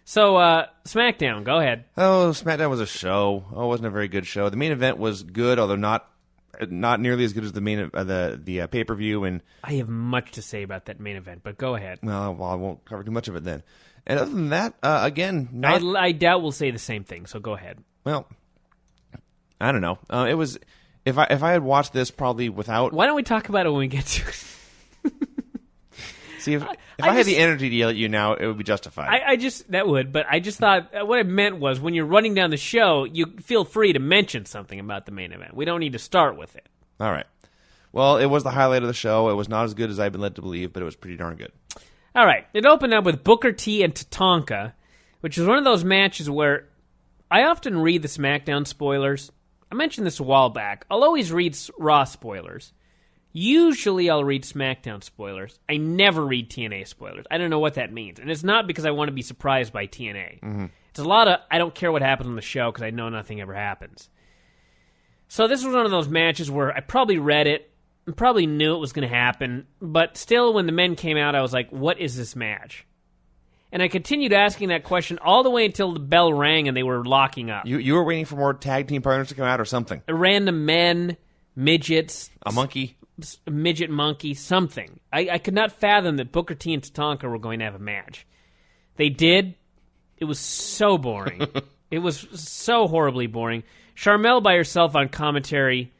So, SmackDown, go ahead. Oh, SmackDown was a show. Oh, it wasn't a very good show. The main event was good, although not nearly as good as the main the pay-per-view. And I have much to say about that main event, but go ahead. well, I won't cover too much of it then. And other than that, again, I doubt we'll say the same thing, so go ahead. Well, I don't know. It was if I had watched this probably without. Why don't we talk about it when we get to it? See, if I had the energy to yell at you now, it would be justified. But I just thought what I meant was when you're running down the show, you feel free to mention something about the main event. We don't need to start with it. All right. Well, it was the highlight of the show. It was not as good as I've been led to believe, but it was pretty darn good. All right. It opened up with Booker T and Tatanka, which is one of those matches where I often read the SmackDown spoilers. I mentioned this a while back. I'll always read Raw spoilers. Usually I'll read SmackDown spoilers. I never read TNA spoilers. I don't know what that means. And it's not because I want to be surprised by TNA. Mm-hmm. It's a lot of, I don't care what happens on the show because I know nothing ever happens. So this was one of those matches where I probably read it and probably knew it was going to happen. But still, when the men came out, I was like, what is this match? And I continued asking that question all the way until the bell rang and they were locking up. You were waiting for more tag team partners to come out or something? Random men, midgets. A monkey? A midget monkey, something. I could not fathom that Booker T and Tatanka were going to have a match. They did. It was so boring. It was so horribly boring. Sharmell by herself on commentary.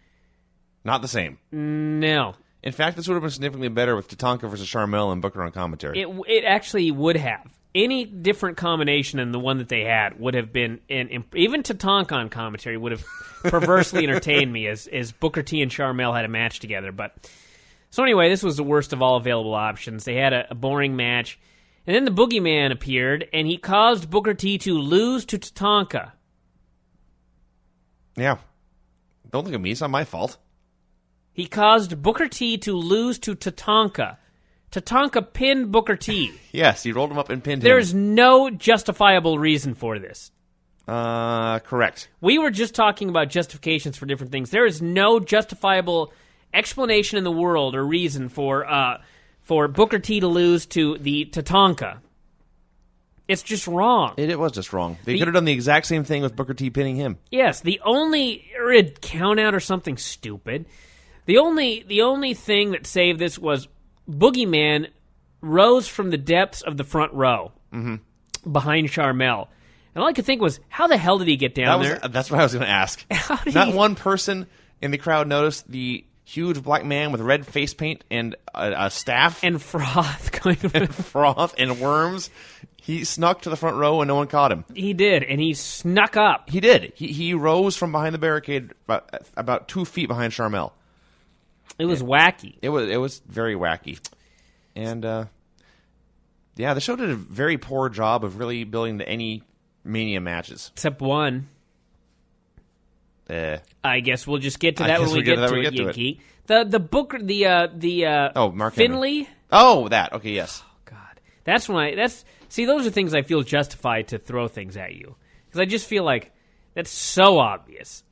Not the same. No. In fact, this would have been significantly better with Tatanka versus Sharmell and Booker on commentary. It actually would have. Any different combination than the one that they had would have been, even Tatanka on commentary would have perversely entertained me as Booker T and Sharmell had a match together. But so anyway, this was the worst of all available options. They had a boring match. And then the Boogeyman appeared, and he caused Booker T to lose to Tatanka. Yeah. Don't look at me. It's not my fault. He caused Booker T to lose to Tatanka. Tatanka pinned Booker T. Yes, he rolled him up and pinned him. There's no justifiable reason for this. Correct. We were just talking about justifications for different things. There is no justifiable explanation in the world or reason for Booker T to lose to the Tatanka. It's just wrong. It was just wrong. They could have done the exact same thing with Booker T pinning him. Yes, or a count out or something stupid. The only thing that saved this was Boogeyman rose from the depths of the front row behind Sharmell. And all I could think was, how the hell did he get down there? That's what I was going to ask. Not one person in the crowd noticed the huge black man with red face paint and a staff. And froth going and froth and worms. He snuck to the front row and no one caught him. He did, and he snuck up. He did. He rose from behind the barricade about 2 feet behind Sharmell. It was wacky. It was very wacky. And, the show did a very poor job of really building to any Mania matches. Except one. I guess we'll just get to that when we get to it, you geek. The Booker, Mark Finley. Henry. Oh, that. Okay, yes. Oh, God. See, those are things I feel justified to throw things at you. Because I just feel like that's so obvious.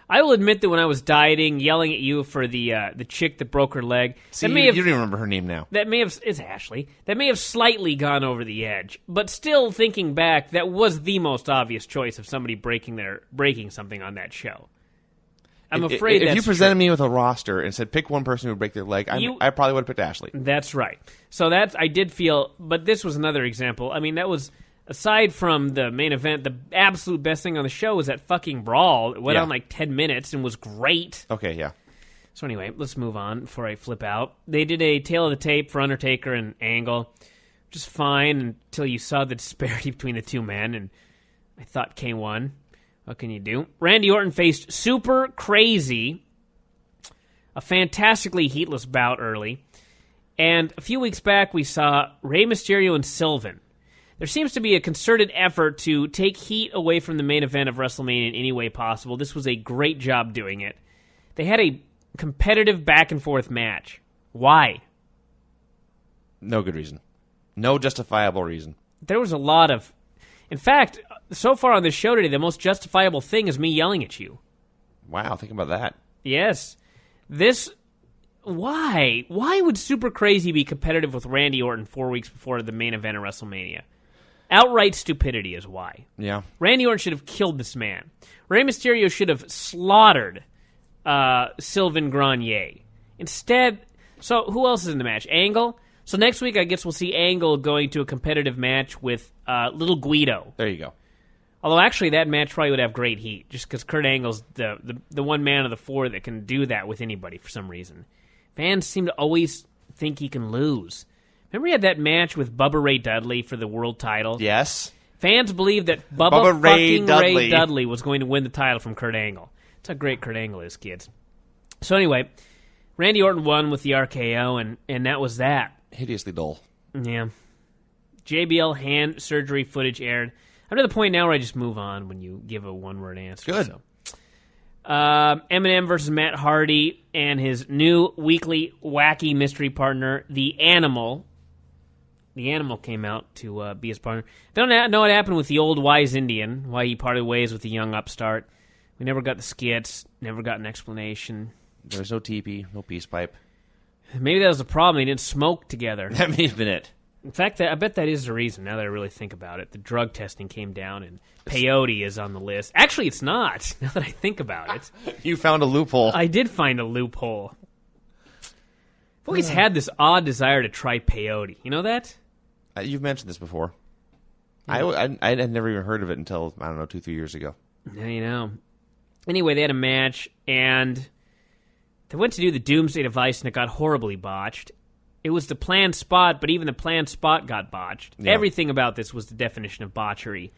I will admit that when I was dieting, yelling at you for the chick that broke her leg. See, you don't even remember her name now. It's Ashley. That may have slightly gone over the edge, but still thinking back, that was the most obvious choice of somebody breaking something on that show. I'm afraid if you presented me with a roster and said pick one person who would break their leg, I probably would have picked Ashley. That's right. So I did feel, but this was another example. I mean, that was. Aside from the main event, the absolute best thing on the show was that fucking brawl. It went on like 10 minutes and was great. Okay, yeah. So anyway, let's move on before I flip out. They did a tail of the tape for Undertaker and Angle. Just fine until you saw the disparity between the two men, and I thought Kane won. What can you do? Randy Orton faced Super Crazy. A fantastically heatless bout early. And a few weeks back, we saw Rey Mysterio and Sylvan. There seems to be a concerted effort to take heat away from the main event of WrestleMania in any way possible. This was a great job doing it. They had a competitive back-and-forth match. Why? No good reason. No justifiable reason. There was a lot of... In fact, so far on this show today, the most justifiable thing is me yelling at you. Wow, think about that. Yes. Why? Why would Super Crazy be competitive with Randy Orton 4 weeks before the main event of WrestleMania? Outright stupidity is why. Yeah. Randy Orton should have killed this man. Rey Mysterio should have slaughtered Sylvain Grenier. Instead, so who else is in the match? Angle? So next week, I guess we'll see Angle going to a competitive match with Little Guido. There you go. Although, actually, that match probably would have great heat, just because Kurt Angle's the one man of the four that can do that with anybody for some reason. Fans seem to always think he can lose. Remember he had that match with Bubba Ray Dudley for the world title? Yes. Fans believed that Bubba Ray Dudley was going to win the title from Kurt Angle. That's how great Kurt Angle is, kids. So anyway, Randy Orton won with the RKO, and that was that. Hideously dull. Yeah. JBL hand surgery footage aired. I'm to the point now where I just move on when you give a one-word answer. Good. So. Eminem versus Matt Hardy and his new weekly wacky mystery partner, The Animal. The Animal came out to be his partner. Don't know what happened with the old wise Indian, why he parted ways with the young upstart. We never got the skits, never got an explanation. There was no teepee, no peace pipe. Maybe that was the problem. They didn't smoke together. That may have been it. In fact, I bet that is the reason, now that I really think about it. The drug testing came down, and peyote is on the list. Actually, it's not, now that I think about it. You found a loophole. I did find a loophole. I've always had this odd desire to try peyote. You know that? You've mentioned this before. Yeah. I had never even heard of it until, 2-3 years ago. Now you know. Anyway, they had a match, and they went to do the Doomsday Device, and it got horribly botched. It was the planned spot, but even the planned spot got botched. Yeah. Everything about this was the definition of botchery.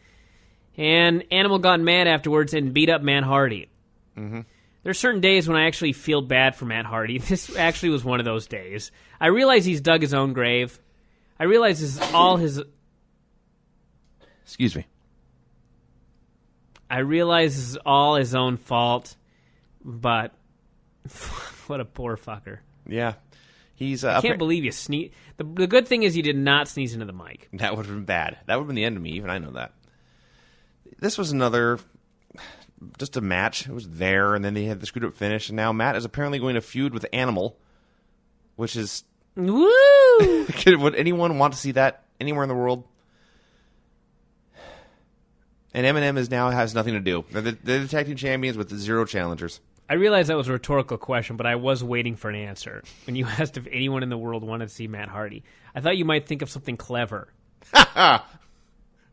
And Animal got mad afterwards and beat up Matt Hardy. Mm-hmm. There are certain days when I actually feel bad for Matt Hardy. This actually was one of those days. I realize he's dug his own grave. I realize this is all his... Excuse me. I realize this is all his own fault, but what a poor fucker. Yeah. He's. I can't believe you sneeze. The good thing is you did not sneeze into the mic. That would have been bad. That would have been the end of me. Even I know that. This was just a match. It was there, and then they had the screwed up finish, and now Matt is apparently going to feud with Animal, which is... Woo! Would anyone want to see that anywhere in the world? And Eminem has nothing to do. They're the tag team champions with 0 challengers. I realize that was a rhetorical question, but I was waiting for an answer when you asked if anyone in the world wanted to see Matt Hardy. I thought you might think of something clever.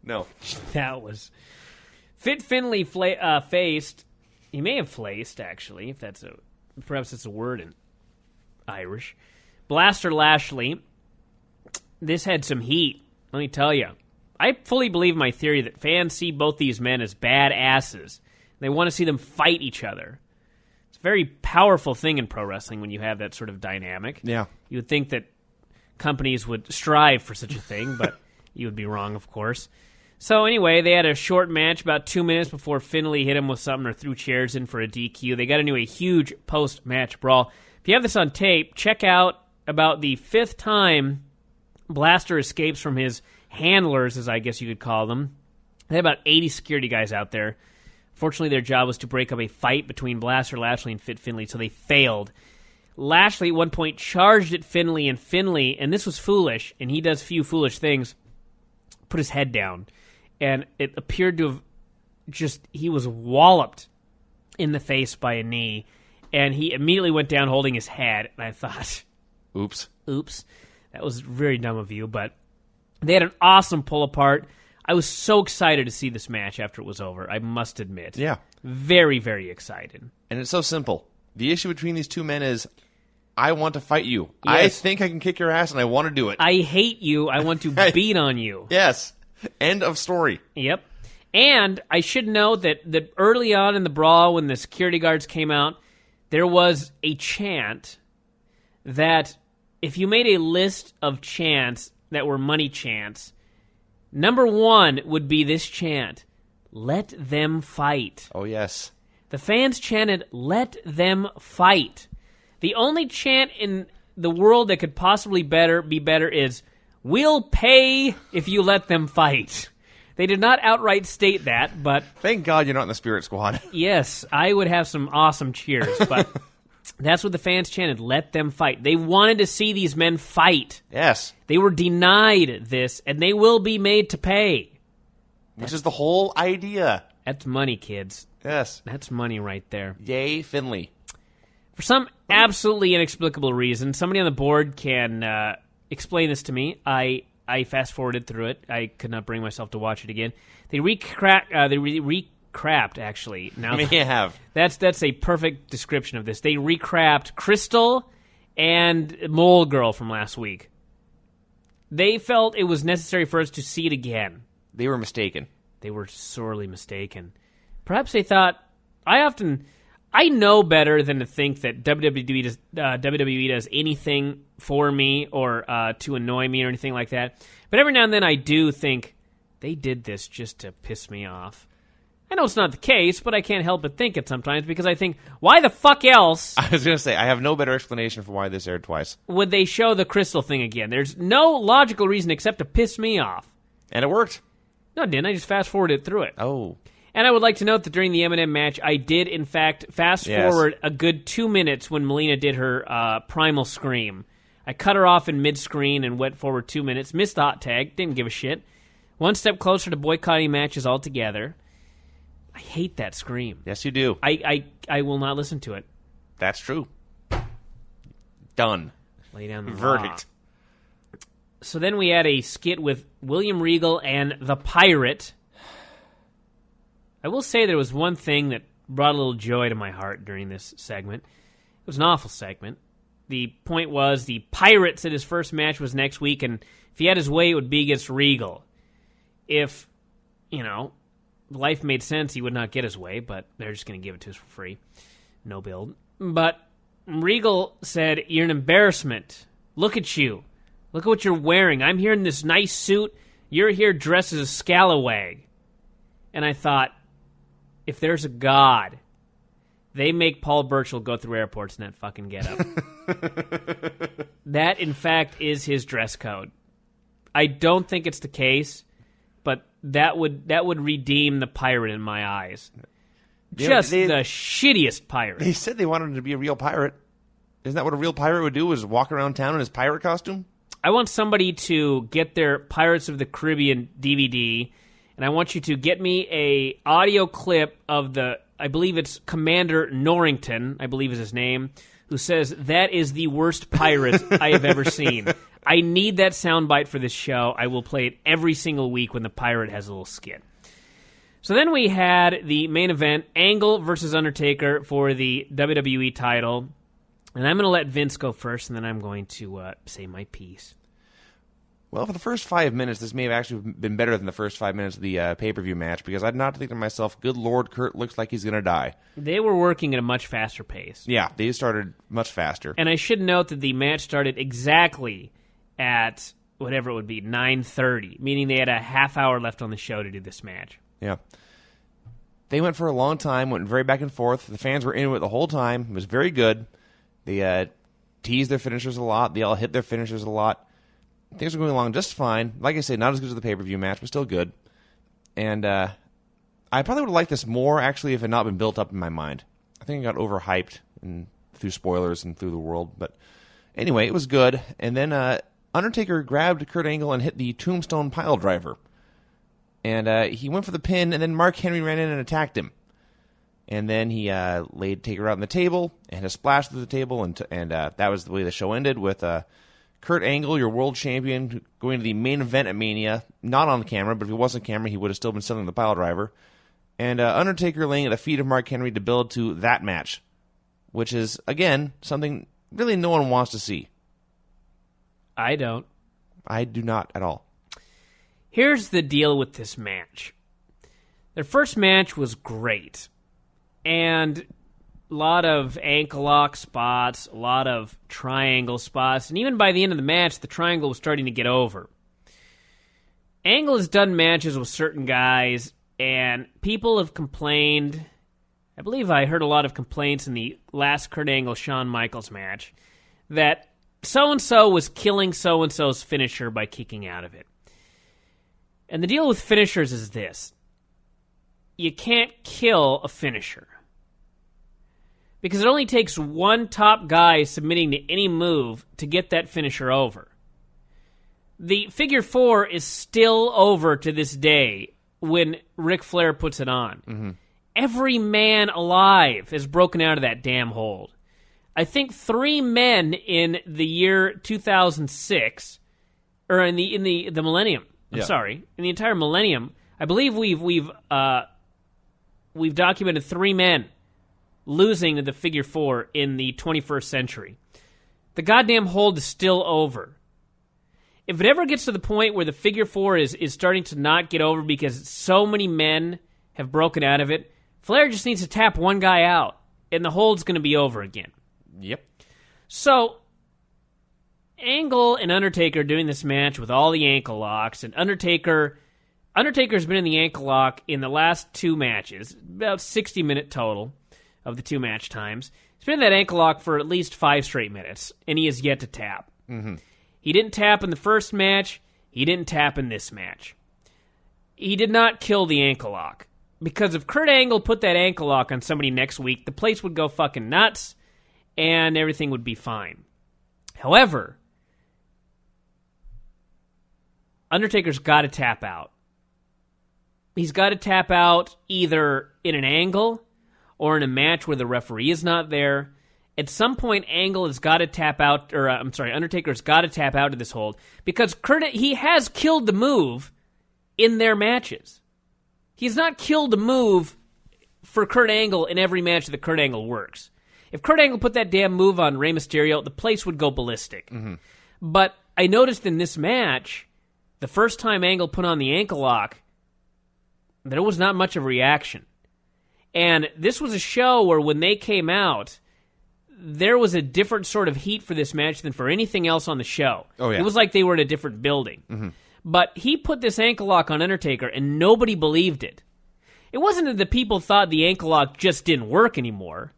No. That was... Fit Finlay faced... He may have flaced, actually, if that's perhaps it's a word in Irish. Blaster Lashley. This had some heat, let me tell you. I fully believe my theory that fans see both these men as bad asses. They want to see them fight each other. It's a very powerful thing in pro wrestling when you have that sort of dynamic. Yeah. You would think that companies would strive for such a thing, but you would be wrong, of course. So anyway, they had a short match about 2 minutes before Finlay hit him with something or threw chairs in for a DQ. They got into a huge post-match brawl. If you have this on tape, check out about the 5th time Blaster escapes from his handlers, as I guess you could call them. They had about 80 security guys out there. Fortunately, their job was to break up a fight between Blaster Lashley and Fit Finlay, so they failed. Lashley at one point charged at Finlay, and this was foolish, and he does few foolish things, put his head down. And it appeared to have he was walloped in the face by a knee, and he immediately went down holding his head, and I thought... Oops. That was very dumb of you, but they had an awesome pull-apart. I was so excited to see this match after it was over, I must admit. Yeah. Very, very excited. And it's so simple. The issue between these two men is, I want to fight you. Yes. I think I can kick your ass, and I want to do it. I hate you. I want to beat on you. Yes. End of story. Yep. And I should note that early on in the brawl, when the security guards came out, there was a chant that if you made a list of chants that were money chants, number 1 would be this chant, "Let them fight." Oh, yes. The fans chanted, "Let them fight." The only chant in the world that could possibly be better is, "We'll pay if you let them fight." They did not outright state that, but... Thank God you're not in the Spirit Squad. Yes, I would have some awesome cheers, but That's what the fans chanted. Let them fight. They wanted to see these men fight. Yes. They were denied this, and they will be made to pay. Which is the whole idea. That's money, kids. Yes. That's money right there. Yay, Finley. For some absolutely inexplicable reason, somebody on the board can explain this to me. I fast-forwarded through it. I could not bring myself to watch it again. They recrapped, actually. Now May have. That's a perfect description of this. They recrapped Crystal and Mole Girl from last week. They felt it was necessary for us to see it again. They were mistaken. They were sorely mistaken. Perhaps they thought, I know better than to think that WWE does anything for me or to annoy me or anything like that. But every now and then I do think they did this just to piss me off. I know it's not the case, but I can't help but think it sometimes because I think, why the fuck else? I was going to say, I have no better explanation for why this aired twice. Would they show the Crystal thing again? There's no logical reason except to piss me off. And it worked. No, it didn't. I just fast-forwarded through it. Oh. And I would like to note that during the M&M match, I did, in fact, fast-forward a good 2 minutes when Melina did her primal scream. I cut her off in mid-screen and went forward 2 minutes. Missed the hot tag. Didn't give a shit. One step closer to boycotting matches altogether. I hate that scream. Yes, you do. I will not listen to it. That's true. Done. Lay down the verdict. law. So then we had a skit with William Regal and the Pirate. I will say there was one thing that brought a little joy to my heart during this segment. It was an awful segment. The point was the Pirate said his first match was next week, and if he had his way, it would be against Regal. If, life made sense, he would not get his way, but they're just going to give it to us for free. No build. But Regal said, "You're an embarrassment. Look at you. Look at what you're wearing. I'm here in this nice suit. You're here dressed as a scalawag." And I thought, if there's a God, they make Paul Burchill go through airports in that fucking getup. That, in fact, is his dress code. I don't think it's the case, but that would redeem the Pirate in my eyes. Just the shittiest pirate. They said they wanted him to be a real pirate. Isn't that what a real pirate would do, is walk around town in his pirate costume? I want somebody to get their Pirates of the Caribbean DVD, and I want you to get me a audio clip of I believe it's Commander Norrington, I believe is his name, who says, "That is the worst pirate I have ever seen." I need that soundbite for this show. I will play it every single week when the pirate has a little skit. So then we had the main event, Angle versus Undertaker for the WWE title. And I'm going to let Vince go first, and then I'm going to say my piece. Well, for the first 5 minutes, this may have actually been better than the first 5 minutes of the pay-per-view match, because I'd not think to myself, good Lord, Kurt looks like he's going to die. They were working at a much faster pace. Yeah, they started much faster. And I should note that the match started exactly at whatever it would be, 9:30, meaning they had a half hour left on the show to do this match. Yeah. They went for a long time, went very back and forth. The fans were into it the whole time. It was very good. They teased their finishers a lot. They all hit their finishers a lot. Things were going along just fine. Like I say, not as good as the pay-per-view match, but still good. And I probably would have liked this more, actually, if it had not been built up in my mind. I think it got overhyped through spoilers and through the world. But anyway, it was good. And then Undertaker grabbed Kurt Angle and hit the Tombstone Piledriver. And he went for the pin, and then Mark Henry ran in and attacked him. And then he laid Taker out on the table and a splash through the table, and that was the way the show ended, with Kurt Angle, your world champion, going to the main event at Mania, not on the camera, but if he was on camera, he would have still been selling the piledriver. And Undertaker laying at the feet of Mark Henry to build to that match, which is, again, something really no one wants to see. I don't. I do not at all. Here's the deal with this match. Their first match was great. And a lot of ankle lock spots, a lot of triangle spots, and even by the end of the match, the triangle was starting to get over. Angle has done matches with certain guys, and people have complained. I believe I heard a lot of complaints in the last Kurt Angle-Shawn Michaels match that so-and-so was killing so-and-so's finisher by kicking out of it. And the deal with finishers is this. You can't kill a finisher. because it only takes one top guy submitting to any move to get that finisher over. The figure 4 is still over to this day when Ric Flair puts it on. Mm-hmm. Every man alive has broken out of that damn hold. I think 3 men in the year 2006, or in the millennium. I'm sorry, in the entire millennium. I believe we've documented 3 men losing to the figure 4 in the 21st century. The goddamn hold is still over. If it ever gets to the point where the figure 4 is starting to not get over because so many men have broken out of it, Flair just needs to tap one guy out, and the hold's going to be over again. Yep. So, Angle and Undertaker doing this match with all the ankle locks, and Undertaker's been in the ankle lock in the last 2 matches, about 60-minute total of the 2 match times. He's been in that ankle lock for at least 5 straight minutes, and he has yet to tap. Mm-hmm. He didn't tap in the first match. He didn't tap in this match. He did not kill the ankle lock. Because if Kurt Angle put that ankle lock on somebody next week, the place would go fucking nuts, and everything would be fine. However, Undertaker's got to tap out. He's got to tap out either in an angle or in a match where the referee is not there. At some point, Angle has got to tap out, Undertaker's got to tap out of this hold because he has killed the move in their matches. He's not killed the move for Kurt Angle in every match that Kurt Angle works. If Kurt Angle put that damn move on Rey Mysterio, the place would go ballistic. Mm-hmm. But I noticed in this match, the first time Angle put on the ankle lock, there was not much of a reaction. And this was a show where when they came out, there was a different sort of heat for this match than for anything else on the show. Oh, yeah. It was like they were in a different building. Mm-hmm. But he put this ankle lock on Undertaker, and nobody believed it. It wasn't that the people thought the ankle lock just didn't work anymore.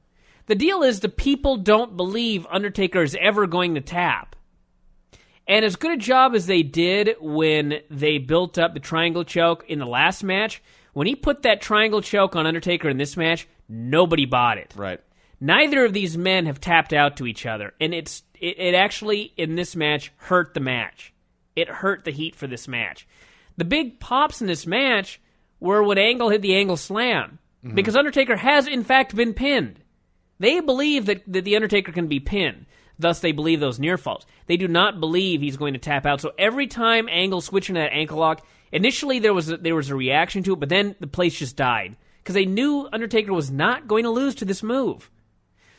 The deal is the people don't believe Undertaker is ever going to tap. And as good a job as they did when they built up the triangle choke in the last match, when he put that triangle choke on Undertaker in this match, nobody bought it. Right. Neither of these men have tapped out to each other, and it actually, in this match, hurt the match. It hurt the heat for this match. The big pops in this match were when Angle hit the Angle Slam, because Undertaker has, in fact, been pinned. They believe that the Undertaker can be pinned. Thus, they believe those near falls. They do not believe he's going to tap out. So every time Angle switched into that ankle lock, initially there was a reaction to it, but then the place just died because they knew Undertaker was not going to lose to this move.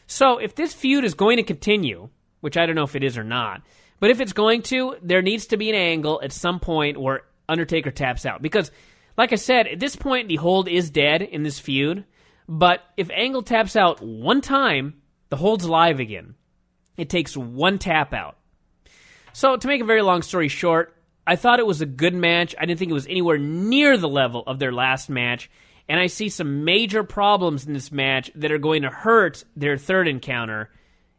So if this feud is going to continue, which I don't know if it is or not, but if it's going to, there needs to be an angle at some point where Undertaker taps out. Because, like I said, at this point the hold is dead in this feud, but if Angle taps out one time, the hold's alive again. It takes one tap out. So, to make a very long story short, I thought it was a good match. I didn't think it was anywhere near the level of their last match. And I see some major problems in this match that are going to hurt their third encounter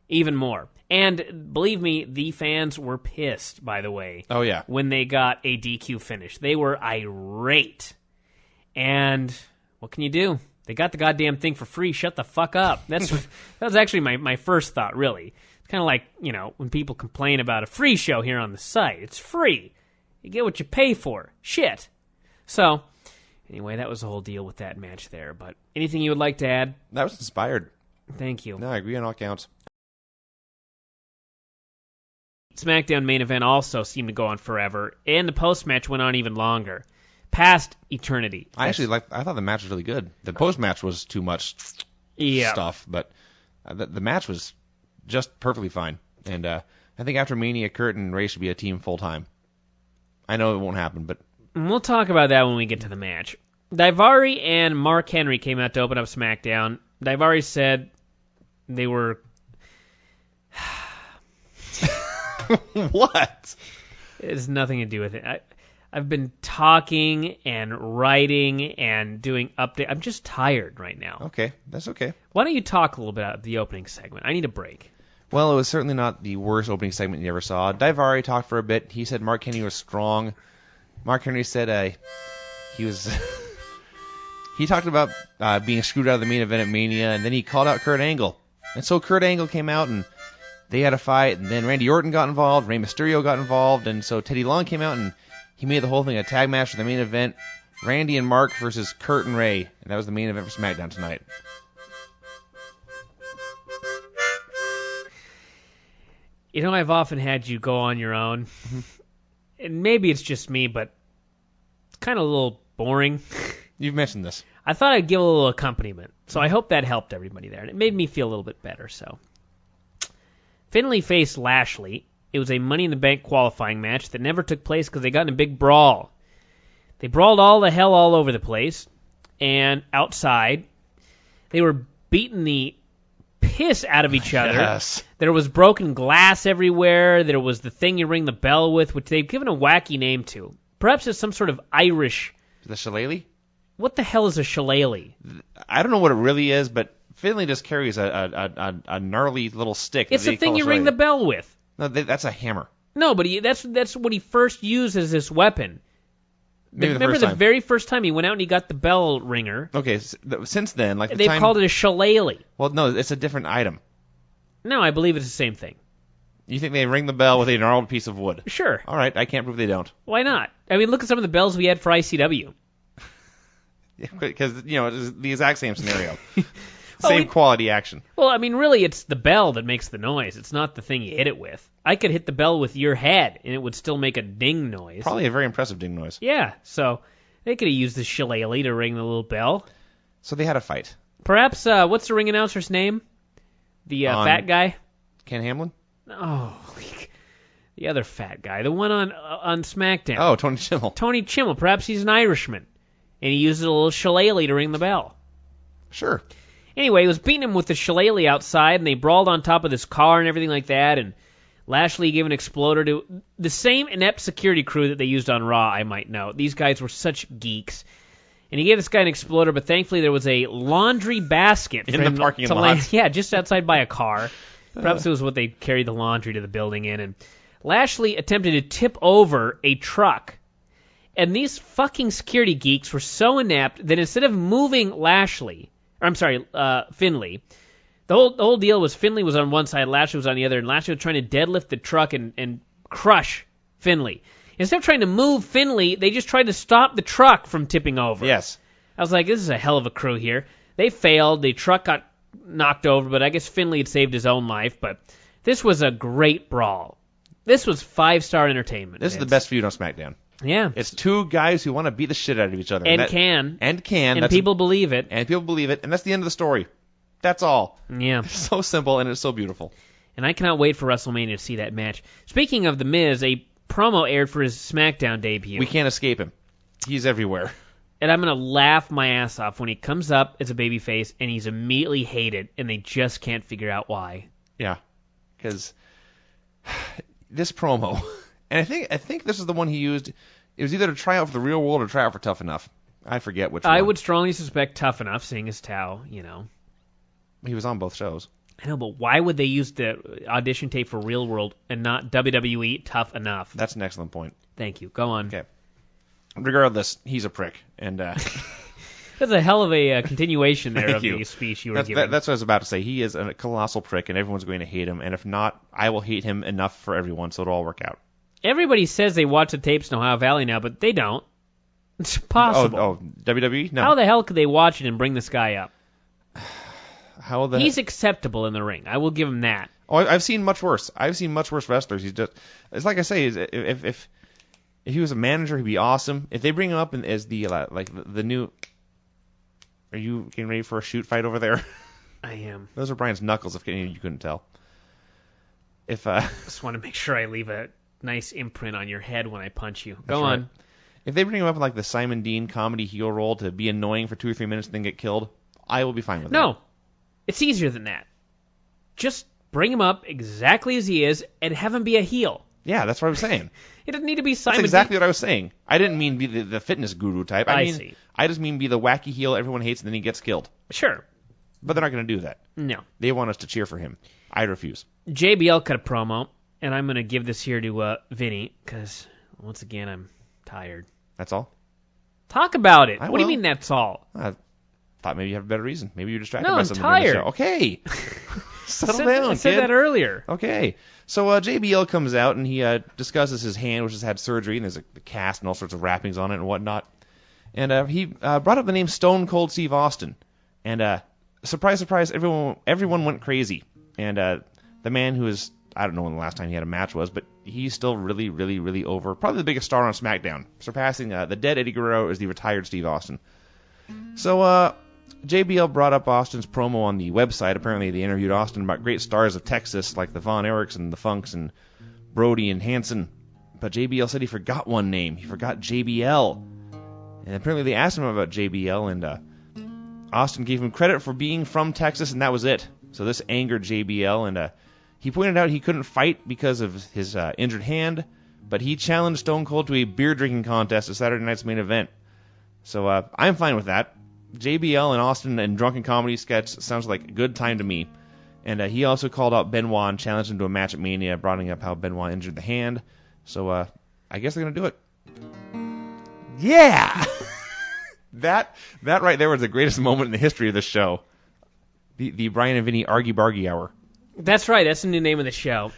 even more. And believe me, the fans were pissed, by the way. Oh, yeah. When they got a DQ finish. They were irate. And what can you do? They got the goddamn thing for free. Shut the fuck up. That was actually my first thought, really. It's kind of like, when people complain about a free show here on the site. It's free. You get what you pay for. Shit. So, anyway, that was the whole deal with that match there. But anything you would like to add? That was inspired. Thank you. No, I agree on all counts. SmackDown main event also seemed to go on forever, and the post-match went on even longer. Past eternity. I thought the match was really good. The post-match was too much stuff, but the match was just perfectly fine. And I think after Mania, Kurt and Ray should be a team full-time. I know it won't happen, but... We'll talk about that when we get to the match. Daivari and Mark Henry came out to open up SmackDown. Daivari said they were... What? It has nothing to do with it. I've been talking and writing and doing updates. I'm just tired right now. Okay, that's okay. Why don't you talk a little bit about the opening segment? I need a break. Well, it was certainly not the worst opening segment you ever saw. Daivari talked for a bit. He said Mark Henry was strong. Mark Henry said he was... he talked about being screwed out of the main event at Mania, and then he called out Kurt Angle And so Kurt Angle came out, and they had a fight, and then Randy Orton got involved, Rey Mysterio got involved, and so Teddy Long came out, and he made the whole thing a tag match for the main event, Randy and Mark versus Kurt and Ray, and that was the main event for SmackDown tonight. You know, I've often had you go on your own, and maybe it's just me, but it's kind of a little boring. You've mentioned this. I thought I'd give a little accompaniment, so I hope that helped everybody there, and it made me feel a little bit better. So, Finlay faced Lashley. It was a Money in the Bank qualifying match that never took place because they got in a big brawl. They brawled all the hell all over the place, and outside, they were beating the piss out of each other. Yes. There was broken glass everywhere. There was the thing you ring the bell with, which they've given a wacky name to. Perhaps it's some sort of Irish... The shillelagh? What the hell is a shillelagh? I don't know what it really is, but Finlay just carries a gnarly little stick. It's the thing you ring the bell with. No, that's a hammer. No, but that's what he first used as this weapon. Maybe Remember the very first time he went out and he got the bell ringer? Okay, since then, like they've called it a shillelagh. Well, no, it's a different item. No, I believe it's the same thing. You think they ring the bell with a gnarled piece of wood? Sure. All right, I can't prove they don't. Why not? I mean, look at some of the bells we had for ICW. Because, it's the exact same scenario. Same quality action. Well, I mean, really, it's the bell that makes the noise. It's not the thing you hit it with. I could hit the bell with your head, and it would still make a ding noise. Probably a very impressive ding noise. Yeah, so they could have used the shillelagh to ring the little bell. So they had a fight. Perhaps, what's the ring announcer's name? The fat guy? Ken Hamlin? Oh, the other fat guy. The one on SmackDown. Oh, Tony Chimmel. Tony Chimmel. Perhaps he's an Irishman. And he uses a little shillelagh to ring the bell. Sure. Anyway, he was beating him with the shillelagh outside, and they brawled on top of this car and everything like that, and Lashley gave an exploder to the same inept security crew that they used on Raw, I might note. These guys were such geeks. And he gave this guy an exploder, but thankfully there was a laundry basket for in him the parking to lot. land. Yeah, just outside by a car. Perhaps it was what they carried the laundry to the building in. And Lashley attempted to tip over a truck. And these fucking security geeks were so inept that instead of moving Finlay, the whole deal was Finlay was on one side, Lashley was on the other, and Lashley was trying to deadlift the truck and crush Finlay. Instead of trying to move Finlay, they just tried to stop the truck from tipping over. Yes. I was like, this is a hell of a crew here. They failed. The truck got knocked over, but I guess Finlay had saved his own life. But this was a great brawl. This was 5-star entertainment. This is the best feud on SmackDown. Yeah. It's two guys who want to beat the shit out of each other. And And people believe it. And people believe it. And that's the end of the story. That's all. Yeah. It's so simple and it's so beautiful. And I cannot wait for WrestleMania to see that match. Speaking of The Miz, a promo aired for his SmackDown debut. We can't escape him. He's everywhere. And I'm going to laugh my ass off when he comes up as a babyface and he's immediately hated and they just can't figure out why. Yeah. Because this promo, and I think this is the one he used. It was either to try out for the Real World or try out for Tough Enough. I forget which one. I would strongly suspect Tough Enough, seeing as Tao, He was on both shows. I know, but why would they use the audition tape for Real World and not WWE Tough Enough? That's an excellent point. Thank you. Go on. Okay. Regardless, he's a prick. And that's a hell of a continuation there of the speech you were giving. That's what I was about to say. He is a colossal prick, and everyone's going to hate him. And if not, I will hate him enough for everyone, so it'll all work out. Everybody says they watch the tapes in Ohio Valley now, but they don't. It's possible. Oh, WWE? No. How the hell could they watch it and bring this guy up? He's acceptable in the ring. I will give him that. Oh, I've seen much worse. I've seen much worse wrestlers. It's like I say, if he was a manager, he'd be awesome. If they bring him up as the new, are you getting ready for a shoot fight over there? I am. Those are Brian's knuckles. If you couldn't tell. Just want to make sure I leave a nice imprint on your head when I punch you. Go on. Right. If they bring him up in like the Simon Dean comedy heel role to be annoying for 2 or 3 minutes and then get killed, I will be fine with that. No. It's easier than that. Just bring him up exactly as he is and have him be a heel. Yeah, that's what I was saying. It doesn't need to be Simon. That's exactly what I was saying. I didn't mean be the fitness guru type. I see. I just mean be the wacky heel everyone hates and then he gets killed. Sure. But they're not going to do that. No. They want us to cheer for him. I refuse. JBL cut a promo, and I'm going to give this here to Vinny, because, once again, I'm tired. That's all? Talk about it. What do you will. mean that's all? I thought maybe you have a better reason. Maybe you're distracted No, by I'm something during the tired. show. Okay. Settle down, I said kid. that earlier. Okay. So JBL comes out and he discusses his hand, which has had surgery, and there's a cast and all sorts of wrappings on it and whatnot. And he brought up the name Stone Cold Steve Austin. And surprise, surprise, everyone went crazy. And the man who is, I don't know when the last time he had a match was, but he's still really, really, really over. Probably the biggest star on SmackDown, surpassing the dead Eddie Guerrero as the retired Steve Austin. So JBL brought up Austin's promo on the website. Apparently they interviewed Austin about great stars of Texas like the Von Erichs and the Funks and Brody and Hanson. But JBL said he forgot one name. He forgot JBL. And apparently they asked him about JBL, and Austin gave him credit for being from Texas, and that was it. So this angered JBL, and he pointed out he couldn't fight because of his injured hand, but he challenged Stone Cold to a beer drinking contest at Saturday night's main event. So I'm fine with that. JBL and Austin and drunken comedy sketch sounds like a good time to me. And he also called out Benoit and challenged him to a match at Mania, bringing up how Benoit injured the hand. So I guess they're going to do it. Yeah! that right there was the greatest moment in the history of this show. The Brian and Vinny Argy Bargy Hour. That's right. That's the new name of the show.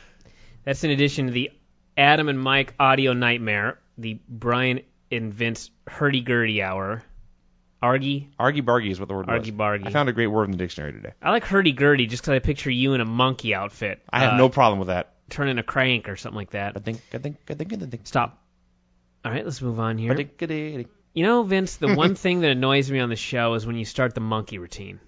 That's in addition to the Adam and Mike Audio Nightmare, the Brian and Vince Hurdy-Gurdy Hour. Argy Bargy is what the word was. Argy Bargy. I found a great word in the dictionary today. I like hurdy-gurdy just because I picture you in a monkey outfit. I have no problem with that. Turning a crank or something like that. I think. Stop. All right, let's move on here. You know, Vince, the one thing that annoys me on the show is when you start the monkey routine.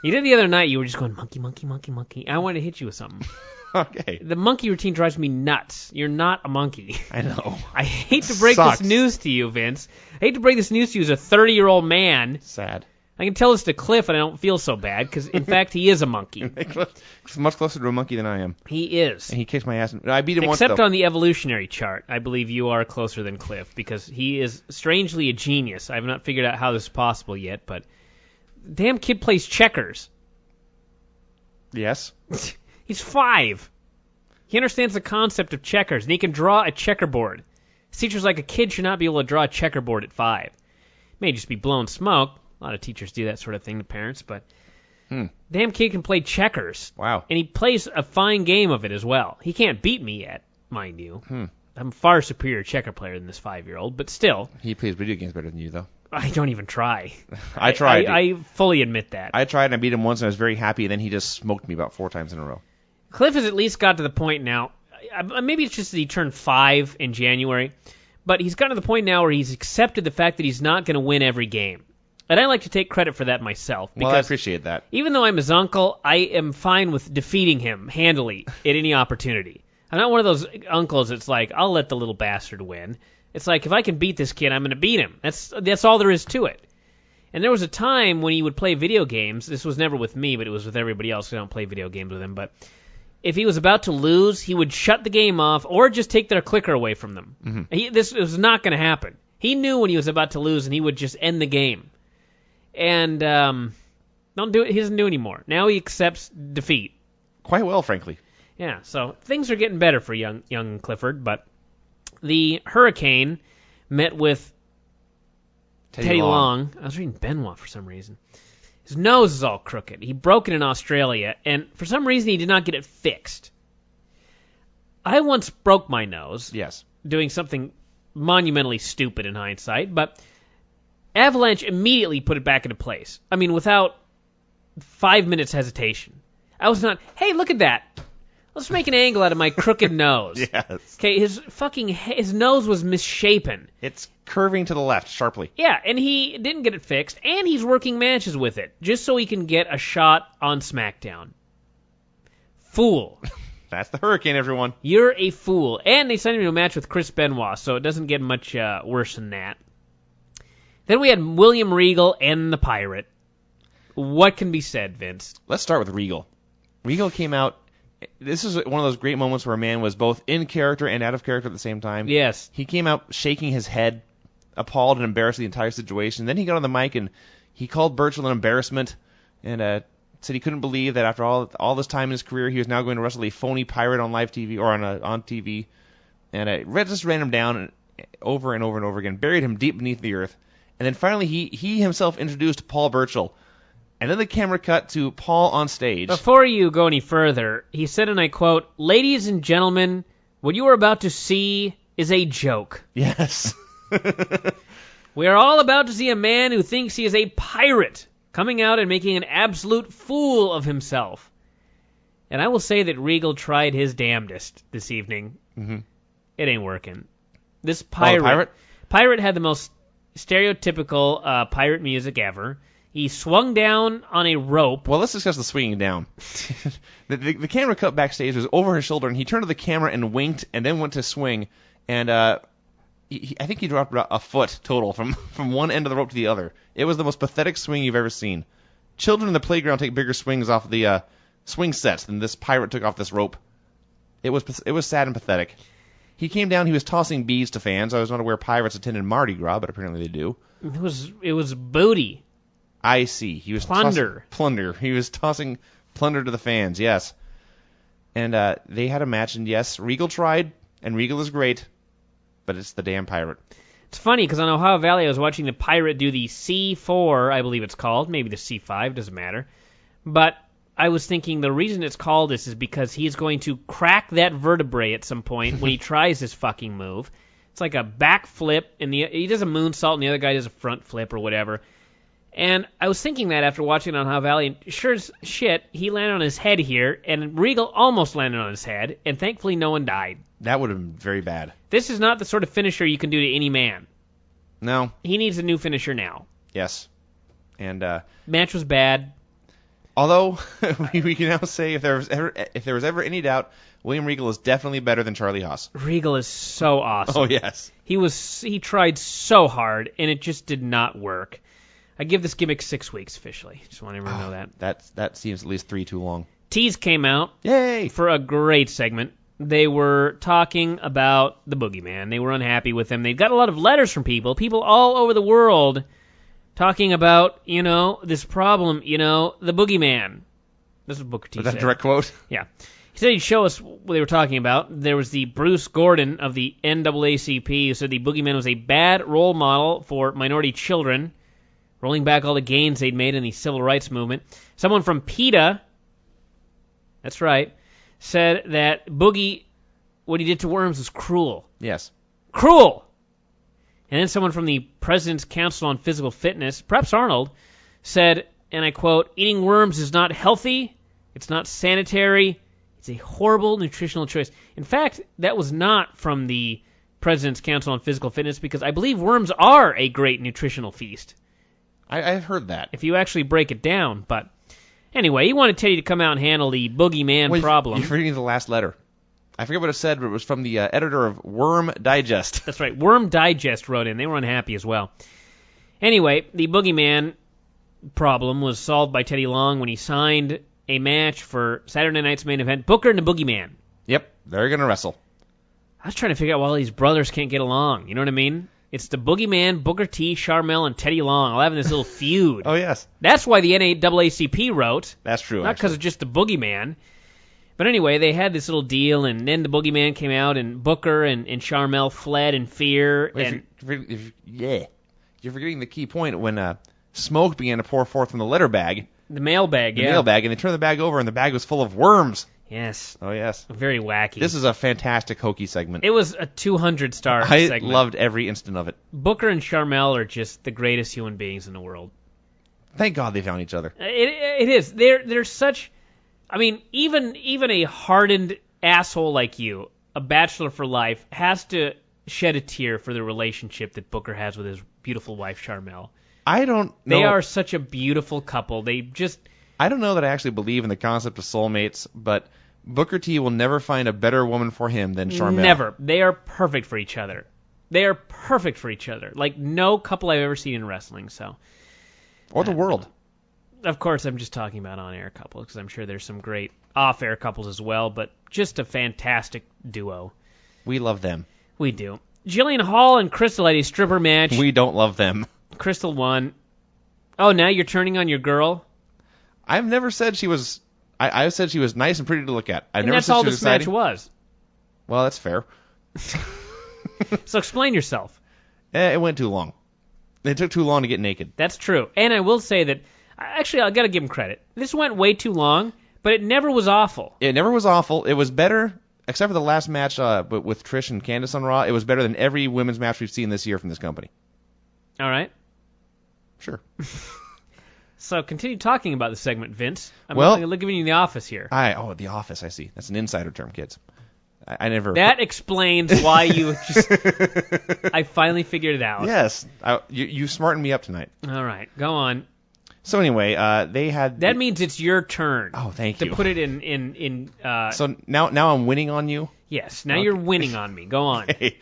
You did the other night, you were just going, monkey, monkey, monkey, monkey. I wanted to hit you with something. Okay. The monkey routine drives me nuts. You're not a monkey. I know. I hate to break this news to you, Vince. I hate to break this news to you as a 30-year-old man. Sad. I can tell this to Cliff and I don't feel so bad, because, in fact, he is a monkey. He's much closer to a monkey than I am. He is. And he kicked my ass. I beat him once, Except though. on the evolutionary chart, I believe you are closer than Cliff, because he is strangely a genius. I have not figured out how this is possible yet, but damn kid plays checkers. Yes. He's 5. He understands the concept of checkers, and he can draw a checkerboard. His teacher's like, a kid should not be able to draw a checkerboard at 5. May just be blowing smoke. A lot of teachers do that sort of thing to parents, but damn kid can play checkers. Wow. And he plays a fine game of it as well. He can't beat me yet, mind you. I'm a far superior checker player than this 5-year-old, but still. He plays video games better than you, though. I don't even try. I tried. I fully admit that. I tried and I beat him once and I was very happy, and then he just smoked me about 4 times in a row. Cliff has at least got to the point now, maybe it's just that he turned 5 in January, but he's gotten to the point now where he's accepted the fact that he's not going to win every game. And I like to take credit for that myself. Well, I appreciate that. Even though I'm his uncle, I am fine with defeating him handily at any opportunity. I'm not one of those uncles that's like, I'll let the little bastard win. It's like, if I can beat this kid, I'm going to beat him. That's all there is to it. And there was a time when he would play video games. This was never with me, but it was with everybody else. I don't play video games with him. But if he was about to lose, he would shut the game off or just take their clicker away from them. Mm-hmm. This was not going to happen. He knew when he was about to lose, and he would just end the game. And don't do it. He doesn't do it anymore. Now he accepts defeat. Quite well, frankly. Yeah, so things are getting better for young Clifford, but the Hurricane met with Teddy Long. I was reading Benoit for some reason. His nose is all crooked. He broke it in Australia, and for some reason he did not get it fixed. I once broke my nose. Yes. Doing something monumentally stupid in hindsight, but Avalanche immediately put it back into place. I mean, without 5 minutes hesitation. I was not, hey, look at that. Let's make an angle out of my crooked nose. Yes. Okay, his nose was misshapen. It's curving to the left sharply. Yeah, and he didn't get it fixed, and he's working matches with it, just so he can get a shot on SmackDown. Fool. That's the Hurricane, everyone. You're a fool. And they signed him to a match with Chris Benoit, so it doesn't get much worse than that. Then we had William Regal and the Pirate. What can be said, Vince? Let's start with Regal. Regal came out. This is one of those great moments where a man was both in character and out of character at the same time. Yes. He came out shaking his head, appalled and embarrassed at the entire situation. Then he got on the mic and he called Burchill an embarrassment and said he couldn't believe that after all this time in his career, he was now going to wrestle a phony pirate on live TV or on TV. And just ran him down over and over and over again, buried him deep beneath the earth. And then finally he himself introduced Paul Burchill. And then the camera cut to Paul on stage. Before you go any further, he said, and I quote, "Ladies and gentlemen, what you are about to see is a joke. Yes. We are all about to see a man who thinks he is a pirate coming out and making an absolute fool of himself." And I will say that Regal tried his damnedest this evening. Mm-hmm. It ain't working. This pirate had the most stereotypical pirate music ever. He swung down on a rope. Well, let's discuss the swinging down. the camera cut backstage was over his shoulder, and he turned to the camera and winked, and then went to swing. And I think he dropped about a foot total from one end of the rope to the other. It was the most pathetic swing you've ever seen. Children in the playground take bigger swings off the swing sets than this pirate took off this rope. It was sad and pathetic. He came down. He was tossing beads to fans. I was not aware pirates attended Mardi Gras, but apparently they do. It was booty. I see. He was plunder. Plunder. He was tossing plunder to the fans. Yes. And they had a match, and yes, Regal tried, and Regal is great, but it's the damn pirate. It's funny because on Ohio Valley, I was watching the pirate do the C4, I believe it's called, maybe the C5, doesn't matter. But I was thinking the reason it's called this is because he's going to crack that vertebrae at some point when he tries this fucking move. It's like a back flip, and he does a moonsault, and the other guy does a front flip or whatever. And I was thinking that after watching it on Ohio Valley, and sure as shit, he landed on his head here, and Regal almost landed on his head, and thankfully no one died. That would have been very bad. This is not the sort of finisher you can do to any man. No. He needs a new finisher now. Yes. And match was bad. Although we can now say if there was ever any doubt, William Regal is definitely better than Charlie Haas. Regal is so awesome. Oh yes. He tried so hard, and it just did not work. I give this gimmick 6 weeks officially. Just want everyone to know that. That seems at least 3 too long. Tease came out. Yay! For a great segment. They were talking about the Boogeyman. They were unhappy with him. They got a lot of letters from people all over the world, talking about, this problem, the Boogeyman. This is Booker T. Was that said. a direct quote? Yeah. He said he'd show us what they were talking about. There was the Bruce Gordon of the NAACP who said the Boogeyman was a bad role model for minority children, rolling back all the gains they'd made in the civil rights movement. Someone from PETA, that's right, said that Boogie, what he did to worms was cruel. Yes. Cruel! And then someone from the President's Council on Physical Fitness, perhaps Arnold, said, and I quote, "Eating worms is not healthy, it's not sanitary, it's a horrible nutritional choice." In fact, that was not from the President's Council on Physical Fitness, because I believe worms are a great nutritional feast. I've heard that. If you actually break it down, but anyway, he wanted Teddy to come out and handle the Boogeyman problem. You're reading the last letter. I forget what it said, but it was from the editor of Worm Digest. That's right. Worm Digest wrote in. They were unhappy as well. Anyway, the Boogeyman problem was solved by Teddy Long when he signed a match for Saturday night's main event, Booker and the Boogeyman. Yep, they're going to wrestle. I was trying to figure out why all these brothers can't get along. You know what I mean? It's the Boogeyman, Booker T, Sharmell, and Teddy Long all having this little feud. Oh, yes. That's why the NAACP wrote. That's true, Not because of just the Boogeyman. But anyway, they had this little deal, and then the Boogeyman came out, and Booker and Sharmell fled in fear. You're forgetting the key point when smoke began to pour forth from the letter bag. The mailbag, The mailbag, and they turned the bag over, and the bag was full of worms. Yes. Oh, yes. Very wacky. This is a fantastic hokey segment. It was a 200-star segment. I loved every instant of it. Booker and Sharmell are just the greatest human beings in the world. Thank God they found each other. It is. They're such... I mean, even a hardened asshole like you, a bachelor for life, has to shed a tear for the relationship that Booker has with his beautiful wife, Sharmell. I don't know. They are such a beautiful couple. They just... I don't know that I actually believe in the concept of soulmates, but Booker T will never find a better woman for him than Sharmell. Never. They are perfect for each other. They are perfect for each other. Like no couple I've ever seen in wrestling, so... Or the world. Of course, I'm just talking about on-air couples, because I'm sure there's some great off-air couples as well, but just a fantastic duo. We love them. We do. Jillian Hall and Crystal had a stripper match. We don't love them. Crystal won. Oh, now you're turning on your girl? I've never said she was... I've said she was nice and pretty to look at. I've and never that's said all she was this match exciting. was. Well, that's fair. So explain yourself. It went too long. It took too long to get naked. That's true. And I will say that Actually, I got to give him credit. This went way too long, but it never was awful. It never was awful. It was better, except for the last match with Trish and Candice on Raw. It was better than every women's match we've seen this year from this company. All right. Sure. So continue talking about the segment, Vince. I'm giving you The Office here. The Office, I see. That's an insider term, kids. I never... That explains why you just... I finally figured it out. Yes. You smartened me up tonight. All right. Go on. So anyway, they had... That means it's your turn. Oh, thank you. To put it in So now I'm winning on you? Yes. Now you're winning on me. Go on. Okay.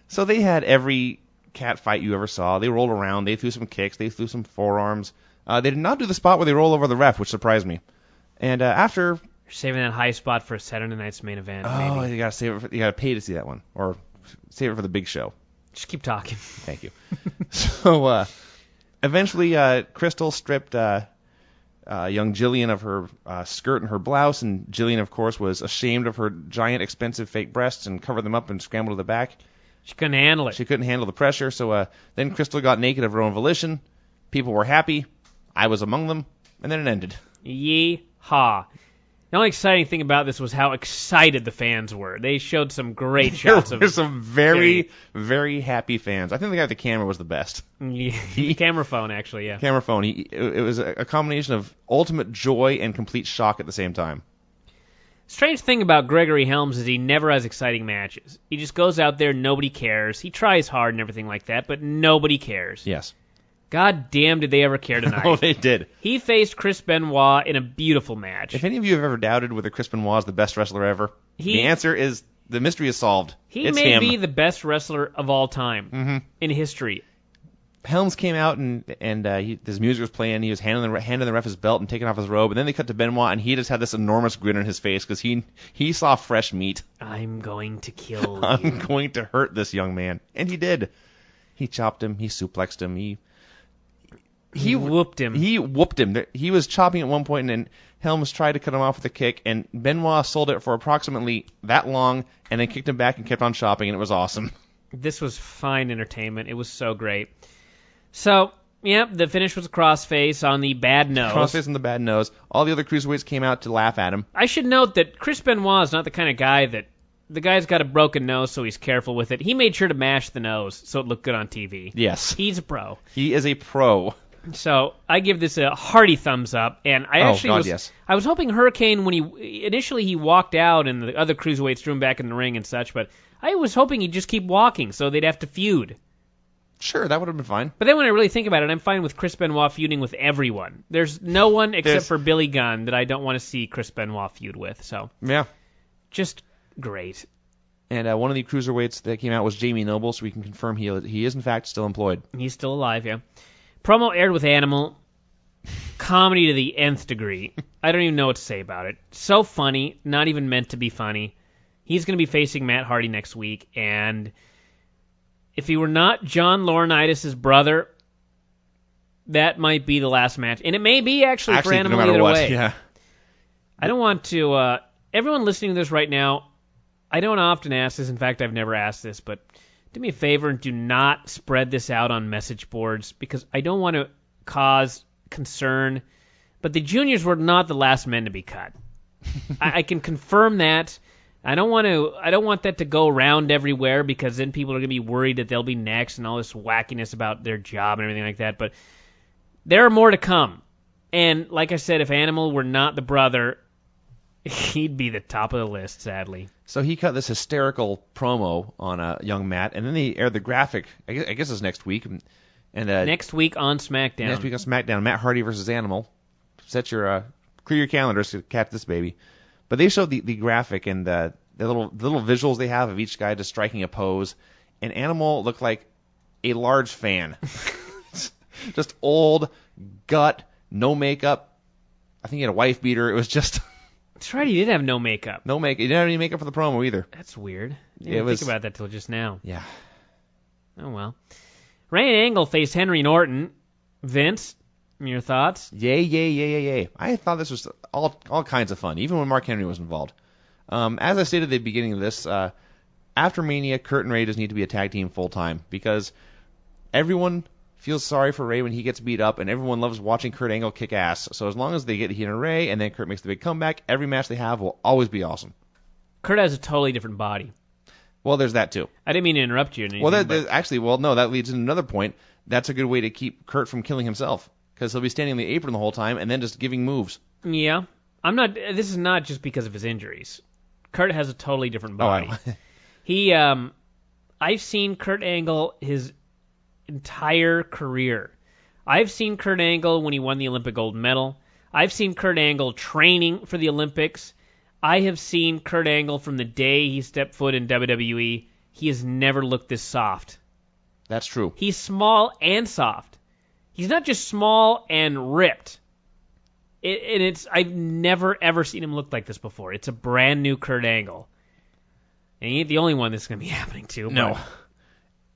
So they had every cat fight you ever saw. They rolled around. They threw some kicks. They threw some forearms. They did not do the spot where they roll over the ref, which surprised me. And after... You're saving that high spot for Saturday night's main event, maybe. maybe. You gotta save it. You gotta pay to see that one, or save it for the big show. Just keep talking. Thank you. So eventually, Crystal stripped young Jillian of her skirt and her blouse, and Jillian, of course, was ashamed of her giant, expensive fake breasts and covered them up and scrambled to the back. She couldn't handle it. She couldn't handle the pressure, so then Crystal got naked of her own volition. People were happy. I was among them, and then it ended. Yee-haw. The only exciting thing about this was how excited the fans were. They showed some great shots of... There's some very, very happy fans. I think the guy with the camera was the best. Camera phone, actually, yeah. Camera phone. It was a combination of ultimate joy and complete shock at the same time. Strange thing about Gregory Helms is he never has exciting matches. He just goes out there, nobody cares. He tries hard and everything like that, but nobody cares. Yes. God damn, did they ever care tonight. Oh, they did. He faced Chris Benoit in a beautiful match. If any of you have ever doubted whether Chris Benoit is the best wrestler ever, the answer is the mystery is solved. He may be the best wrestler of all time in history. Helms came out and his music was playing. He was handing the ref his belt and taking off his robe. And then they cut to Benoit, and he just had this enormous grin on his face because he saw fresh meat. I'm going to kill you. I'm going to hurt this young man. And he did. He chopped him. He suplexed him. He whooped him. He whooped him. He was chopping at one point, and Helms tried to cut him off with a kick, and Benoit sold it for approximately that long, and then kicked him back and kept on chopping, and it was awesome. This was fine entertainment. It was so great. So, yep, the finish was a crossface on the bad nose. Crossface on the bad nose. All the other cruiserweights came out to laugh at him. I should note that Chris Benoit is not the kind of guy that... The guy's got a broken nose, so he's careful with it. He made sure to mash the nose so it looked good on TV. Yes. He's a pro. He is a pro. So I give this a hearty thumbs up, and I I was hoping Hurricane, when he walked out and the other cruiserweights threw him back in the ring and such, but I was hoping he'd just keep walking so they'd have to feud. Sure, that would have been fine. But then when I really think about it, I'm fine with Chris Benoit feuding with everyone. There's no one except for Billy Gunn that I don't want to see Chris Benoit feud with. So yeah, just great. And one of the cruiserweights that came out was Jamie Noble, so we can confirm he is in fact still employed. He's still alive, yeah. Promo aired with Animal. Comedy to the nth degree. I don't even know what to say about it. So funny, not even meant to be funny. He's going to be facing Matt Hardy next week, and if he were not John Laurinaitis' brother, that might be the last match. And it may be actually for Animal no matter either what, way. Yeah. I don't want to... everyone listening to this right now, I don't often ask this. In fact, I've never asked this, but do me a favor and do not spread this out on message boards because I don't want to cause concern. But the juniors were not the last men to be cut. I can confirm that. I don't want that to go around everywhere because then people are going to be worried that they'll be next and all this wackiness about their job and everything like that. But there are more to come. And like I said, if Animal were not the brother, he'd be the top of the list, sadly. So he cut this hysterical promo on young Matt, and then they aired the graphic. I guess it's next week. And next week on SmackDown. Next week on SmackDown, Matt Hardy versus Animal. Set your clear your calendars to catch this baby. But they showed the graphic and the little visuals they have of each guy just striking a pose. And Animal looked like a large fan, just old, gut, no makeup. I think he had a wife beater. It was just. That's right, he did have no makeup. No makeup. He didn't have any makeup for the promo either. That's weird. I didn't think about that till just now. Yeah. Oh, well. Ray Angle faced Henry Norton. Vince, your thoughts? Yay. I thought this was all kinds of fun, even when Mark Henry was involved. As I stated at the beginning of this, after Mania, Kurt and Ray just need to be a tag team full-time because everyone feels sorry for Ray when he gets beat up, and everyone loves watching Kurt Angle kick ass. So as long as they get heat on Ray, and then Kurt makes the big comeback, every match they have will always be awesome. Kurt has a totally different body. Well, there's that too. I didn't mean to interrupt you. Well, that leads to another point. That's a good way to keep Kurt from killing himself, because he'll be standing on the apron the whole time and then just giving moves. Yeah. This is not just because of his injuries. Kurt has a totally different body. I've seen Kurt Angle his entire career. I've seen Kurt Angle when he won the Olympic gold medal. I've seen Kurt Angle training for the Olympics. I have seen Kurt Angle from the day he stepped foot in WWE. He has never looked this soft. That's true. He's small and soft. He's not just small and ripped. I've never, ever seen him look like this before. It's a brand new Kurt Angle. And he ain't the only one this is going to be happening to. No.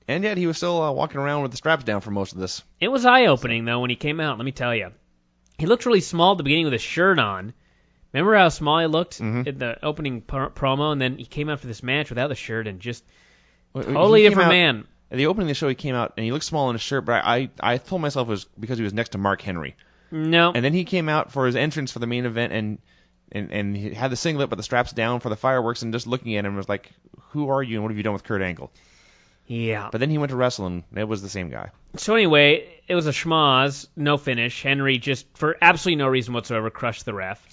And yet he was still walking around with the straps down for most of this. It was eye-opening, though, when he came out, let me tell you. He looked really small at the beginning with his shirt on. Remember how small he looked in the opening promo? And then he came out for this match without the shirt and just totally different man. At the opening of the show, he came out, and he looked small in his shirt, but I told myself it was because he was next to Mark Henry. No. And then he came out for his entrance for the main event, and he had the singlet but the straps down for the fireworks, and just looking at him was like, who are you and what have you done with Kurt Angle? Yeah. But then he went to wrestle, and it was the same guy. So anyway, it was a schmoz, no finish. Henry just, for absolutely no reason whatsoever, crushed the ref.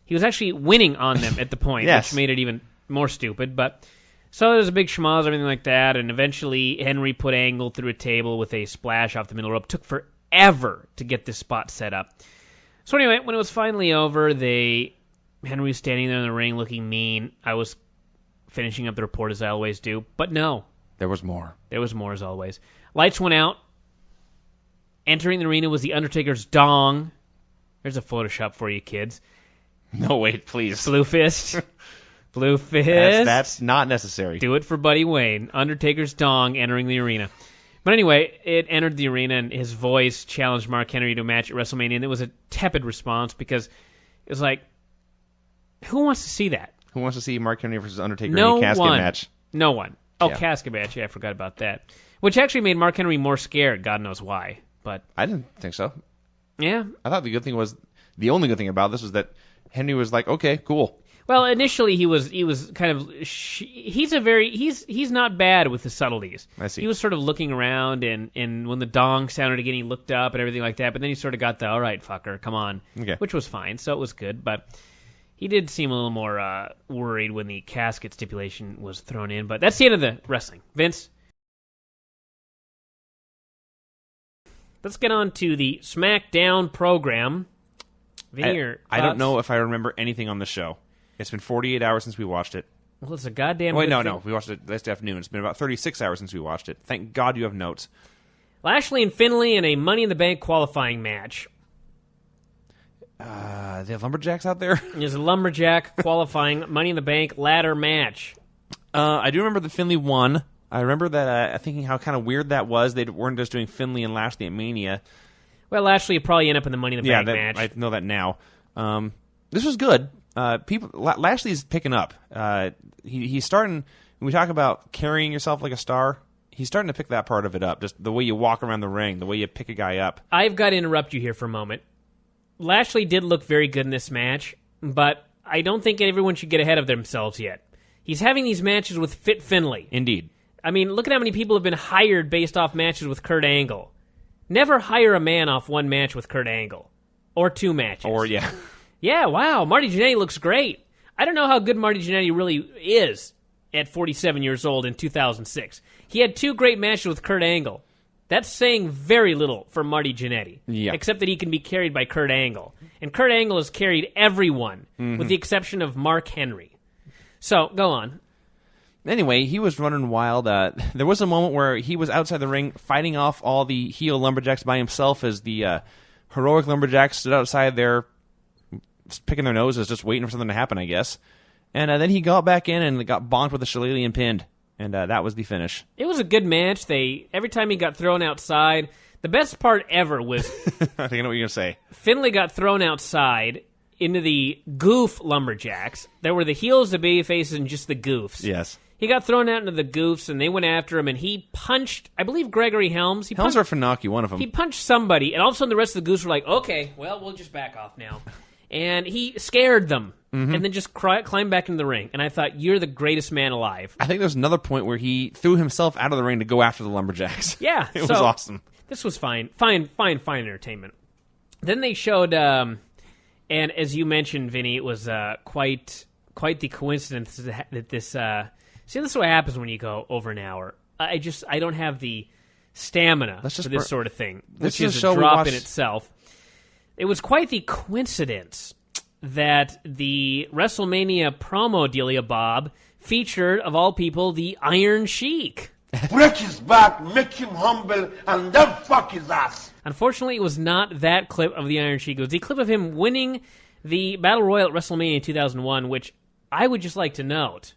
He was actually winning on them at the point, yes. Which made it even more stupid. But so there was a big schmoz, everything like that, and eventually Henry put Angle through a table with a splash off the middle rope. Took forever to get this spot set up. So anyway, when it was finally over, Henry was standing there in the ring looking mean. I was finishing up the report as I always do, but no. There was more. There was more as always. Lights went out. Entering the arena was the Undertaker's dong. There's a Photoshop for you kids. No, wait, please. Blue fist. Blue fist. That's not necessary. Do it for Buddy Wayne. Undertaker's dong entering the arena. But anyway, it entered the arena, and his voice challenged Mark Henry to a match at WrestleMania, and it was a tepid response because it was like, who wants to see that? Who wants to see Mark Henry versus Undertaker in a casket match? No one. Oh, yeah. Casket match. Yeah, I forgot about that. Which actually made Mark Henry more scared. God knows why. But I didn't think so. Yeah. I thought the only good thing about this was that Henry was like, okay, cool. Well, initially he was kind of he's not bad with the subtleties. I see. He was sort of looking around, and when the dong sounded again, he looked up and everything like that. But then he sort of got the all right, fucker, come on, okay. Which was fine. So it was good, but he did seem a little more worried when the casket stipulation was thrown in. But that's the end of the wrestling. Vince, let's get on to the SmackDown program. I don't know if I remember anything on the show. It's been 48 hours since we watched it. Well, it's a goddamn Wait, good no. thing. We watched it last afternoon. It's been about 36 hours since we watched it. Thank God you have notes. Lashley and Finlay in a Money in the Bank qualifying match. They have lumberjacks out there? There's a lumberjack qualifying Money in the Bank ladder match. I do remember that Finlay won. I remember that thinking how kind of weird that was. They weren't just doing Finlay and Lashley at Mania. Well, Lashley would probably end up in the Money in the Bank match. I know that now. This was good. Lashley's picking up. He's starting. When we talk about carrying yourself like a star, he's starting to pick that part of it up. Just the way you walk around the ring, the way you pick a guy up. I've got to interrupt you here for a moment. Lashley did look very good in this match, but I don't think everyone should get ahead of themselves yet. He's having these matches with Fit Finlay. Indeed. I mean, look at how many people have been hired based off matches with Kurt Angle. Never hire a man off one match with Kurt Angle. Or two matches. Or, yeah. Yeah, wow, Marty Jannetty looks great. I don't know how good Marty Jannetty really is at 47 years old in 2006. He had two great matches with Kurt Angle. That's saying very little for Marty Jannetty. Yeah. Except that he can be carried by Kurt Angle. And Kurt Angle has carried everyone, with the exception of Mark Henry. So, go on. Anyway, he was running wild. There was a moment where he was outside the ring fighting off all the heel lumberjacks by himself as the heroic lumberjacks stood outside there picking their noses, just waiting for something to happen, I guess. And then he got back in and got bonked with a shillelagh and pinned. And that was the finish. It was a good match. Every time he got thrown outside, the best part ever was... I think I know what you're going to say. Finlay got thrown outside into the goof lumberjacks. There were the heels, the baby faces, and just the goofs. Yes. He got thrown out into the goofs, and they went after him, and he punched, I believe, Gregory Helms. Helms or Funaki, one of them. He punched somebody, and all of a sudden the rest of the goofs were like, okay, well, we'll just back off now. And he scared them, and then just climbed back into the ring. And I thought, you're the greatest man alive. I think there's another point where he threw himself out of the ring to go after the Lumberjacks. Yeah. It was awesome. This was fine entertainment. Then they showed, and as you mentioned, Vinny, it was quite the coincidence that this... see, this is what happens when you go over an hour. I don't have the stamina for this sort of thing, which is a drop in itself. It was quite the coincidence that the WrestleMania promo dealia Bob featured, of all people, the Iron Sheik. Break his back, make him humble, and then fuck his ass. Unfortunately, it was not that clip of the Iron Sheik. It was the clip of him winning the Battle Royal at WrestleMania 2001, which I would just like to note.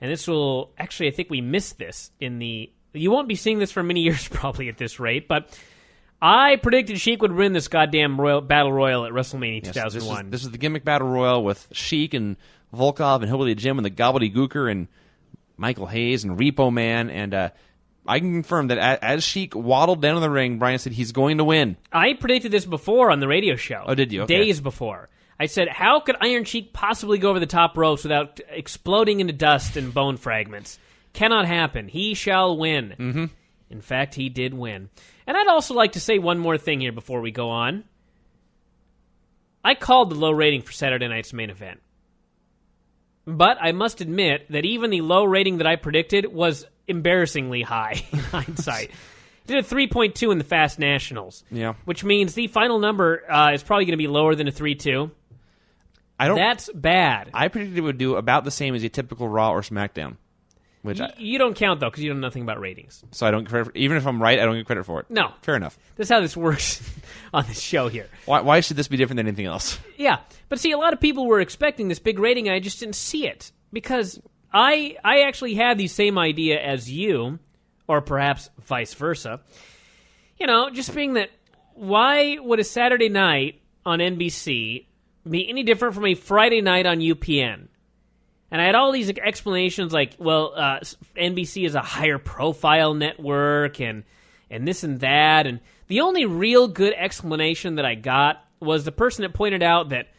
And this will... Actually, I think we missed this in the... You won't be seeing this for many years probably at this rate, but... I predicted Sheik would win this goddamn Battle Royal at WrestleMania 2001. This is the gimmick Battle Royal with Sheik and Volkov and Hillbilly Jim and the Gobbledygooker and Michael Hayes and Repo Man. And I can confirm that as Sheik waddled down in the ring, Brian said he's going to win. I predicted this before on the radio show. Oh, did you? Okay. Days before. I said, how could Iron Sheik possibly go over the top ropes without exploding into dust and bone fragments? Cannot happen. He shall win. Mm-hmm. In fact, he did win. And I'd also like to say one more thing here before we go on. I called the low rating for Saturday night's main event. But I must admit that even the low rating that I predicted was embarrassingly high in hindsight. Did a 3.2 in the Fast Nationals. Yeah. Which means the final number is probably going to be lower than a 3.2. That's bad. I predicted it would do about the same as a typical Raw or SmackDown. You don't count, though, because you know nothing about ratings. So I don't get credit even if I'm right, I don't get credit for it. No. Fair enough. That's how this works on this show here. Why should this be different than anything else? Yeah. But see, a lot of people were expecting this big rating, and I just didn't see it. Because I actually had the same idea as you, or perhaps vice versa. You know, just being that, why would a Saturday night on NBC be any different from a Friday night on UPN? And I had all these explanations like, well, NBC is a higher profile network and this and that. And the only real good explanation that I got was the person that pointed out that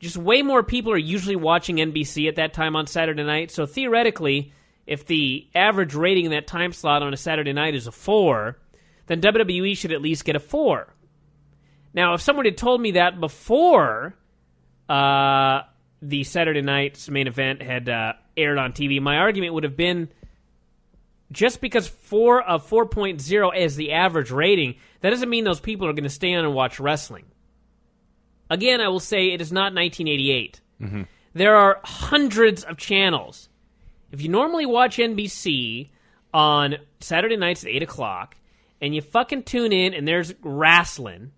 just way more people are usually watching NBC at that time on Saturday night. So theoretically, if the average rating in that time slot on a Saturday night is a 4, then WWE should at least get a 4. Now, if someone had told me that before... the Saturday night's main event had aired on TV, my argument would have been just because 4.0 is the average rating, that doesn't mean those people are going to stay on and watch wrestling. Again, I will say it is not 1988. Mm-hmm. There are hundreds of channels. If you normally watch NBC on Saturday nights at 8 o'clock, and you fucking tune in and there's wrestling,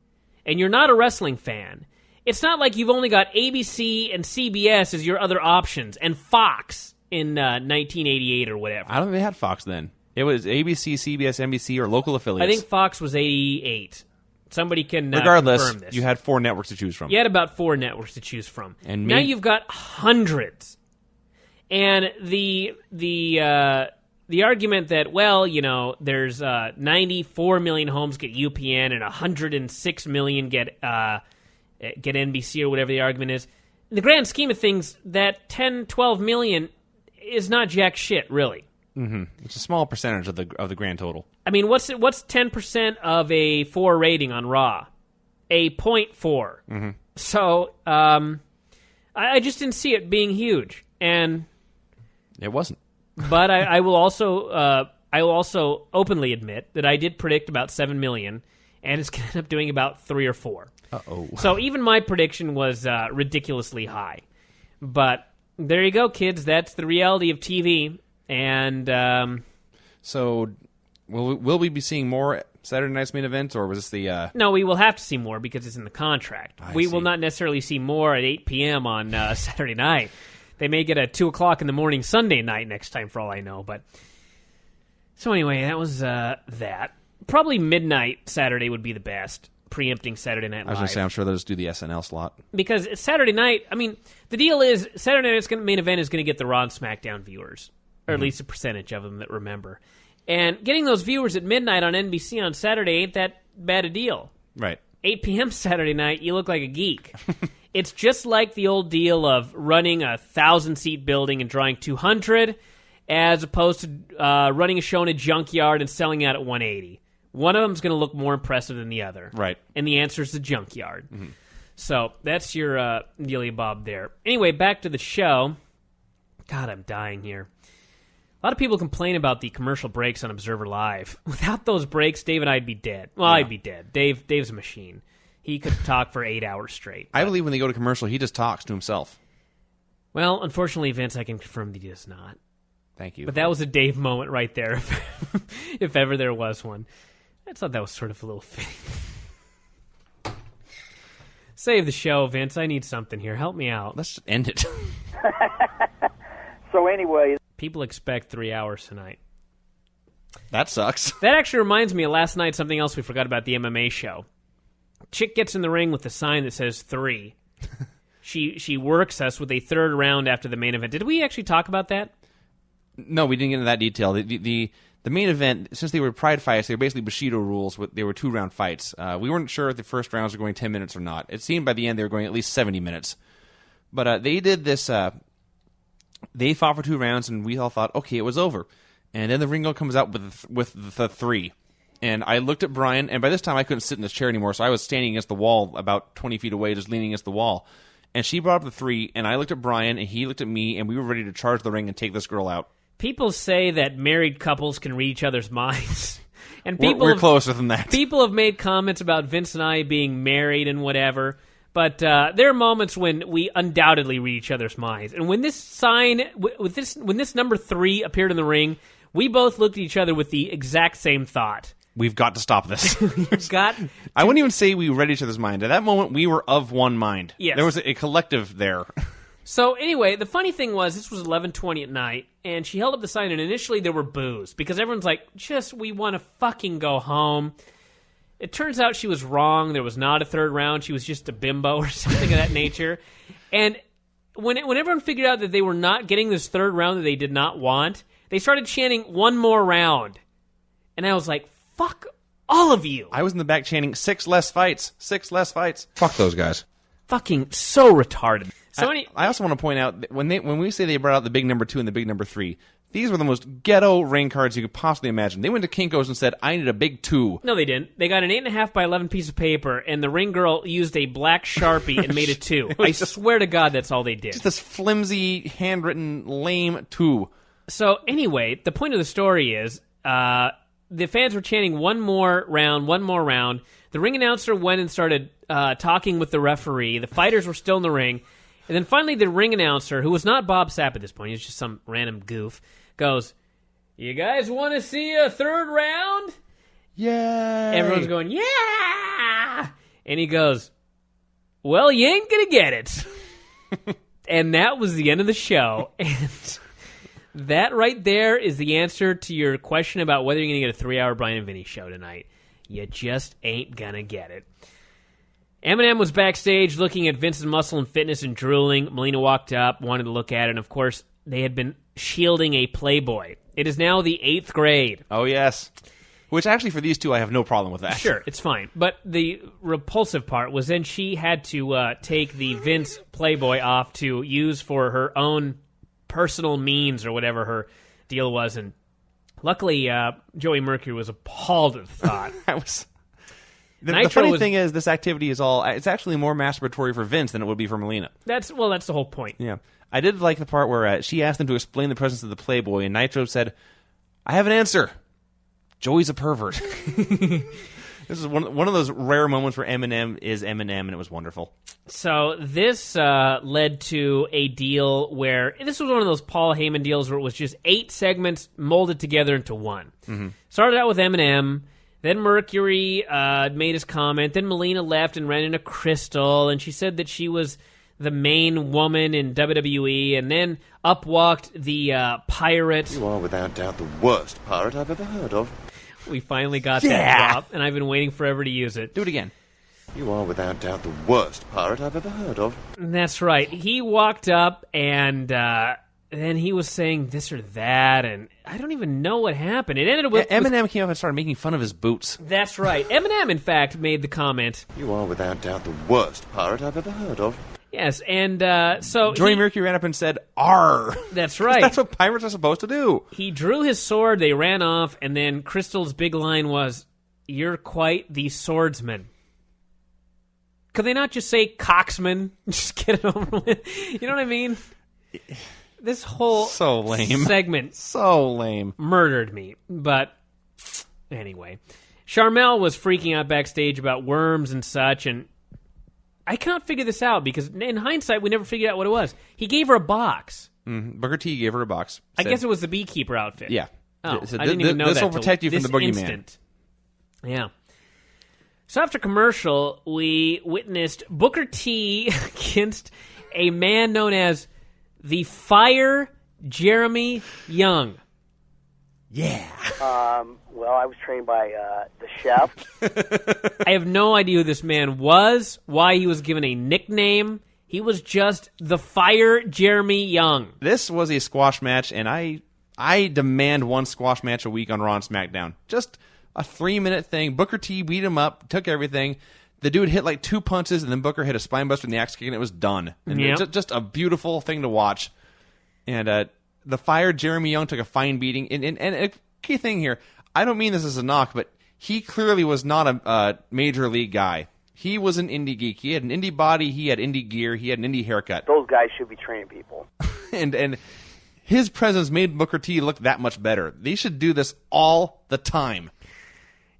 and you're not a wrestling fan, it's not like you've only got ABC and CBS as your other options, and Fox in 1988 or whatever. I don't think they had Fox then. It was ABC, CBS, NBC, or local affiliates. I think Fox was 88. Somebody can Regardless, confirm this. You had 4 networks to choose from. You had about 4 networks to choose from. And now you've got hundreds. And the argument that, well, you know, there's 94 million homes get UPN and 106 million get NBC or whatever the argument is. In the grand scheme of things, that 10, 12 million is not jack shit, really. Mm-hmm. It's a small percentage of the grand total. I mean, what's 10% of a 4 rating on Raw? A 0.4. Mm-hmm. So I just didn't see it being huge, and it wasn't. But I will also openly admit that I did predict about 7 million, and it's going to end up doing about 3 or 4. Uh-oh. So even my prediction was ridiculously high. But there you go, kids. That's the reality of TV. And so will we be seeing more Saturday night's main events, or was this the... No, we will have to see more because it's in the contract. We will not necessarily see more at 8 p.m. on Saturday night. They may get a 2 o'clock in the morning Sunday night next time, for all I know. But so anyway, that was that. Probably midnight Saturday would be the best, preempting Saturday Night Live. I was going to say, I'm sure they'll just do the SNL slot. Because Saturday night, I mean, the deal is Saturday night's main event is going to get the Raw and SmackDown viewers. or at least a percentage of them that remember. And getting those viewers at midnight on NBC on Saturday ain't that bad a deal. Right. 8 p.m. Saturday night, you look like a geek. It's just like the old deal of running a 1,000-seat building and drawing 200, as opposed to running a show in a junkyard and selling out at 180. One of them's going to look more impressive than the other. Right. And the answer is the junkyard. Mm-hmm. So that's your dealy bob there. Anyway, back to the show. God, I'm dying here. A lot of people complain about the commercial breaks on Observer Live. Without those breaks, Dave and I'd be dead. Well, yeah. I'd be dead. Dave's a machine. He could talk for 8 hours straight. I believe when they go to commercial, he just talks to himself. Well, unfortunately, Vince, I can confirm that he does not. Thank you. But that was a Dave moment right there, if ever there was one. I thought that was sort of a little fitting. Save the show, Vince. I need something here. Help me out. Let's just end it. So anyway... People expect 3 hours tonight. That sucks. That actually reminds me of last night, something else we forgot about the MMA show. Chick gets in the ring with a sign that says 3. She works us with a third round after the main event. Did we actually talk about that? No, we didn't get into that detail. The main event, since they were pride fights, they were basically Bushido rules. They were 2-round fights. We weren't sure if the first rounds were going 10 minutes or not. It seemed by the end they were going at least 70 minutes. But they did this... They fought for 2 rounds, and we all thought, okay, it was over. And then the ring girl comes out with the 3. And I looked at Brian, and by this time I couldn't sit in this chair anymore, so I was standing against the wall about 20 feet away, just leaning against the wall. And she brought up the 3, and I looked at Brian, and he looked at me, and we were ready to charge the ring and take this girl out. People say that married couples can read each other's minds. And we're closer than that. People have made comments about Vince and I being married and whatever. But there are moments when we undoubtedly read each other's minds. And when this sign, when this number 3 appeared in the ring, we both looked at each other with the exact same thought. We've got to stop this. I wouldn't even say we read each other's mind. At that moment, we were of one mind. Yes. There was a collective there. So anyway, the funny thing was, this was 11:20 at night, and she held up the sign, and initially there were boos, because everyone's like, we want to fucking go home. It turns out she was wrong. There was not a third round. She was just a bimbo or something of that nature. And when everyone figured out that they were not getting this third round that they did not want, they started chanting 1 more round. And I was like, fuck all of you. I was in the back chanting 6 less fights. 6 less fights. Fuck those guys. Fucking so retarded. So I also want to point out that when we say they brought out the big number 2 and the big number 3, these were the most ghetto ring cards you could possibly imagine. They went to Kinko's and said, I need a big 2. No, they didn't. They got an 8.5 by 11 piece of paper, and the ring girl used a black Sharpie and made a 2. I swear to God, that's all they did. Just this flimsy, handwritten, lame 2. So anyway, the point of the story is the fans were chanting 1 more round, 1 more round. The ring announcer went and started talking with the referee. The fighters were still in the ring. And then finally the ring announcer, who was not Bob Sapp at this point, he was just some random goof, goes, you guys want to see a third round? Yeah. Everyone's going, yeah! And he goes, well, you ain't going to get it. And that was the end of the show. And that right there is the answer to your question about whether you're going to get a 3-hour Brian and Vinny show tonight. You just ain't going to get it. Eminem was backstage looking at Vince's muscle and fitness and drooling. Melina walked up, wanted to look at it, and of course, they had been shielding a Playboy. It is now the 8th grade. Oh, yes. Which actually, for these two, I have no problem with that. Sure, it's fine. But the repulsive part was then she had to take the Vince Playboy off to use for her own personal means or whatever her deal was. And luckily, Joey Mercury was appalled at the thought. The funny thing is, this activity is it's actually more masturbatory for Vince than it would be for Melina. That's the whole point. Yeah. I did like the part where she asked him to explain the presence of the Playboy, and Nitro said, I have an answer. Joey's a pervert. This is one of those rare moments where Eminem is Eminem, and it was wonderful. So this led to a deal where, this was one of those Paul Heyman deals where it was just 8 segments molded together into one. Mm-hmm. Started out with Eminem. Then Mercury made his comment. Then Melina left and ran into Crystal, and she said that she was the main woman in WWE. And then up walked the pirate. You are without doubt the worst pirate I've ever heard of. We finally got that drop, and I've been waiting forever to use it. Do it again. You are without doubt the worst pirate I've ever heard of. That's right. He walked up, and then he was saying this or that, and I don't even know what happened. It ended with Eminem came up and started making fun of his boots. That's right. Eminem, in fact, made the comment. You are without doubt the worst pirate I've ever heard of. Yes, and so Johnny Mercury ran up and said, "Arr!" That's right. That's what pirates are supposed to do. He drew his sword, they ran off, and then Crystal's big line was, "You're quite the swordsman." Could they not just say coxman? Just get it over with. You know what I mean? This whole So lame. segment So lame. murdered me. But anyway, Charmel was freaking out backstage about worms and such, and I cannot figure this out because in hindsight, we never figured out what it was. He gave her a box. Booker T gave her a box. I guess it was the beekeeper outfit. Yeah. Oh, So I didn't even know that. This will protect you from the boogeyman. Instant. Yeah. So after commercial, we witnessed Booker T against a man known as the Fire Jeremy Young. Yeah. Well, I was trained by the chef. I have no idea who this man was, why he was given a nickname. He was just the Fire Jeremy Young. This was a squash match, and I demand one squash match a week on Raw and SmackDown. Just a 3-minute thing. Booker T beat him up, took everything. The dude hit like 2 punches, and then Booker hit a spinebuster and the axe kick, and it was done. And Yep. just a beautiful thing to watch. And the Fire Jeremy Young took a fine beating. And a key thing here, I don't mean this as a knock, but he clearly was not a major league guy. He was an indie geek. He had an indie body. He had indie gear. He had an indie haircut. Those guys should be training people. and his presence made Booker T look that much better. They should do this all the time.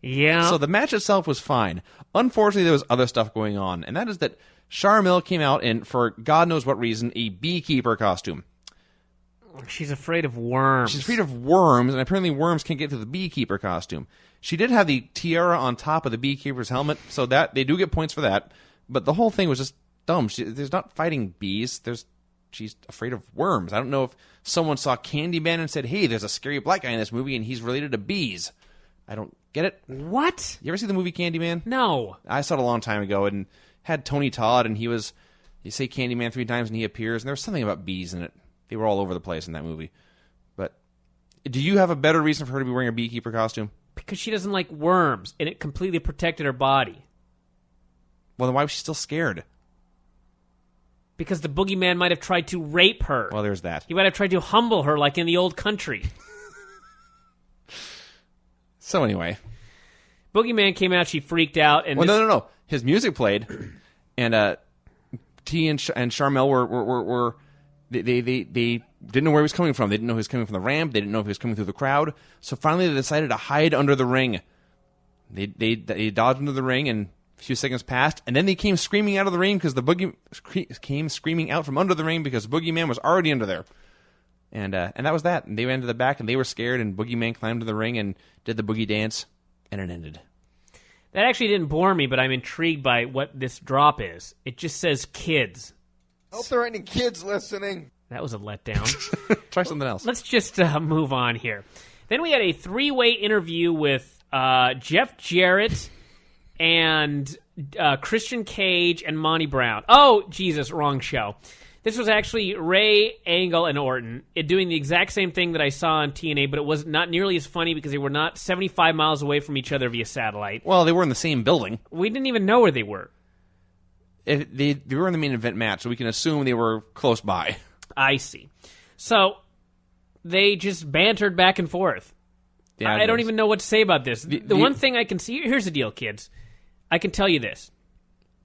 Yeah. So the match itself was fine. Unfortunately, there was other stuff going on, and that is that Charmel came out in, for God knows what reason, a beekeeper costume. She's afraid of worms. She's afraid of worms, and apparently worms can't get to the beekeeper costume. She did have the tiara on top of the beekeeper's helmet, so that they do get points for that. But the whole thing was just dumb. There's not fighting bees. She's afraid of worms. I don't know if someone saw Candyman and said, "Hey, there's a scary black guy in this movie, and he's related to bees." I don't get it. What? You ever see the movie Candyman? No. I saw it a long time ago, and had Tony Todd, and you say Candyman 3 times, and he appears, and there was something about bees in it. They were all over the place in that movie. But do you have a better reason for her to be wearing a beekeeper costume? Because she doesn't like worms, and it completely protected her body. Well, then why was she still scared? Because the boogeyman might have tried to rape her. Well, there's that. He might have tried to humble her like in the old country. So anyway. Boogeyman came out, she freaked out. And Well, no. His music played, and T and Charmel were they didn't know where he was coming from. They didn't know he was coming from the ramp. They didn't know if he was coming through the crowd. So finally, they decided to hide under the ring. They dodged into the ring, and a few seconds passed, and then they came screaming out of the ring because came screaming out from under the ring because Boogeyman was already under there. And that was that. And they went to the back, and they were scared, and Boogeyman climbed to the ring and did the boogie dance, and it ended. That actually didn't bore me, but I'm intrigued by what this drop is. It just says kids. Hope there aren't any kids listening. That was a letdown. Try something else. Let's just move on here. Then we had a 3-way interview with Jeff Jarrett and Christian Cage and Monty Brown. Oh, Jesus, wrong show. This was actually Ray, Angle, and Orton doing the exact same thing that I saw on TNA, but it was not nearly as funny because they were not 75 miles away from each other via satellite. Well, they were in the same building. We didn't even know where they were. They were in the main event match, so we can assume they were close by. I see. So they just bantered back and forth. Yeah, I don't even know what to say about this. The one thing I can see... Here's the deal, kids. I can tell you this.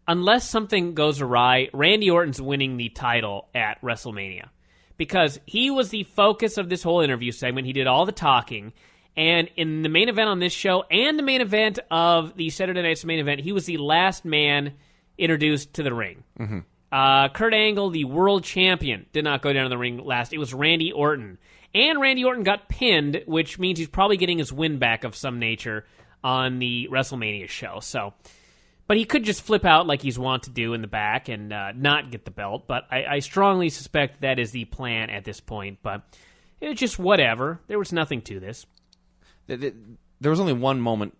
Unless something goes awry, Randy Orton's winning the title at WrestleMania. Because he was the focus of this whole interview segment. He did all the talking. And in the main event on this show and the main event of the Saturday Night's main event, he was the last man introduced to the ring. Mm-hmm. Kurt Angle, the world champion, did not go down to the ring last. It was Randy Orton. And Randy Orton got pinned, which means he's probably getting his win back of some nature on the WrestleMania show. But he could just flip out like he's wont to do in the back and not get the belt. But I strongly suspect that is the plan at this point. But it was just whatever. There was nothing to this. There was only one moment.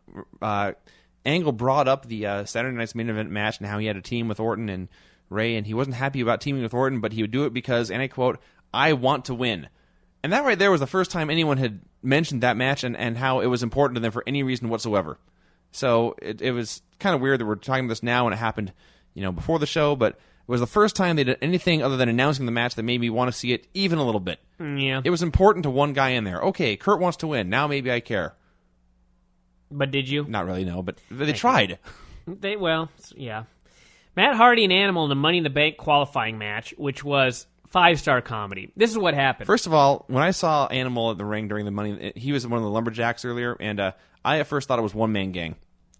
Angle brought up the Saturday Night's main event match and how he had a team with Orton and Ray, and he wasn't happy about teaming with Orton, but he would do it because, and I quote, I want to win. And that right there was the first time anyone had mentioned that match and how it was important to them for any reason whatsoever. So it was kind of weird that we're talking about this now and it happened, before the show, but it was the first time they did anything other than announcing the match that made me want to see it even a little bit. Yeah. It was important to one guy in there. Okay, Kurt wants to win. Now maybe I care. But did you? Not really, no, but they tried. Yeah. Matt Hardy and Animal in the Money in the Bank qualifying match, which was 5-star comedy. This is what happened. First of all, when I saw Animal at the ring during the Money, he was one of the lumberjacks earlier, and I at first thought it was one-man gang.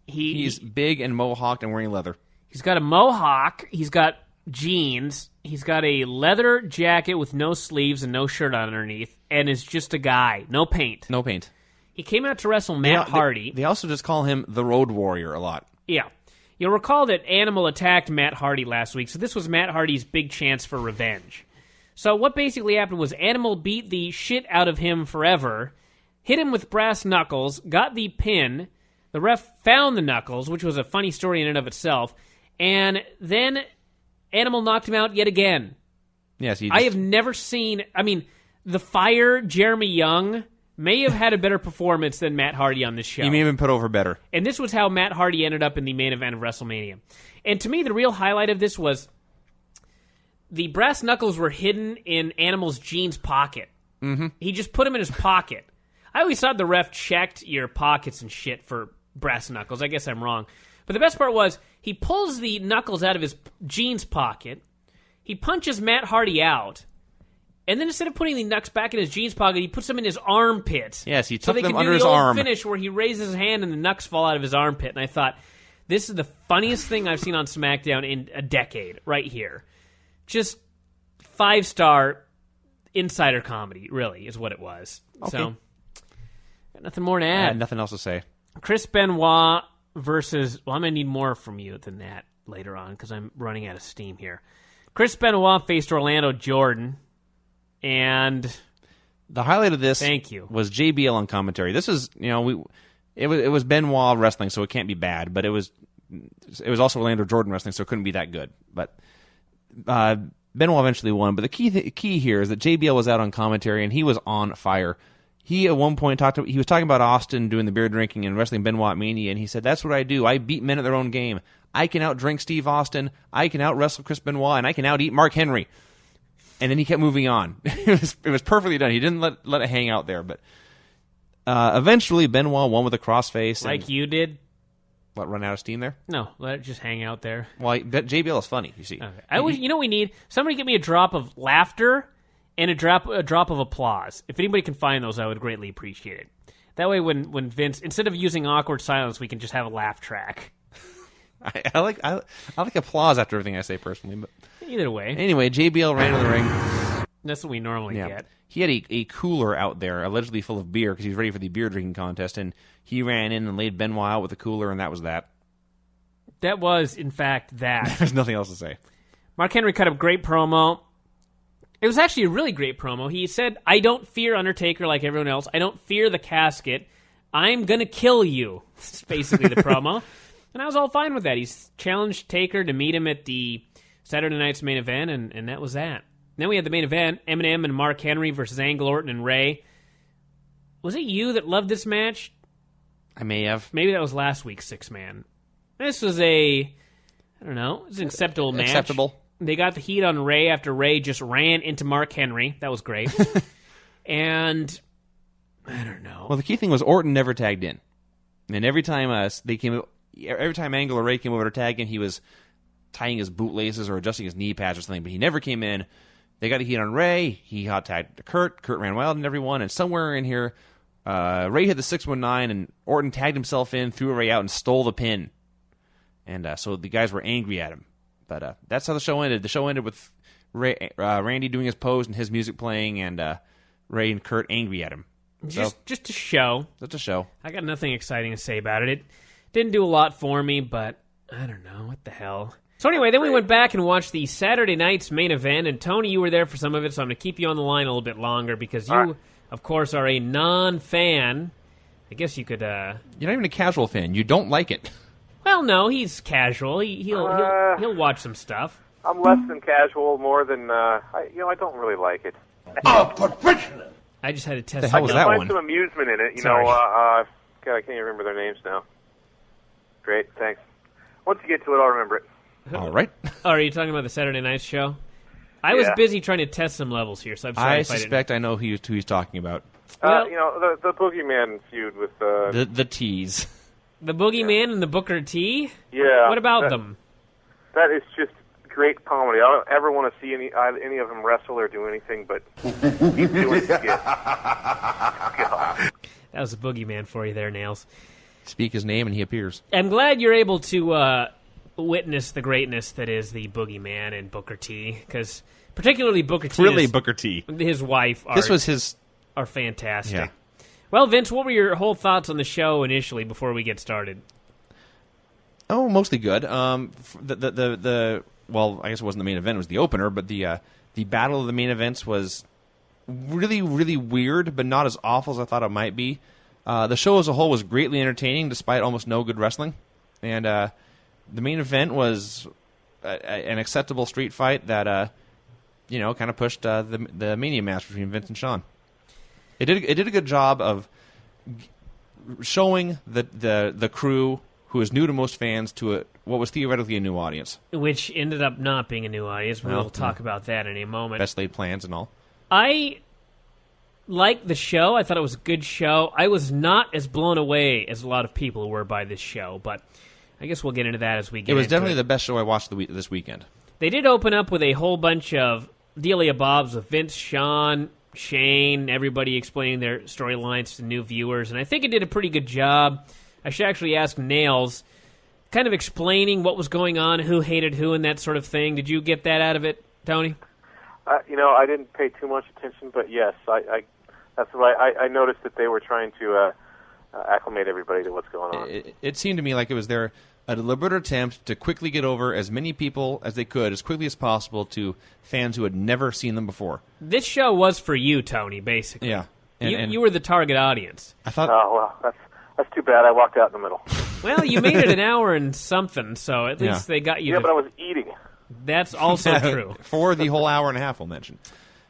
He's big and mohawked and wearing leather. He's got a mohawk. He's got jeans. He's got a leather jacket with no sleeves and no shirt underneath, and is just a guy. No paint. No paint. He came out to wrestle Matt Hardy. They also just call him the Road Warrior a lot. Yeah. You'll recall that Animal attacked Matt Hardy last week, so this was Matt Hardy's big chance for revenge. So what basically happened was Animal beat the shit out of him forever, hit him with brass knuckles, got the pin. The ref found the knuckles, which was a funny story in and of itself, and then Animal knocked him out yet again. Yes, I have never seen... the Fire, Jeremy Young, may have had a better performance than Matt Hardy on this show. He may have been put over better. And this was how Matt Hardy ended up in the main event of WrestleMania. And to me, the real highlight of this was the brass knuckles were hidden in Animal's jeans pocket. Mm-hmm. He just put them in his pocket. I always thought the ref checked your pockets and shit for brass knuckles. I guess I'm wrong. But the best part was he pulls the knuckles out of his jeans pocket. He punches Matt Hardy out. And then instead of putting the knucks back in his jeans pocket, he puts them in his armpit. Yes, he took them under his arm. So they can do the old finish where he raises his hand and the knucks fall out of his armpit. And I thought, this is the funniest thing I've seen on SmackDown in a decade, right here. Just 5-star insider comedy, really, is what it was. Okay. So, got nothing more to add. Nothing else to say. Chris Benoit versus... Well, I'm going to need more from you than that later on because I'm running out of steam here. Chris Benoit faced Orlando Jordan. And the highlight of this thank you. Was JBL on commentary. This is, it was Benoit wrestling, so it can't be bad, but it was also Orlando Jordan wrestling, so it couldn't be that good. But Benoit eventually won. But the key here is that JBL was out on commentary, and he was on fire. He at one point he was talking about Austin doing the beer drinking and wrestling Benoit Mania, and he said, "That's what I do. I beat men at their own game. I can out-drink Steve Austin, I can out-wrestle Chris Benoit, and I can out-eat Mark Henry." And then he kept moving on. It was perfectly done. He didn't let it hang out there. But eventually, Benoit won with a crossface. Like you did? What, run out of steam there? No, let it just hang out there. Well, JBL is funny, you see. Okay. You know what we need? Somebody get me a drop of laughter and a drop of applause. If anybody can find those, I would greatly appreciate it. That way when Vince, instead of using awkward silence, we can just have a laugh track. I like applause after everything I say personally, but either way. Anyway, JBL ran to the ring. That's what we normally get. He had a cooler out there, allegedly full of beer, because he was ready for the beer drinking contest, and he ran in and laid Benoit out with the cooler, and that was that. That was, in fact, that. There's nothing else to say. Mark Henry cut a great promo. It was actually a really great promo. He said, "I don't fear Undertaker like everyone else. I don't fear the casket. I'm going to kill you." That's basically the promo. And I was all fine with that. He's challenged Taker to meet him at the Saturday night's main event, and that was that. Then we had the main event, Eminem and Mark Henry versus Angle, Orton, and Ray. Was it you that loved this match? I may have. Maybe that was last week's 6-man. This was it was an acceptable match. Acceptable. They got the heat on Ray after Ray just ran into Mark Henry. That was great. And I don't know. Well, the key thing was Orton never tagged in. And every time Angle or Ray came over to tag in, he was tying his bootlaces or adjusting his knee pads or something, but he never came in. They got a heat on Ray. He hot tagged Kurt. Kurt ran wild and everyone. And somewhere in here, Ray hit the 619, and Orton tagged himself in, threw Ray out, and stole the pin. And so the guys were angry at him. But that's how the show ended. The show ended with Randy doing his pose and his music playing, and Ray and Kurt angry at him. Just a show. That's a show. I got nothing exciting to say about it. It didn't do a lot for me, but I don't know. What the hell? So anyway, then we went back and watched the Saturday night's main event, and Tony, you were there for some of it, so I'm going to keep you on the line a little bit longer because you, of course, are a non-fan. I guess you could... You're not even a casual fan. You don't like it. Well, no, he's casual. He'll watch some stuff. I'm less than casual, more than I don't really like it. A professional. I just had to test The hell was that Find one? some amusement in it. Sorry. God, I can't even remember their names now. Great, thanks. Once you get to it, I'll remember it. All right. Oh, are you talking about the Saturday Night Show? I was Yeah. busy trying to test some levels here, so I'm sorry I if I didn't. suspect I know who he's talking about. Well- The Boogeyman feud with The tease. The Boogeyman and the Booker T? yeah. What about that, them? That is just great comedy. I don't ever want to see any of them wrestle or do anything but keep doing skits. God. That was the Boogeyman for you there, Nails. Speak his name and he appears. I'm glad you're able to witness the greatness that is the Boogeyman and Booker T, because particularly Booker T Really, and Booker T. his wife This was his... are fantastic. Yeah. Well, Vince, what were your whole thoughts on the show initially before we get started? Oh, mostly good. Well, I guess it wasn't the main event; it was the opener. But the battle of the main events was really, really weird, but not as awful as I thought it might be. The show as a whole was greatly entertaining, despite almost no good wrestling. And the main event was an acceptable street fight that kind of pushed the Mania match between Vince and Shawn. It did a good job of showing the crew, who is new to most fans, to what was theoretically a new audience. Which ended up not being a new audience. Well, We'll talk about that in a moment. Best laid plans and all. I liked the show. I thought it was a good show. I was not as blown away as a lot of people were by this show, but I guess we'll get into that as we get It was into definitely it. the best show I watched this weekend. They did open up with a whole bunch of Delia Bobs with Vince, Shawn, Shane, everybody explaining their storylines to new viewers, and I think it did a pretty good job. I should actually ask Nails, kind of explaining what was going on, who hated who, and that sort of thing. Did you get that out of it, Tony? I didn't pay too much attention, but yes, that's right. I noticed that they were trying to acclimate everybody to what's going on. It seemed to me like it was a deliberate attempt to quickly get over as many people as they could, as quickly as possible, to fans who had never seen them before. This show was for you, Tony, basically. Yeah. You were the target audience. I thought... Oh, well, that's too bad. I walked out in the middle. Well, you made it an hour and something, so at least they got you. Yeah, but I was eating. That's also true. For the whole hour and a half, we'll mention.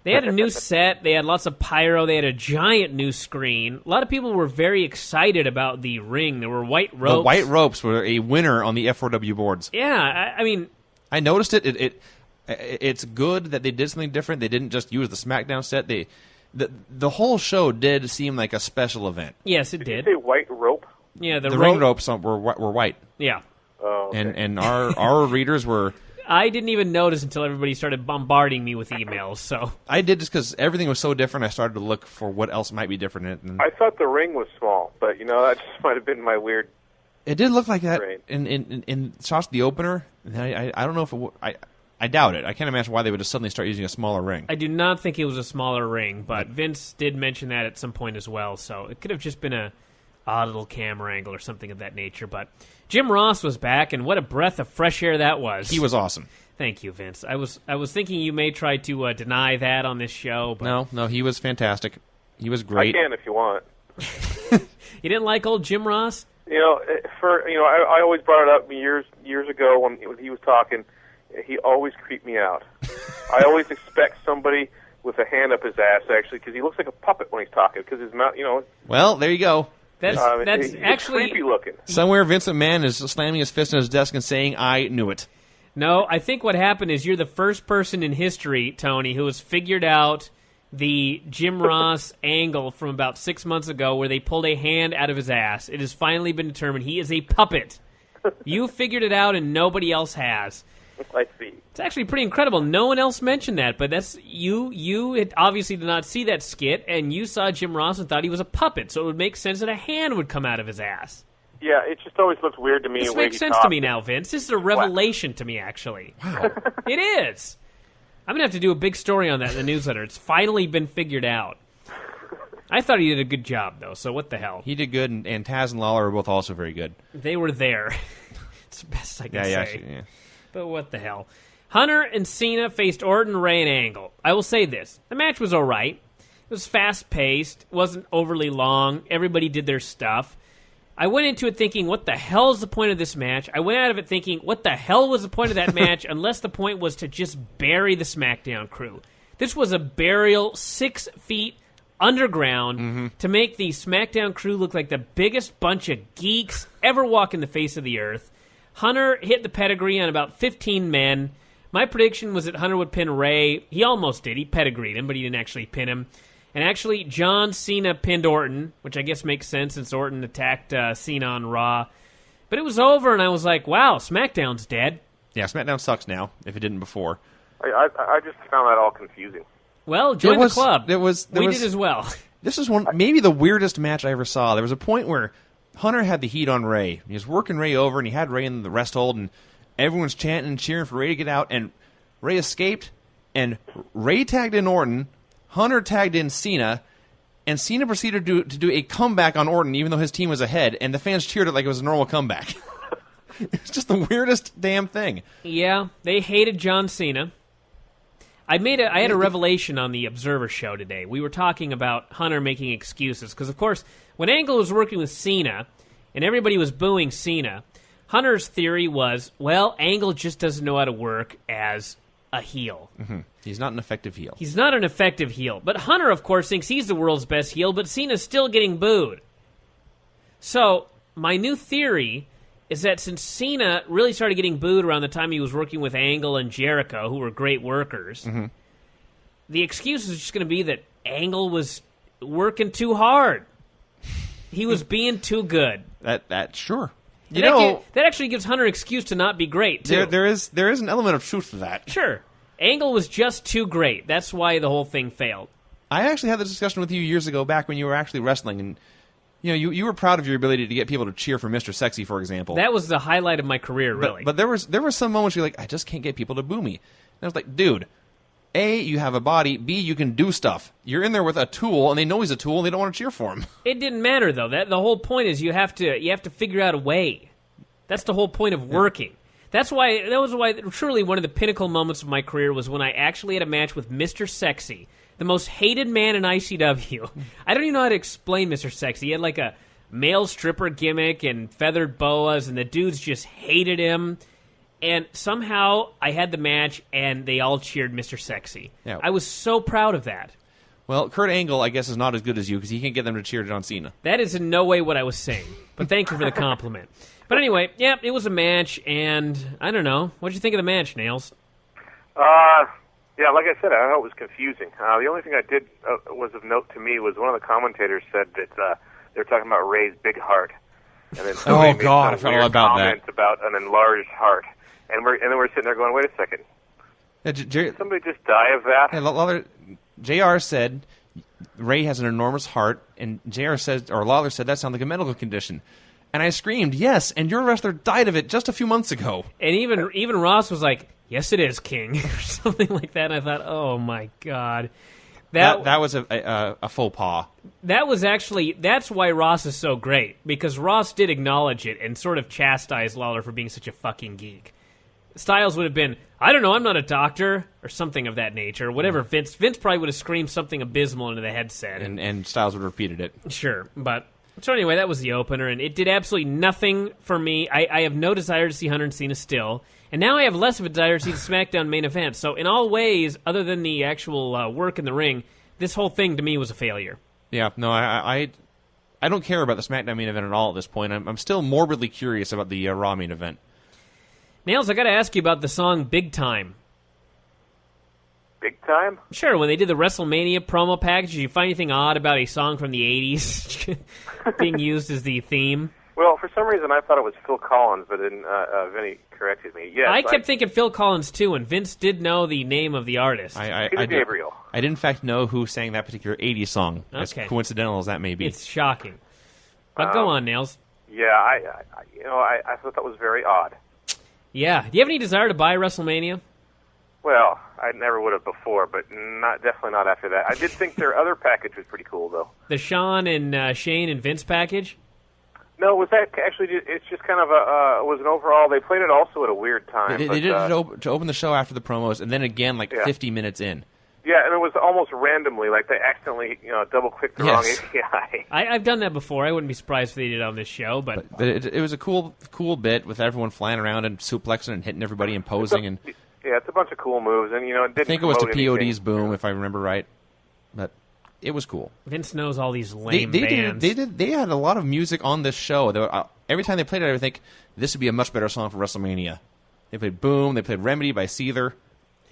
They had a new set. They had lots of pyro. They had a giant new screen. A lot of people were very excited about the ring. There were white ropes. The white ropes were a winner on the F4W boards. Yeah, I mean... I noticed it. It's good that they did something different. They didn't just use the SmackDown set. The whole show did seem like a special event. Yes, it Did did. you say white rope? Yeah, The ring ropes were white. Yeah. Oh, okay. And our readers were... I didn't even notice until everybody started bombarding me with emails, so... I did just because everything was so different. I started to look for what else might be different in it. And I thought the ring was small, but that just might have been my weird. it did look like that Right. in shots of the opener. And I don't know if I doubt it. I can't imagine why they would just suddenly start using a smaller ring. I do not think it was a smaller ring, but Vince did mention that at some point as well, so it could have just been a odd little camera angle or something of that nature. But Jim Ross was back, and what a breath of fresh air that was. He was awesome. Thank you, Vince. I was thinking you may try to deny that on this show, but No, he was fantastic. He was I great. can if you want. You didn't like old Jim Ross? I always brought it up years ago when he was talking. He always creeped me out. I always expect somebody with a hand up his ass, actually, because he looks like a puppet when he's talking. Because his mouth, Well, there you go. That's he's actually creepy looking. Somewhere Vince McMahon is slamming his fist on his desk and saying, "I knew it." No. I think what happened is you're the first person in history, Tony, who has figured out the Jim Ross angle from about 6 months ago, where they pulled a hand out of his ass. It has finally been determined he is a puppet. You figured it out, and nobody else has. I see. It's actually pretty incredible. No one else mentioned that, but that's you. You obviously did not see that skit, and you saw Jim Ross and thought he was a puppet, so it would make sense that a hand would come out of his ass. Yeah, it just always looked weird to me. This the way makes he sense talked. to me now, Vince. This is a revelation to me, actually. Wow. It is. I'm going to have to do a big story on that in the newsletter. It's finally been figured out. I thought he did a good job, though, so what the hell? He did good, and Taz and Lawler were both also very good. They were there. It's the best I can say. Yeah. But what the hell? Hunter and Cena faced Orton, Ray, and Angle. I will say this. The match was all right. It was fast-paced. It wasn't overly long. Everybody did their stuff. I went into it thinking, what the hell is the point of this match? I went out of it thinking, what the hell was the point of that match, unless the point was to just bury the SmackDown crew. This was a burial 6 feet underground to make the SmackDown crew look like the biggest bunch of geeks ever walking the face of the earth. Hunter hit the pedigree on about 15 men. My prediction was that Hunter would pin Ray. He almost did. He pedigreed him, but he didn't actually pin him. And actually, John Cena pinned Orton, which I guess makes sense since Orton attacked Cena on Raw. But it was over, and I was like, wow, SmackDown's dead. Yeah, SmackDown sucks now, if it didn't before. I just found that all confusing. Well, join the club. We did as well. This is maybe the weirdest match I ever saw. There was a point where Hunter had the heat on Ray. He was working Ray over, and he had Ray in the rest hold, and everyone's chanting and cheering for Ray to get out, and Ray escaped, and Ray tagged in Orton, Hunter tagged in Cena, and Cena proceeded to do a comeback on Orton, even though his team was ahead, and the fans cheered it like it was a normal comeback. It's just the weirdest damn thing. Yeah, they hated John Cena. I had a revelation on the Observer show today. We were talking about Hunter making excuses, because, of course, when Angle was working with Cena, and everybody was booing Cena, Hunter's theory was, well, Angle just doesn't know how to work as a heel. Mm-hmm. He's not an effective heel. He's not an effective heel. But Hunter, of course, thinks he's the world's best heel, but Cena's still getting booed. So, my new theory is that since Cena really started getting booed around the time he was working with Angle and Jericho, who were great workers, the excuse is just going to be that Angle was working too hard. He was being too good. That sure. That actually gives Hunter an excuse to not be great, too. There is an element of truth to that. Sure. Angle was just too great. That's why the whole thing failed. I actually had this discussion with you years ago, back when you were actually wrestling, and you were proud of your ability to get people to cheer for Mr. Sexy, for example. That was the highlight of my career, really. But there were some moments where you're like, I just can't get people to boo me. And I was like, dude, A, you have a body, B, you can do stuff. You're in there with a tool, and they know he's a tool, and they don't want to cheer for him. It didn't matter, though. The whole point is you have to figure out a way. That's the whole point of working. That was why truly one of the pinnacle moments of my career was when I actually had a match with Mr. Sexy, the most hated man in ICW. I don't even know how to explain Mr. Sexy. He had like a male stripper gimmick and feathered boas, and the dudes just hated him. And somehow I had the match, and they all cheered Mr. Sexy. Yeah. I was so proud of that. Well, Kurt Angle, I guess, is not as good as you because he can't get them to cheer John Cena. That is in no way what I was saying. But thank you for the compliment. But anyway, yeah, it was a match, and I don't know. What did you think of the match, Nails? Yeah, like I said, I know it was confusing. The only thing I did was of note to me was one of the commentators said that they were talking about Ray's big heart, and then I forgot all about that. About an enlarged heart, and then we're sitting there going, wait a second, did somebody just die of that? Yeah, JR said Ray has an enormous heart, and JR said, or Lawler said, that sounds like a medical condition. And I screamed, yes, and your wrestler died of it just a few months ago. And even Ross was like, yes, it is, King, or something like that. And I thought, oh, my God. That was a faux pas. That's why Ross is so great, because Ross did acknowledge it and sort of chastise Lawler for being such a fucking geek. Styles would have been, I don't know, I'm not a doctor, or something of that nature. Whatever, Vince probably would have screamed something abysmal into the headset. And Styles would have repeated it. Sure, but... So anyway, that was the opener, and it did absolutely nothing for me. I have no desire to see Hunter and Cena still, and now I have less of a desire to see the SmackDown main event. So in all ways, other than the actual work in the ring, this whole thing to me was a failure. Yeah, no, I don't care about the SmackDown main event at all at this point. I'm still morbidly curious about the Raw main event. Nails, I got to ask you about the song "Big Time." Big time? Sure, when they did the WrestleMania promo package, did you find anything odd about a song from the 80s being used as the theme? Well, for some reason I thought it was Phil Collins, but then Vinny corrected me. Yes, I kept thinking Phil Collins, too, and Vince did know the name of the artist. Peter Gabriel. I did, in fact, know who sang that particular 80s song, as coincidental as that may be. It's shocking. But go on, Nails. Yeah, I thought that was very odd. Yeah. Do you have any desire to buy WrestleMania? Well, I never would have before, but definitely not after that. I did think their other package was pretty cool, though. The Shawn and Shane and Vince package? No, was that actually? It's just kind of was an overall. They played it also at a weird time. They did it to open the show after the promos, and then again 50 minutes in. Yeah, and it was almost randomly, like they accidentally double-clicked the wrong API. I've done that before. I wouldn't be surprised if they did it on this show, but it was a cool bit with everyone flying around and suplexing and hitting everybody and posing and. Yeah, it's a bunch of cool moves, and it didn't. I think it was to promote POD's anything. boom, if I remember right, but it was cool. Vince knows all these lame They bands. They had a lot of music on this show. Every time they played it, I would think this would be a much better song for WrestleMania. They played Boom. They played Remedy by Seether.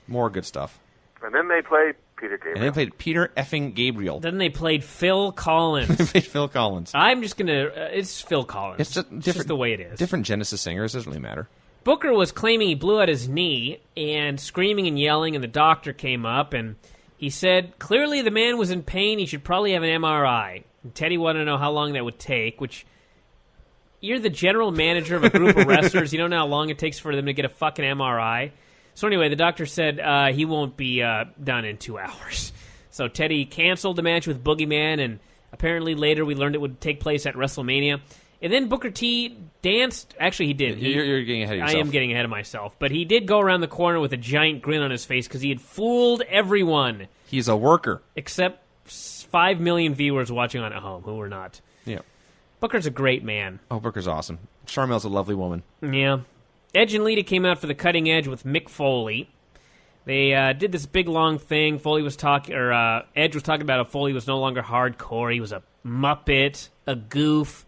More good stuff. And then they played Peter Gabriel. And they played Peter effing Gabriel. Then they played Phil Collins. They played Phil Collins. I'm just going to... it's Phil Collins. It's just the way it is. Different Genesis singers. Doesn't really matter. Booker was claiming he blew out his knee and screaming and yelling, and the doctor came up, and he said, clearly the man was in pain. He should probably have an MRI. And Teddy wanted to know how long that would take, which... You're the general manager of a group of wrestlers. You don't know how long it takes for them to get a fucking MRI. So anyway, the doctor said he won't be done in 2 hours. So Teddy canceled the match with Boogeyman, and apparently later we learned it would take place at WrestleMania. And then Booker T danced. Actually, he did. You're getting ahead of yourself. I am getting ahead of myself. But he did go around the corner with a giant grin on his face because he had fooled everyone. He's a worker. Except 5 million viewers watching on at home who were not. Yeah. Booker's a great man. Oh, Booker's awesome. Charmel's a lovely woman. Yeah. Edge and Lita came out for the cutting edge with Mick Foley. They did this big long thing. Edge was talking about how Foley was no longer hardcore. He was a muppet, a goof.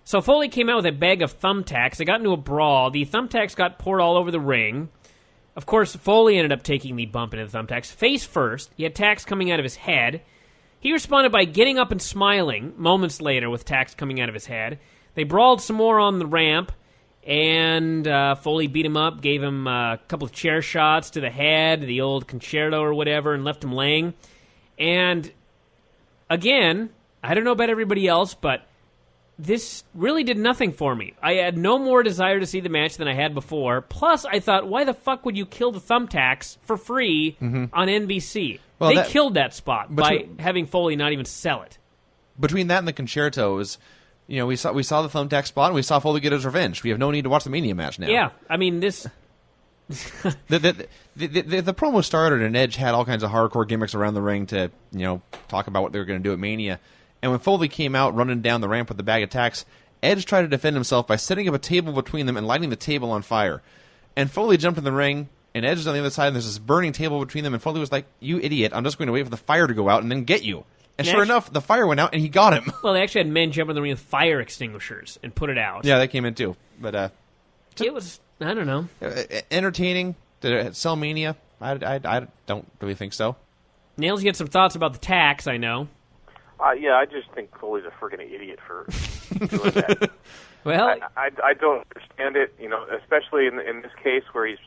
So Foley came out with a bag of thumbtacks. They got into a brawl. The thumbtacks got poured all over the ring. Of course, Foley ended up taking the bump into the thumbtacks. Face first. He had tacks coming out of his head. He responded by getting up and smiling moments later with tacks coming out of his head. They brawled some more on the ramp, and Foley beat him up, gave him a couple of chair shots to the head, the old concerto or whatever, and left him laying. And again, I don't know about everybody else, but this really did nothing for me. I had no more desire to see the match than I had before. Plus, I thought, why the fuck would you kill the thumbtacks for free on NBC? Well, they killed that spot by having Foley not even sell it. Between that and the concertos, we saw the thumbtack spot, and we saw Foley get his revenge. We have no need to watch the Mania match now. Yeah, I mean, this... the promo started, and Edge had all kinds of hardcore gimmicks around the ring to, talk about what they were going to do at Mania. And when Foley came out running down the ramp with the bag of tacks, Edge tried to defend himself by setting up a table between them and lighting the table on fire. And Foley jumped in the ring, and Edge is on the other side, and there's this burning table between them, and Foley was like, you idiot, I'm just going to wait for the fire to go out and then get you. And sure enough, the fire went out, and he got him. Well, they actually had men jump in the ring with fire extinguishers and put it out. Yeah, that came in too. But it was, I don't know. Entertaining. Did it sell Mania? I don't really think so. Nails, you had some thoughts about the tax, I know. Yeah, I just think Foley's a freaking idiot for doing that. Well, I don't understand it, especially in this case where he's.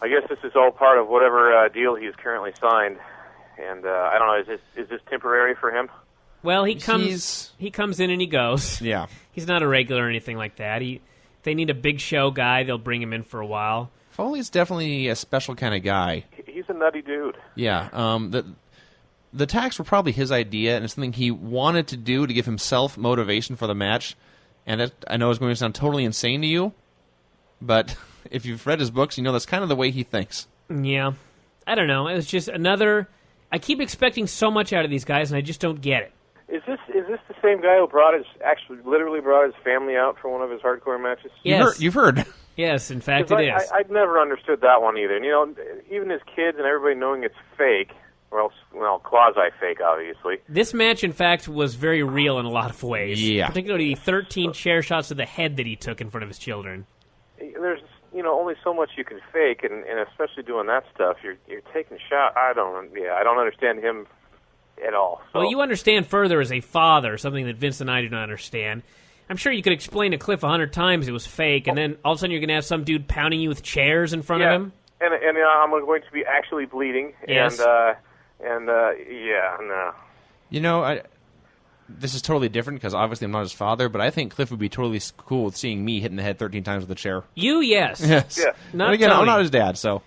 I guess this is all part of whatever deal he's currently signed, and I don't know. Is this temporary for him? Well, he comes in and he goes. Yeah, he's not a regular or anything like that. If they need a big show guy, they'll bring him in for a while. Foley's definitely a special kind of guy. He's a nutty dude. Yeah. The tax were probably his idea, and it's something he wanted to do to give himself motivation for the match. And I know it's going to sound totally insane to you, but if you've read his books, that's kind of the way he thinks. Yeah. I don't know. It was just another... I keep expecting so much out of these guys, and I just don't get it. Is this the same guy who literally brought his family out for one of his hardcore matches? Yes. You've heard. Yes, in fact, it is. I've never understood that one either. And, even his kids and everybody knowing it's fake... Well, quasi-fake, obviously. This match, in fact, was very real in a lot of ways. Yeah. Particularly 13 chair shots to the head that he took in front of his children. There's, only so much you can fake, and especially doing that stuff, you're taking shots. I don't understand him at all. So. Well, you understand further as a father, something that Vince and I do not understand. I'm sure you could explain to Cliff 100 times it was fake, and then all of a sudden you're going to have some dude pounding you with chairs in front of him? And I'm going to be actually bleeding, yes. No. This is totally different because obviously I'm not his father, but I think Cliff would be totally cool with seeing me hitting the head 13 times with a chair. You, yes. Yes. Yeah. Not but again, Tony. I'm not his dad, so.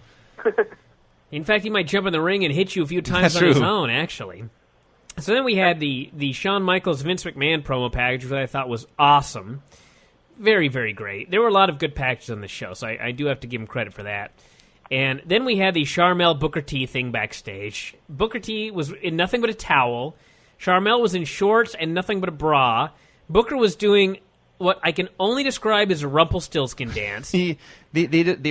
In fact, he might jump in the ring and hit you a few times That's on his true. own, actually. So then we had the Shawn Michaels Vince McMahon promo package that I thought was awesome. Very, very great. There were a lot of good packages on this show, so I do have to give him credit for that. And then we had the Sharmell Booker T thing backstage. Booker T was in nothing but a towel. Sharmell was in shorts and nothing but a bra. Booker was doing what I can only describe as a Rumpelstiltskin dance. They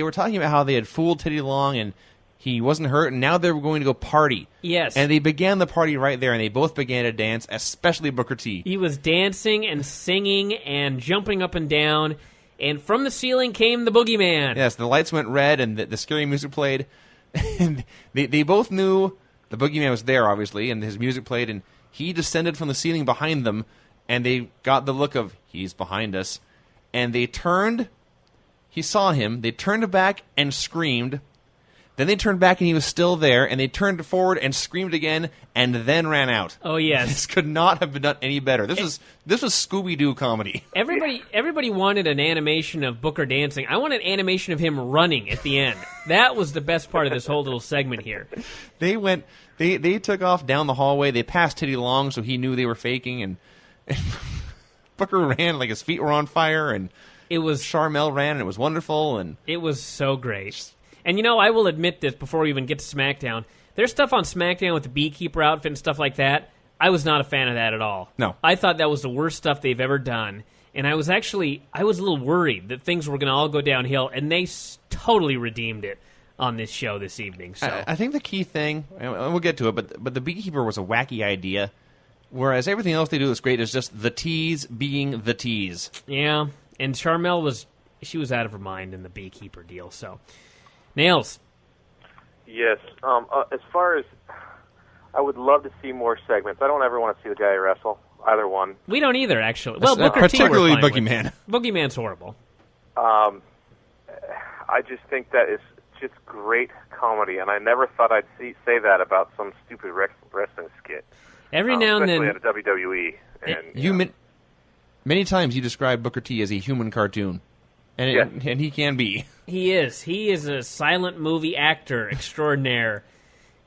were talking about how they had fooled Teddy Long and he wasn't hurt, and now they were going to go party. Yes. And they began the party right there, and they both began to dance, especially Booker T. He was dancing and singing and jumping up and down, and from the ceiling came the boogeyman. Yes, the lights went red, and the scary music played. And they both knew the boogeyman was there, obviously, and his music played, and he descended from the ceiling behind them, and they got the look of, he's behind us. And they turned, he saw him, they turned back and screamed. Then they turned back and he was still there, and they turned forward and screamed again, and then ran out. Oh, yes. This could not have been done any better. This was Scooby-Doo comedy. Everybody wanted an animation of Booker dancing. I want an animation of him running at the end. That was the best part of this whole little segment here. They took off down the hallway. They passed Teddy Long, so he knew they were faking, and Booker ran like his feet were on fire, and Charmel ran, and it was wonderful. And it was so great. And, I will admit this before we even get to SmackDown. There's stuff on SmackDown with the Beekeeper outfit and stuff like that. I was not a fan of that at all. No. I thought that was the worst stuff they've ever done. And I was a little worried that things were going to all go downhill, and they totally redeemed it on this show this evening. So I think the key thing, and we'll get to it, but the Beekeeper was a wacky idea, whereas everything else they do is great is just the tease being the tease. Yeah, and Charmel was out of her mind in the Beekeeper deal, so... Nails. Yes. As far as I would love to see more segments. I don't ever want to see the guy wrestle, either one. We don't either, actually. Well, Booker particularly T, Boogeyman. Boogeyman's horrible. I just think that is just great comedy, and I never thought I'd say that about some stupid wrestling skit. Every now and then, especially at a WWE. And many times you describe Booker T as a human cartoon, and he can be. He is a silent movie actor extraordinaire.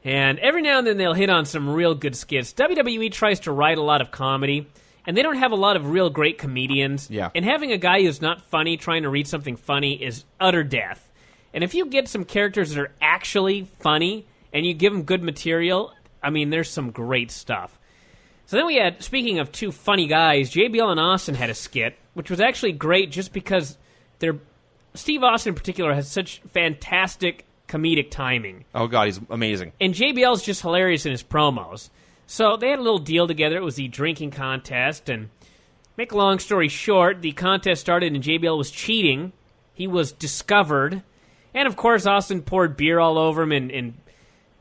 And every now and then they'll hit on some real good skits. WWE tries to write a lot of comedy, and they don't have a lot of real great comedians. Yeah. And having a guy who's not funny trying to read something funny is utter death. And if you get some characters that are actually funny, and you give them good material, I mean, there's some great stuff. So then we had, speaking of two funny guys, JBL and Austin had a skit, which was actually great just because Steve Austin in particular has such fantastic comedic timing. Oh, God, he's amazing. And JBL's just hilarious in his promos. So they had a little deal together. It was the drinking contest. And make a long story short, the contest started and JBL was cheating. He was discovered. And, of course, Austin poured beer all over him. And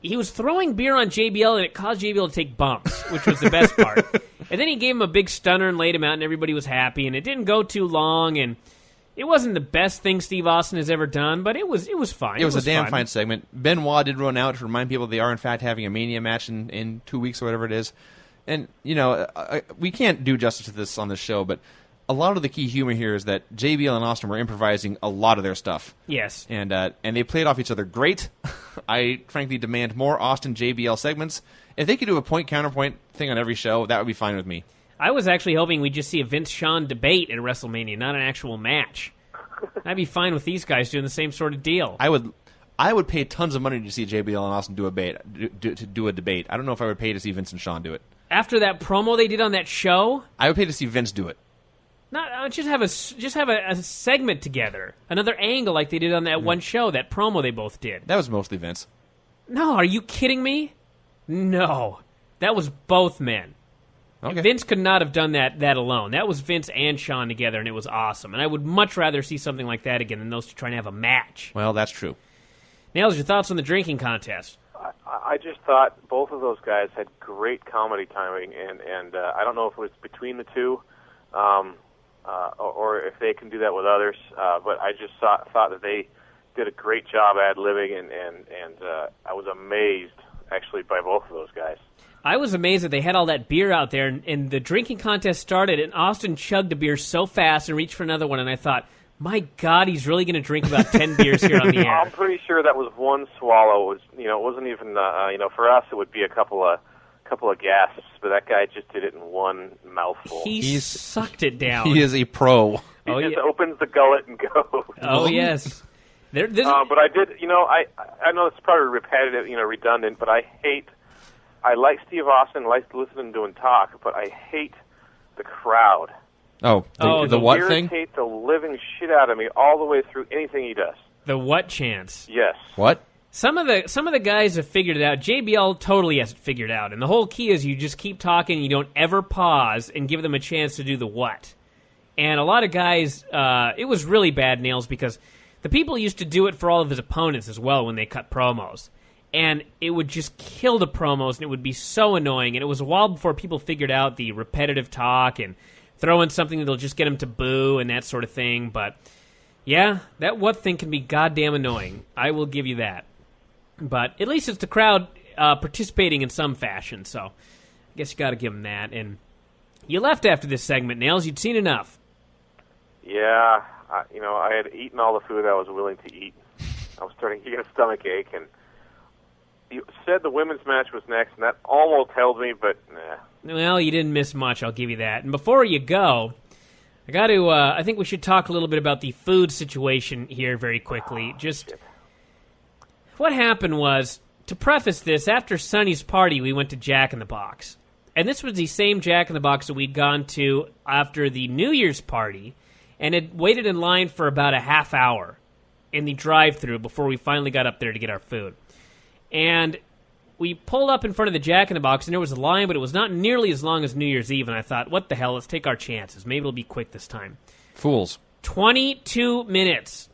he was throwing beer on JBL, and it caused JBL to take bumps, which was the best part. And then he gave him a big stunner and laid him out, and everybody was happy. And it didn't go too long, and it wasn't the best thing Steve Austin has ever done, but it was fine. It was a damn fine segment. Benoit did run out to remind people they are, in fact, having a Mania match in 2 weeks or whatever it is. And, we can't do justice to this on this show, but a lot of the key humor here is that JBL and Austin were improvising a lot of their stuff. Yes. And they played off each other great. I, frankly, demand more Austin-JBL segments. If they could do a point-counterpoint thing on every show, that would be fine with me. I was actually hoping we'd just see a Vince-Shawn debate at WrestleMania, not an actual match. I'd be fine with these guys doing the same sort of deal. I would pay tons of money to see JBL and Austin do a debate. I don't know if I would pay to see Vince and Shawn do it. After that promo they did on that show, I would pay to see Vince do it. Just have a segment together, another angle like they did on that one show, that promo they both did. That was mostly Vince. No, are you kidding me? No, that was both men. Okay. Vince could not have done that alone. That was Vince and Shawn together, and it was awesome. And I would much rather see something like that again than those two trying to have a match. Well, that's true. Nails, your thoughts on the drinking contest? I just thought both of those guys had great comedy timing, and I don't know if it was between the two, or if they can do that with others. But I just thought that they did a great job ad-libbing, and I was amazed, actually, by both of those guys. I was amazed that they had all that beer out there, and the drinking contest started, and Austin chugged a beer so fast and reached for another one, and I thought, my God, he's really going to drink about 10 beers here on the air. I'm pretty sure that was one swallow. It wasn't even, for us, it would be a couple of gasps, but that guy just did it in one mouthful. He sucked it down. He is a pro. He just opens the gullet and goes. Oh, yes. But I did, I know it's probably repetitive, redundant, but I like Steve Austin, like listening to him talk, but I hate the crowd. Oh, the what thing? Irritate the living shit out of me all the way through anything he does. The what chance? Yes. What? Some of the guys have figured it out. JBL totally has it figured out. And the whole key is you just keep talking and you don't ever pause and give them a chance to do the what. And a lot of guys, it was really bad, Nails, because the people used to do it for all of his opponents as well when they cut promos. And it would just kill the promos, and it would be so annoying. And it was a while before people figured out the repetitive talk and throw in something that'll just get them to boo and that sort of thing. But, yeah, that what thing can be goddamn annoying. I will give you that. But at least it's the crowd participating in some fashion, so I guess you got to give them that. And you left after this segment, Nails. You'd seen enough. Yeah, I had eaten all the food I was willing to eat. I was starting to get a stomach ache, and you said the women's match was next, and that almost held me, but nah. Well, you didn't miss much, I'll give you that. And before you go, I got to. I think we should talk a little bit about the food situation here very quickly. Shit. What happened was, to preface this, after Sonny's party, we went to Jack in the Box. And this was the same Jack in the Box that we'd gone to after the New Year's party, and had waited in line for about a half hour in the drive-thru before we finally got up there to get our food. And we pulled up in front of the Jack in the Box, and there was a line, but it was not nearly as long as New Year's Eve, and I thought, what the hell, let's take our chances. Maybe it'll be quick this time. Fools. 22 minutes.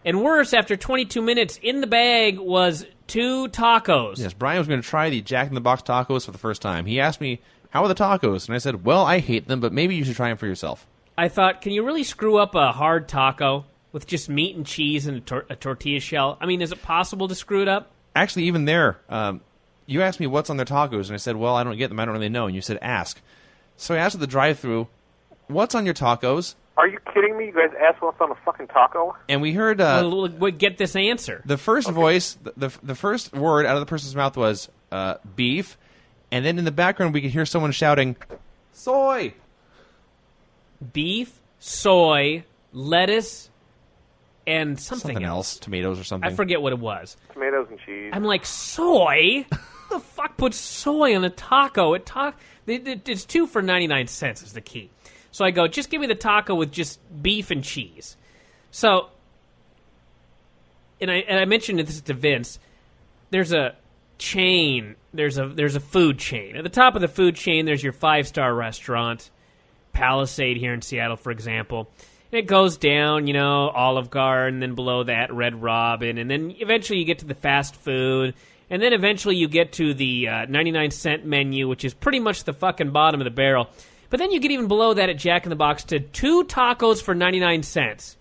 And worse, after 22 minutes, in the bag was 2 tacos. Yes, Brian was going to try the Jack in the Box tacos for the first time. He asked me, how are the tacos? And I said, well, I hate them, but maybe you should try them for yourself. I thought, can you really screw up a hard taco with just meat and cheese and a tortilla shell? I mean, is it possible to screw it up? Actually, even there, you asked me what's on their tacos, and I said, well, I don't get them. I don't really know. And you said, ask. So I asked at the drive-thru, what's on your tacos? Are you kidding me? You guys asked what's on a fucking taco? And we heard... we'll get this answer. The first voice, the first word out of the person's mouth was beef, and then in the background we could hear someone shouting, soy! Beef, soy, lettuce, and something else. Tomatoes or something. I forget what it was. Tomatoes and cheese. I'm like, soy? Who the fuck puts soy on a taco? It's 2 for 99 cents is the key. So I go, just give me the taco with just beef and cheese. So, and I mentioned this to Vince, there's a chain, there's a food chain. At the top of the food chain, there's your 5-star restaurant, Palisade here in Seattle, for example. And it goes down, Olive Garden, and then below that, Red Robin, and then eventually you get to the fast food, and then eventually you get to the 99-cent menu, which is pretty much the fucking bottom of the barrel. But then you get even below that at Jack in the Box to 2 tacos for 99 cents.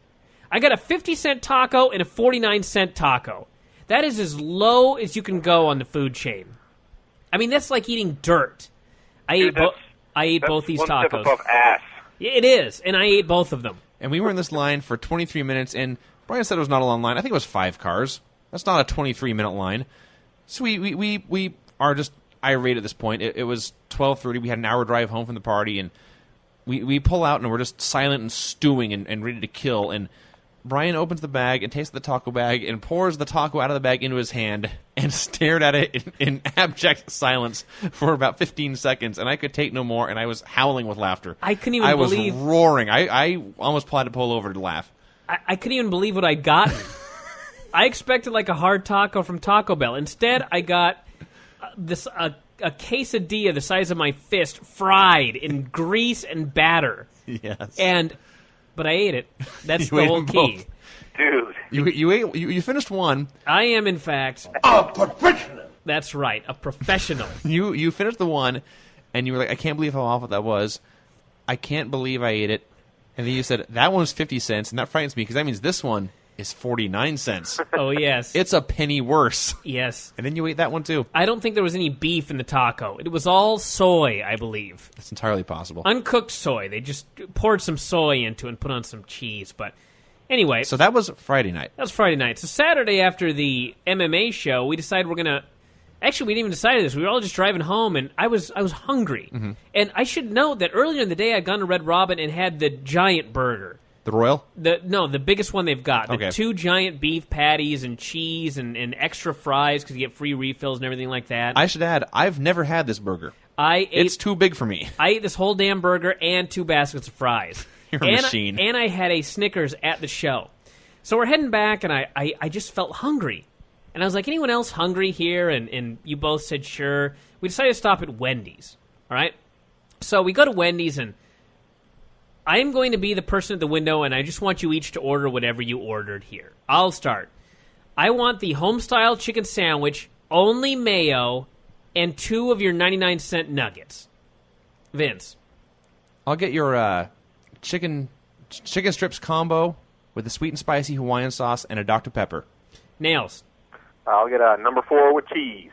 I got a 50-cent taco and a 49-cent taco. That is as low as you can go on the food chain. I mean, that's like eating dirt. I ate both these tacos. Step above ass. It is, and I ate both of them. And we were in this line for 23 minutes, and Brian said it was not a long line. I think it was 5 cars. That's not a 23-minute line. So we are just irate at this point. It was 12:30. We had an hour drive home from the party, and we pull out, and we're just silent and stewing and ready to kill. And Brian opens the bag and takes the taco bag and pours the taco out of the bag into his hand and stared at it in abject silence for about 15 seconds. And I could take no more, and I was howling with laughter. I couldn't even believe... I was roaring. I almost had to pull over to laugh. I couldn't even believe what I'd gotten. I expected like a hard taco from Taco Bell. Instead, I got a quesadilla the size of my fist, fried in grease and batter. Yes. But I ate it. That's the whole key. Dude. You finished one. I am, in fact... A professional. That's right, a professional. You finished the one, and you were like, I can't believe how awful that was. I can't believe I ate it. And then you said, that one was 50 cents, and that frightens me, because that means this one is 49 cents. Oh, yes. It's a penny worse. Yes. And then you ate that one, too. I don't think there was any beef in the taco. It was all soy, I believe. That's entirely possible. Uncooked soy. They just poured some soy into it and put on some cheese. But anyway. So that was Friday night. That was Friday night. So Saturday after the MMA show, we decided we're going to... Actually, we didn't even decide this. We were all just driving home, and I was hungry. Mm-hmm. And I should note that earlier in the day, I'd gone to Red Robin and had the giant burger. The Royal? The biggest one they've got. Okay. The 2 giant beef patties and cheese and extra fries because you get free refills and everything like that. I should add, I've never had this burger. It's too big for me. I ate this whole damn burger and 2 baskets of fries. You're a machine. And I had a Snickers at the show. So we're heading back, and I just felt hungry. And I was like, anyone else hungry here? And you both said sure. We decided to stop at Wendy's, all right? So we go to Wendy's, and I'm going to be the person at the window, and I just want you each to order whatever you ordered here. I'll start. I want the home-style chicken sandwich, only mayo, and 2 of your 99-cent nuggets. Vince. I'll get your chicken strips combo with the sweet and spicy Hawaiian sauce and a Dr. Pepper. Nails. I'll get a number 4 with cheese.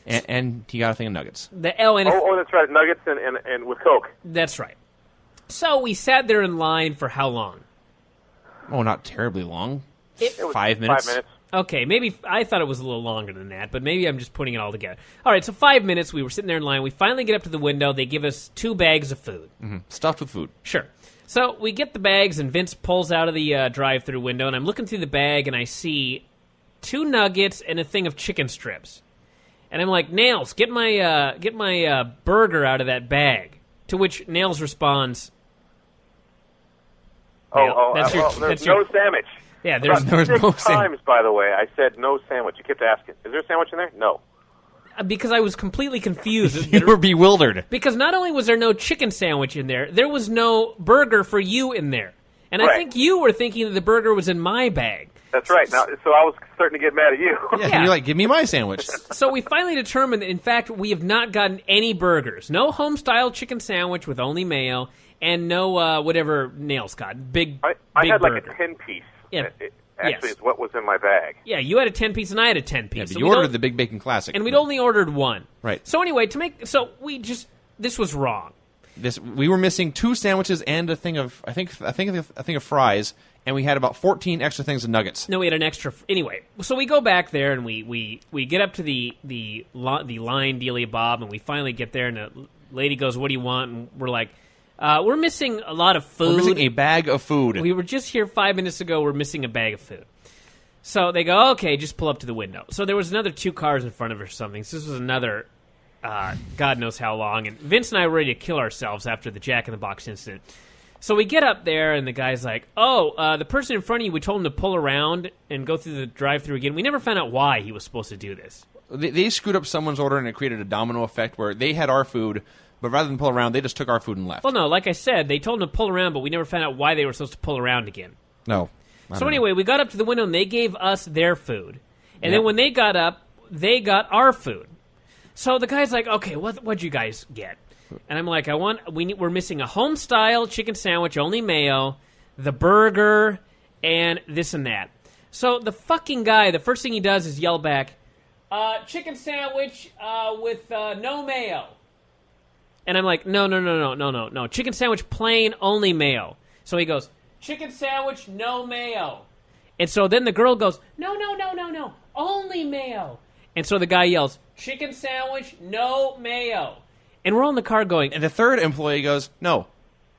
And you got a thing of nuggets. And that's right, nuggets and with Coke. That's right. So we sat there in line for how long? Oh, not terribly long. It was 5 minutes. 5 minutes. Okay, maybe I thought it was a little longer than that, but maybe I'm just putting it all together. All right, so 5 minutes, we were sitting there in line. We finally get up to the window. They give us 2 bags of food. Mm-hmm. Stuffed with food. Sure. So we get the bags, and Vince pulls out of the drive-thru window, and I'm looking through the bag, and I see 2 nuggets and a thing of chicken strips. And I'm like, Nails, get my burger out of that bag. To which Nails responds, There's no sandwich. Yeah, there's no sandwich. 6 sandwich. times, by the way, I said no sandwich. You kept asking, is there a sandwich in there? No. Because I was completely confused. You were bewildered. Because not only was there no chicken sandwich in there was no burger for you in there. And I think you were thinking that the burger was in my bag. That's right. Now, so I was starting to get mad at you. Yeah. You're like, give me my sandwich. So we finally determined that, in fact, we have not gotten any burgers. No home-style chicken sandwich with only mayo, and no whatever Nails got. I big had burger. like a 10-piece. Yeah. Actually, it's what was in my bag. Yeah, you had a 10-piece and I had a 10-piece. Yeah, but so you ordered the Big Bacon Classic. And we'd only ordered 1. Right. So anyway, this was wrong. We were missing 2 sandwiches and a thing of a thing of fries, and we had about 14 extra things of nuggets. No, we had an extra. Anyway, so we go back there and we get up to the line dealy bob, and we finally get there, and the lady goes, "What do you want?" And we're like, "We're missing a lot of food. We're missing a bag of food. We were just here 5 minutes ago. We're missing a bag of food." So they go, "Okay, just pull up to the window." So there was another 2 cars in front of her or something. So this was another. God knows how long. And Vince and I were ready to kill ourselves after the Jack in the Box incident. So we get up there, and the guy's like, the person in front of you, we told him to pull around and go through the drive-thru again. We never found out why he was supposed to do this. They screwed up someone's order, and it created a domino effect where they had our food, but rather than pull around, they just took our food and left. Well, no, like I said, they told him to pull around, but we never found out why they were supposed to pull around again. No. So anyway, we got up to the window, and they gave us their food. And then when they got up, they got our food. So the guy's like, "Okay, what'd you guys get?" And I'm like, we're missing a home-style chicken sandwich, only mayo, the burger, and this and that. So the fucking guy, the first thing he does is yell back, "Chicken sandwich with no mayo." And I'm like, no, chicken sandwich plain, only mayo. So he goes, "Chicken sandwich, no mayo." And so then the girl goes, no, only mayo. And so the guy yells, "Chicken sandwich, no mayo." And we're all in the car going... And the third employee goes, "No,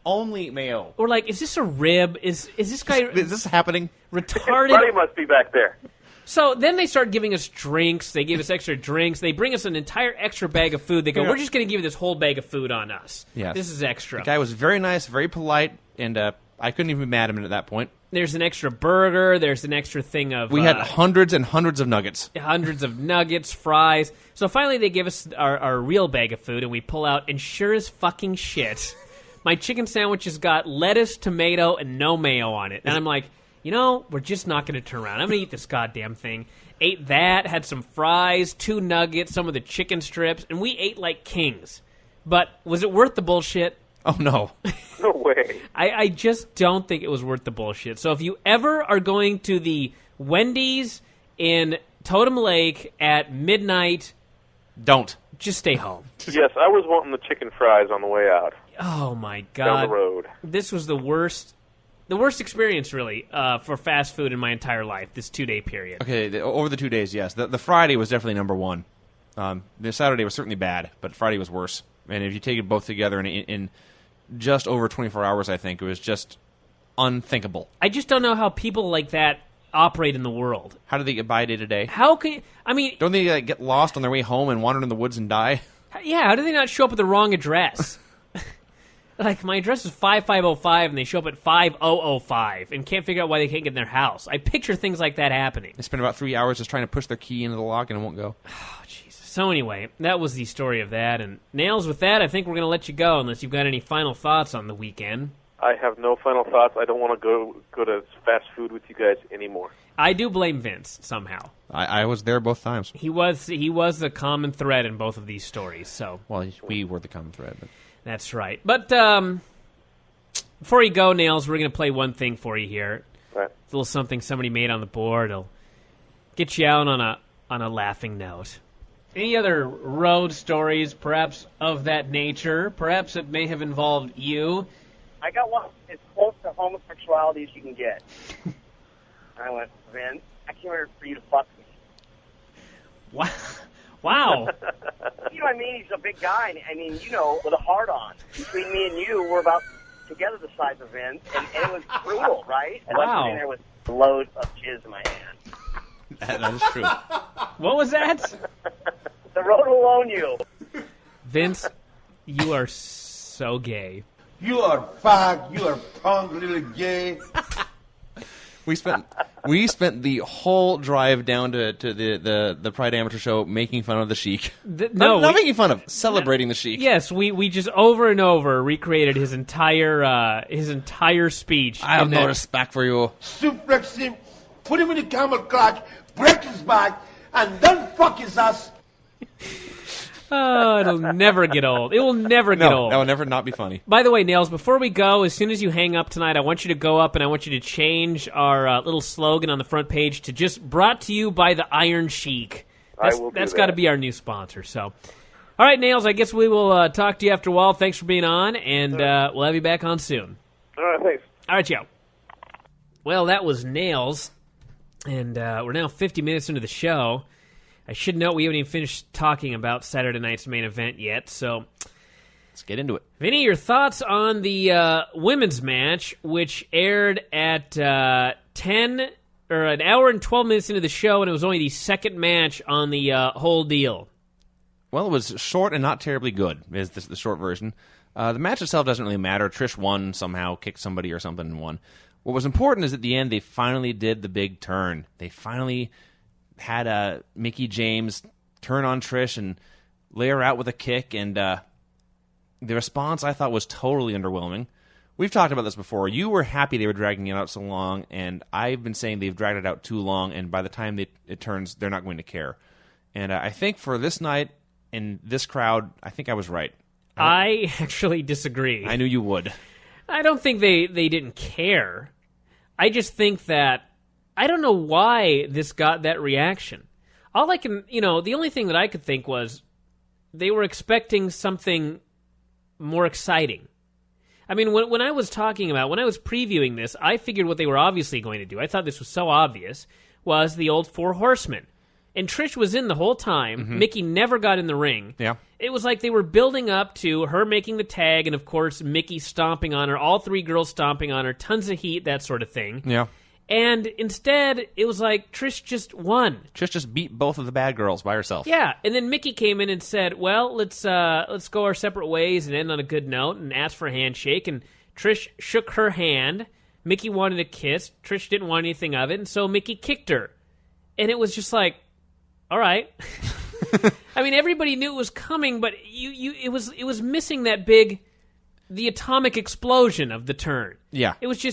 only mayo." We're like, is this a rib? Is this guy... Is this happening? Retarded? Buddy must be back there. So then they start giving us drinks. They give us extra drinks. They bring us an entire extra bag of food. They go, "We're just going to give you this whole bag of food on us. Yes. This is extra." The guy was very nice, very polite, and I couldn't even be mad at him at that point. There's an extra burger. There's an extra thing of... We had hundreds and hundreds of nuggets. Hundreds of nuggets, fries. So finally they give us our real bag of food, and we pull out, and sure as fucking shit, my chicken sandwich has got lettuce, tomato, and no mayo on it. And I'm like, we're just not going to turn around. I'm going to eat this goddamn thing. Ate that, had some fries, 2 nuggets, some of the chicken strips, and we ate like kings. But was it worth the bullshit? Oh, no. No way. I just don't think it was worth the bullshit. So if you ever are going to the Wendy's in Totem Lake at midnight, don't. Just stay home. Yes, I was wanting the chicken fries on the way out. Oh, my God. Down the road. This was the worst experience, really, for fast food in my entire life, this 2-day period. Okay, over the 2 days, yes. The Friday was definitely number 1. The Saturday was certainly bad, but Friday was worse. And if you take it both together in just over 24 hours, I think, it was just unthinkable. I just don't know how people like that operate in the world. How do they get by day to day? How can... I mean... Don't they get lost on their way home and wander in the woods and die? Yeah, how do they not show up at the wrong address? Like, my address is 5505, and they show up at 5005 and can't figure out why they can't get in their house. I picture things like that happening. They spend about 3 hours just trying to push their key into the lock, and it won't go. Oh, Jesus. So anyway, that was the story of that. And Nails, with that, I think we're going to let you go unless you've got any final thoughts on the weekend. I have no final thoughts. I don't want to go to fast food with you guys anymore. I do blame Vince somehow. I was there both times. He was the common thread in both of these stories. So Well, we were the common thread. But. That's right. But before you go, Nails, we're going to play one thing for you here. Right. It's a little something somebody made on the board. It'll get you out on a laughing note. Any other road stories, perhaps of that nature? Perhaps it may have involved you. I got one as close to homosexuality as you can get. I went, Vince, I came here for you to fuck me. Wow. You know what I mean? He's a big guy. I mean, you know, with a heart on. Between me and you, we're about together the size of Vince, and it was brutal, right? And Wow. I'm sitting there with loads of jizz in my hand. That is true. What was that? The road will own you. Vince, you are so gay. You are fag, you are punk little gay. We spent the whole drive down to the Pride Amateur Show making fun of the Sheik. Not making fun of, celebrating the Sheik. Yes, we just over and over recreated his entire speech. I have no respect for you. Suplex him, put him in the camel clutch, break his back, and then fuck his ass. Oh, it'll never get old. It will never get old. That will never not be funny. By the way, Nails, before we go, as soon as you hang up tonight, I want you to go up and I want you to change our little slogan on the front page to just brought to you by the Iron Sheik. That's got to be our new sponsor. So, all right, Nails, I guess we will talk to you after a while. Thanks for being on, and we'll have you back on soon. All right, thanks. All right, Joe. Well, that was Nails, and we're now 50 minutes into the show. I should note we haven't even finished talking about Saturday night's main event yet, so let's get into it. Vinny, your thoughts on the women's match, which aired at 10 or an hour and 12 minutes into the show, and it was only the second match on the whole deal. Well, it was short and not terribly good, is the short version. The match itself doesn't really matter. Trish won somehow, kicked somebody or something and won. What was important is at the end, they finally did the big turn. They finally had Mickie James turn on Trish and lay her out with a kick, and the response I thought was totally underwhelming. We've talked about this before. You were happy they were dragging it out so long, and I've been saying they've dragged it out too long, and by the time it turns, they're not going to care. And I think for this night and this crowd, I think I was right. I actually disagree. I knew you would. I don't think they didn't care. I just think that I don't know why this got that reaction. All I can, the only thing that I could think was they were expecting something more exciting. I mean, when I was previewing this, I figured what they were obviously going to do, I thought this was so obvious, was the old Four Horsemen. And Trish was in the whole time. Mm-hmm. Mickie never got in the ring. Yeah. It was like they were building up to her making the tag, and of course, Mickie stomping on her, all three girls stomping on her, tons of heat, that sort of thing. Yeah. And instead, it was like Trish just won. Trish just beat both of the bad girls by herself. Yeah, and then Mickie came in and said, well, let's go our separate ways and end on a good note, and asked for a handshake, and Trish shook her hand. Mickie wanted a kiss. Trish didn't want anything of it, and so Mickie kicked her. And it was just like, all right. I mean, everybody knew it was coming, but it was missing that the atomic explosion of the turn. Yeah. It was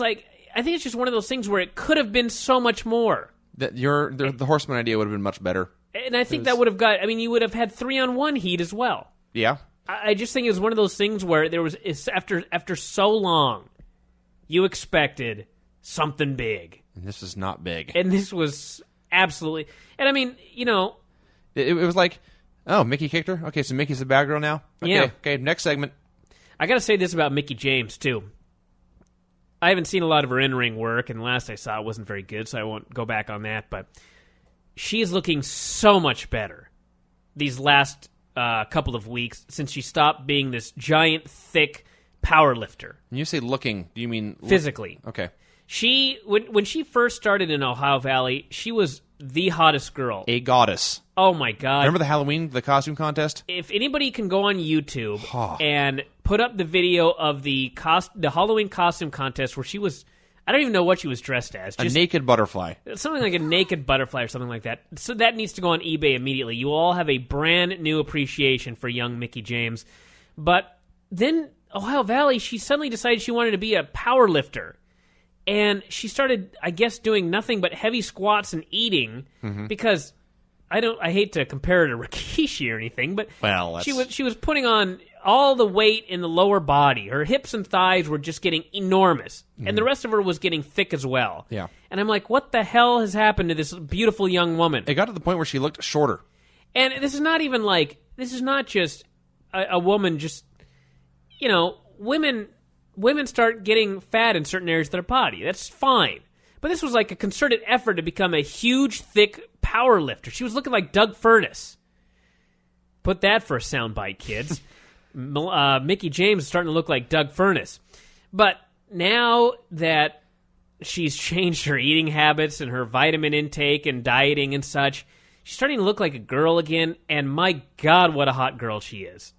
like, I think it's just one of those things where it could have been so much more. The Horseman idea would have been much better. And I think that would have you would have had 3-on-1 heat as well. Yeah. I just think it was one of those things where after so long, you expected something big. And this is not big. And this was absolutely, and I mean, It was like, oh, Mickie kicked her? Okay, so Mickey's the bad girl now? Okay, yeah. Okay, next segment. I got to say this about Mickie James, too. I haven't seen a lot of her in-ring work, and the last I saw it wasn't very good, so I won't go back on that, but she is looking so much better these last couple of weeks since she stopped being this giant, thick power lifter. When you say looking, do you mean... Physically. Okay. When she first started in Ohio Valley, she was the hottest girl. A goddess. Oh, my God. Remember the costume contest? If anybody can go on YouTube and put up the video of the Halloween costume contest where she was, I don't even know what she was dressed as. A naked butterfly. Something like a naked butterfly or something like that. So that needs to go on eBay immediately. You will all have a brand new appreciation for young Mickie James. But then Ohio Valley, she suddenly decided she wanted to be a power lifter. And she started, I guess, doing nothing but heavy squats and eating because I hate to compare her to Rikishi or anything, but she was putting on all the weight in the lower body. Her hips and thighs were just getting enormous, and the rest of her was getting thick as well. Yeah. And I'm like, what the hell has happened to this beautiful young woman? It got to the point where she looked shorter. And this is not just a woman just, women start getting fat in certain areas of their body. That's fine. But this was like a concerted effort to become a huge, thick power lifter. She was looking like Doug Furness. Put that for a soundbite, kids. Mickie James is starting to look like Doug Furness. But now that she's changed her eating habits and her vitamin intake and dieting and such, she's starting to look like a girl again. And my God, what a hot girl she is.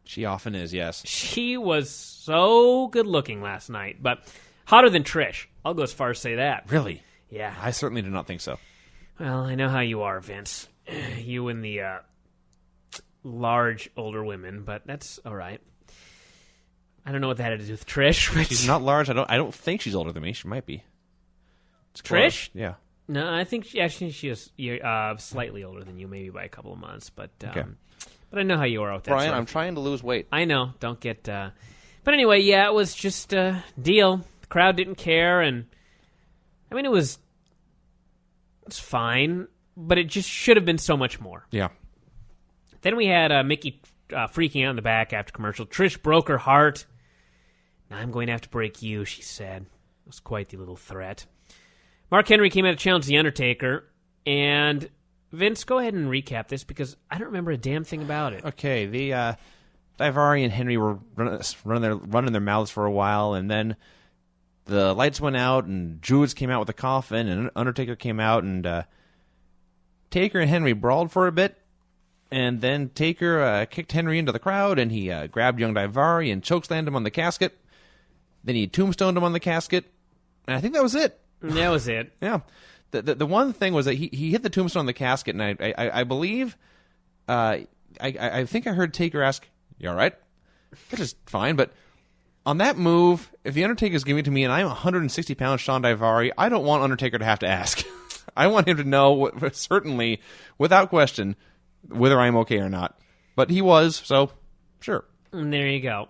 She often is, yes. She was so good looking last night, but hotter than Trish. I'll go as far as say that. Really? Yeah. I certainly do not think so. Well, I know how you are, Vince. You and the large older women, but that's all right. I don't know what that had to do with Trish. She's not large. I don't think she's older than me. She might be. It's Trish? Close. Yeah. No, I think she is slightly older than you, maybe by a couple of months. But okay. But I know how you are with that. Brian, I'm trying to lose weight. I know. Don't get. But anyway, yeah, it was just a deal. The crowd didn't care, and I mean, it's fine, but it just should have been so much more. Yeah. Then we had Mickie freaking out in the back after commercial. Trish broke her heart. Now I'm going to have to break you, she said. It was quite the little threat. Mark Henry came out to challenge The Undertaker, and Vince, go ahead and recap this because I don't remember a damn thing about it. Okay, the Daivari and Henry were running their mouths for a while, and then the lights went out, and Druids came out with a coffin, and Undertaker came out, and Taker and Henry brawled for a bit, and then Taker kicked Henry into the crowd, and he grabbed young Daivari and chokeslammed him on the casket. Then he tombstoned him on the casket, and I think that was it. That was it. Yeah. The one thing was that he hit the tombstone on the casket, and I believe, I think I heard Taker ask, "You all right?" Which is fine, but on that move, if the Undertaker's giving it to me and I'm 160 pounds Sean Daivari, I don't want Undertaker to have to ask. I want him to know, certainly, without question, whether I'm okay or not. But he was, so sure. And there you go.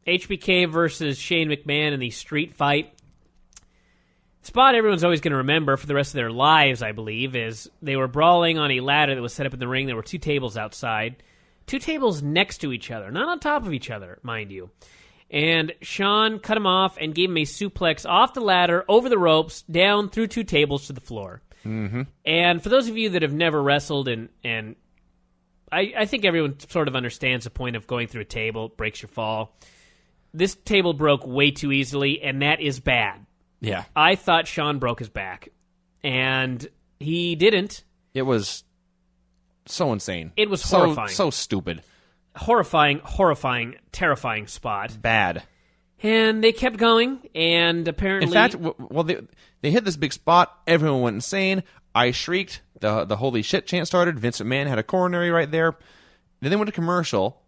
HBK versus Shane McMahon in the street fight. Spot everyone's always going to remember for the rest of their lives, I believe, is they were brawling on a ladder that was set up in the ring. There were two tables outside. Two tables next to each other, not on top of each other, mind you. And Sean cut him off and gave him a suplex off the ladder, over the ropes, down through two tables to the floor. Mm-hmm. And for those of you that have never wrestled, and I think everyone sort of understands the point of going through a table, breaks your fall. This table broke way too easily, and that is bad. Yeah. I thought Sean broke his back, and he didn't. It was so insane. It was horrifying. So stupid. Horrifying, terrifying spot. Bad. And they kept going, and apparently... In fact, well, they hit this big spot. Everyone went insane. I shrieked. The holy shit chant started. Vince McMahon had a coronary right there. Then they went to commercial.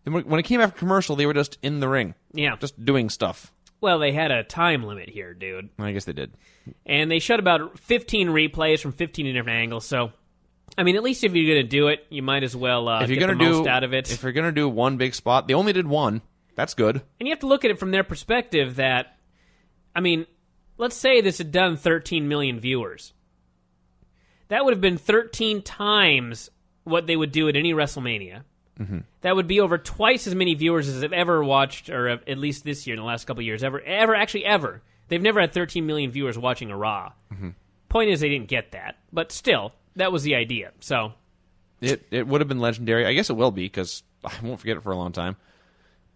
And when it came after commercial, they were just in the ring. Yeah. Just doing stuff. Well, they had a time limit here, dude. I guess they did. And they showed about 15 replays from 15 different angles, so... I mean, at least if you're going to do it, you might as well get the most out of it. If you're going to do one big spot, they only did one. That's good. And you have to look at it from their perspective that, I mean, let's say this had done 13 million viewers. That would have been 13 times what they would do at any WrestleMania. Mm-hmm. That would be over twice as many viewers as have ever watched, or at least this year in the last couple of years, ever. They've never had 13 million viewers watching a Raw. Mm-hmm. Point is, they didn't get that. But still, that was the idea. So it would have been legendary. I guess it will be, because I won't forget it for a long time.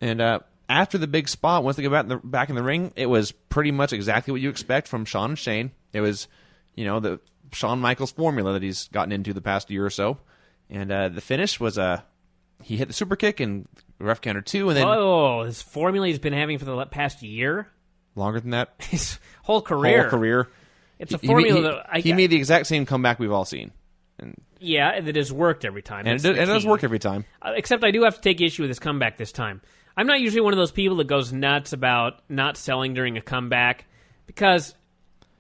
And after the big spot, once they go back in the ring, it was pretty much exactly what you expect from Sean and Shane. It was, the Shawn Michaels formula that he's gotten into the past year or so. And the finish was he hit the super kick and ref counter 2, and then his formula he's been having for the past year, longer than that, his whole career. It's a formula he made the exact same comeback we've all seen. Yeah, that has worked every time. And it does work every time. Except I do have to take issue with his comeback this time. I'm not usually one of those people that goes nuts about not selling during a comeback, because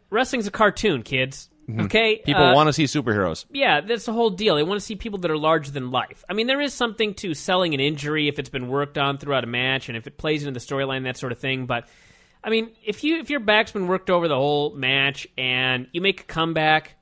wrestling's a cartoon, kids. Mm-hmm. Okay? People want to see superheroes. Yeah, that's the whole deal. They want to see people that are larger than life. I mean, there is something to selling an injury if it's been worked on throughout a match and if it plays into the storyline, that sort of thing. But, I mean, if your back's been worked over the whole match and you make a comeback,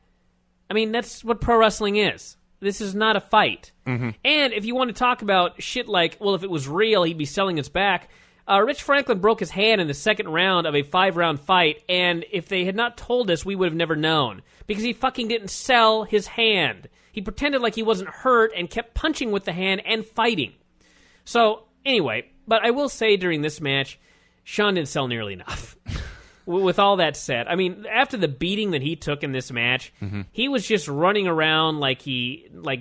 I mean, that's what pro wrestling is. This is not a fight. Mm-hmm. And if you want to talk about shit like, well, if it was real, he'd be selling his back. Rich Franklin broke his hand in the second round of a 5-round fight, and if they had not told us, we would have never known. Because he fucking didn't sell his hand. He pretended like he wasn't hurt and kept punching with the hand and fighting. So, anyway, but I will say during this match, Shawn didn't sell nearly enough. With all that said, I mean, after the beating that he took in this match, he was just running around like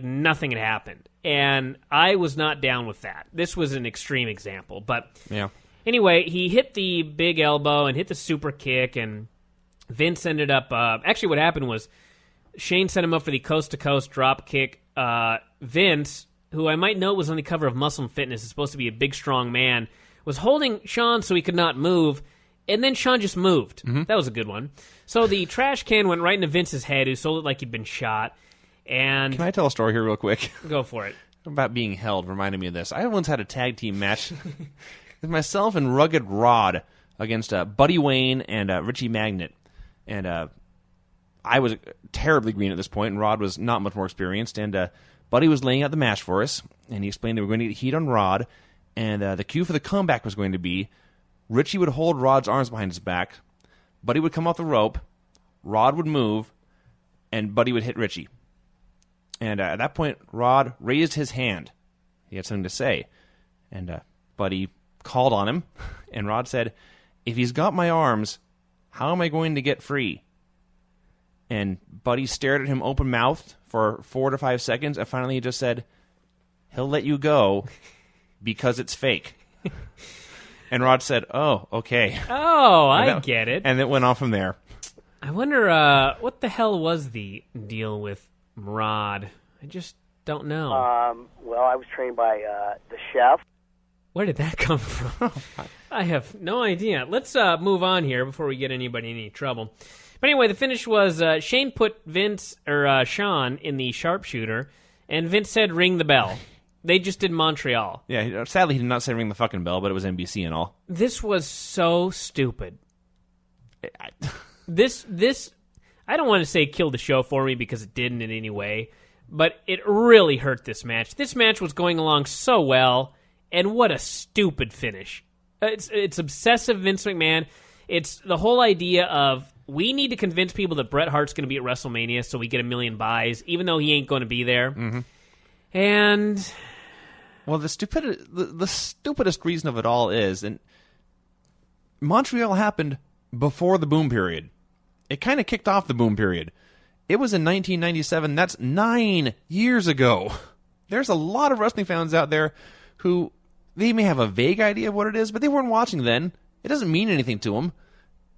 nothing had happened. And I was not down with that. This was an extreme example. But anyway, he hit the big elbow and hit the super kick, and Vince ended up... actually, what happened was Shane set him up for the coast-to-coast drop kick. Vince, who I might note was on the cover of Muscle and Fitness, is supposed to be a big, strong man, was holding Shawn so he could not move, and then Shawn just moved. That was a good one. So the trash can went right into Vince's head, who sold it like he'd been shot. And can I tell a story here real quick? Go for it. About being held reminded me of this. I once had a tag team match with myself and Rugged Rod against Buddy Wayne and Richie Magnet. And I was terribly green at this point, and Rod was not much more experienced. And Buddy was laying out the match for us, and he explained they were going to get heat on Rod, and the cue for the comeback was going to be Richie would hold Rod's arms behind his back, Buddy would come off the rope, Rod would move, and Buddy would hit Richie. And at that point, Rod raised his hand. He had something to say. And Buddy called on him, and Rod said, "If he's got my arms, how am I going to get free?" And Buddy stared at him open-mouthed for 4 to 5 seconds, and finally he just said, "He'll let you go because it's fake." And Rod said, "Oh, okay." Oh, I get it. And it went on from there. I wonder, what the hell was the deal with Rod? I just don't know. Well, I was trained by the chef. Where did that come from? I have no idea. Let's move on here before we get anybody in any trouble. But anyway, the finish was Shane put Shawn in the sharpshooter, and Vince said, "Ring the bell." They just did Montreal. Yeah, sadly he did not say ring the fucking bell, but it was NBC and all. This was so stupid. This I don't want to say killed the show for me because it didn't in any way, but it really hurt this match. This match was going along so well, and what a stupid finish. It's obsessive Vince McMahon. It's the whole idea of we need to convince people that Bret Hart's going to be at WrestleMania so we get 1 million buys, even though he ain't going to be there. Mm-hmm. And... well, the stupidest reason of it all is, and Montreal happened before the boom period. It kind of kicked off the boom period. It was in 1997. That's 9 years ago. There's a lot of wrestling fans out there who, they may have a vague idea of what it is, but they weren't watching then. It doesn't mean anything to them.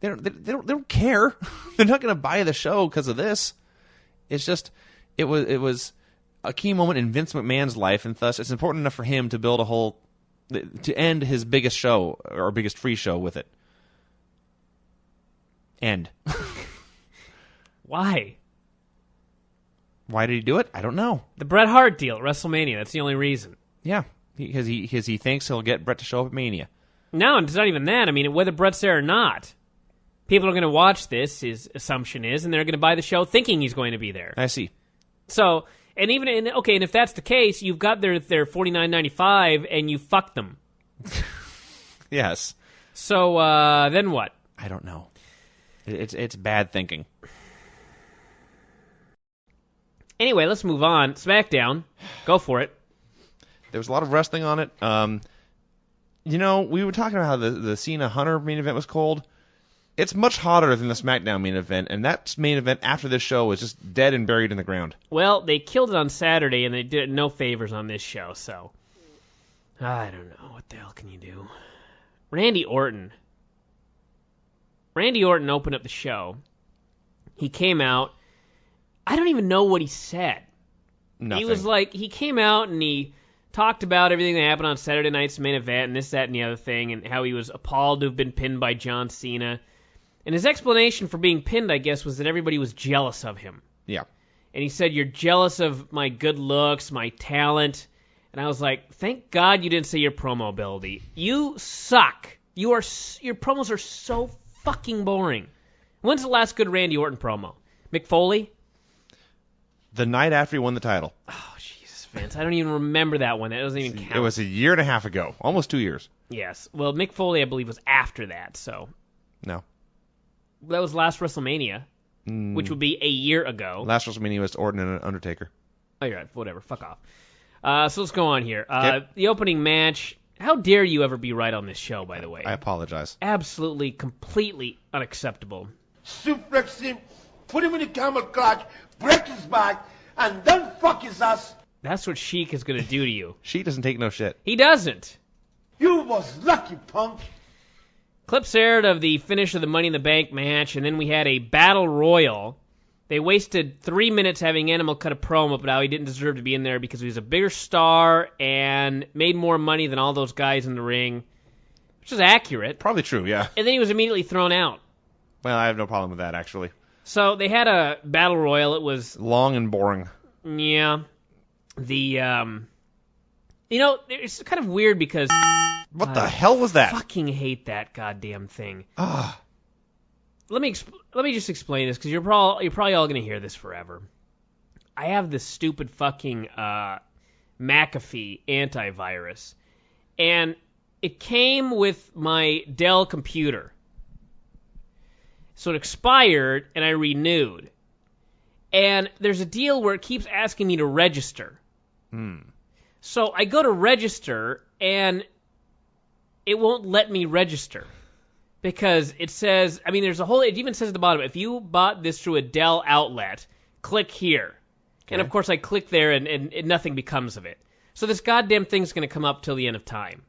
They don't care. They're not going to buy the show because of this. It's just, it was a key moment in Vince McMahon's life, and thus it's important enough for him to build to end his biggest show, or biggest free show with it. End. Why? Why did he do it? I don't know. The Bret Hart deal at WrestleMania. That's the only reason. Yeah, because he thinks he'll get Bret to show up at Mania. No, it's not even that. I mean, whether Bret's there or not, people are going to watch this, his assumption is, and they're going to buy the show thinking he's going to be there. I see. So, and if that's the case, you've got their $49.95 and you fucked them. Yes. So, then what? I don't know. It's bad thinking. Anyway, let's move on. SmackDown. Go for it. There was a lot of wrestling on it. We were talking about how the Cena Hunter main event was cold. It's much hotter than the SmackDown main event, and that main event after this show was just dead and buried in the ground. Well, they killed it on Saturday, and they did no favors on this show, so I don't know. What the hell can you do? Randy Orton opened up the show. He came out. I don't even know what he said. Nothing. He was like, he came out and he talked about everything that happened on Saturday night's main event and this, that, and the other thing, and how he was appalled to have been pinned by John Cena. And his explanation for being pinned, I guess, was that everybody was jealous of him. Yeah. And he said, you're jealous of my good looks, my talent. And I was like, thank God you didn't say your promo ability. You suck. Your promos are so fucking boring. When's the last good Randy Orton promo? Mick Foley? The night after he won the title. Oh, Jesus, Vince. I don't even remember that one. That doesn't even count. It was a year and a half ago. Almost 2 years. Yes. Well, Mick Foley, I believe, was after that, so. No. That was last WrestleMania, which would be a year ago. Last WrestleMania was Orton and Undertaker. Oh, you're right. Whatever. Fuck off. So let's go on here. Okay. The opening match. How dare you ever be right on this show, by the way? I apologize. Absolutely, completely unacceptable. Suplex him, put him in a camel clutch, break his back, and then fuck his ass. That's what Sheik is going to do to you. She doesn't take no shit. He doesn't. You was lucky, punk. Clips aired of the finish of the Money in the Bank match, and then we had a battle royal. They wasted 3 minutes having Animal cut a promo about how he didn't deserve to be in there because he was a bigger star and made more money than all those guys in the ring, which is accurate. Probably true, yeah. And then he was immediately thrown out. Well, I have no problem with that, actually. So they had a battle royal. It was long and boring. Yeah. It's kind of weird because what the hell was that? I fucking hate that goddamn thing. Ah. Let me just explain this because you're probably all gonna hear this forever. I have this stupid fucking McAfee antivirus, and it came with my Dell computer. So it expired, and I renewed. And there's a deal where it keeps asking me to register. So I go to register, and it won't let me register. Because it says, it even says at the bottom, if you bought this through a Dell outlet, click here. Okay. And of course I click there, and nothing becomes of it. So this goddamn thing's going to come up till the end of time.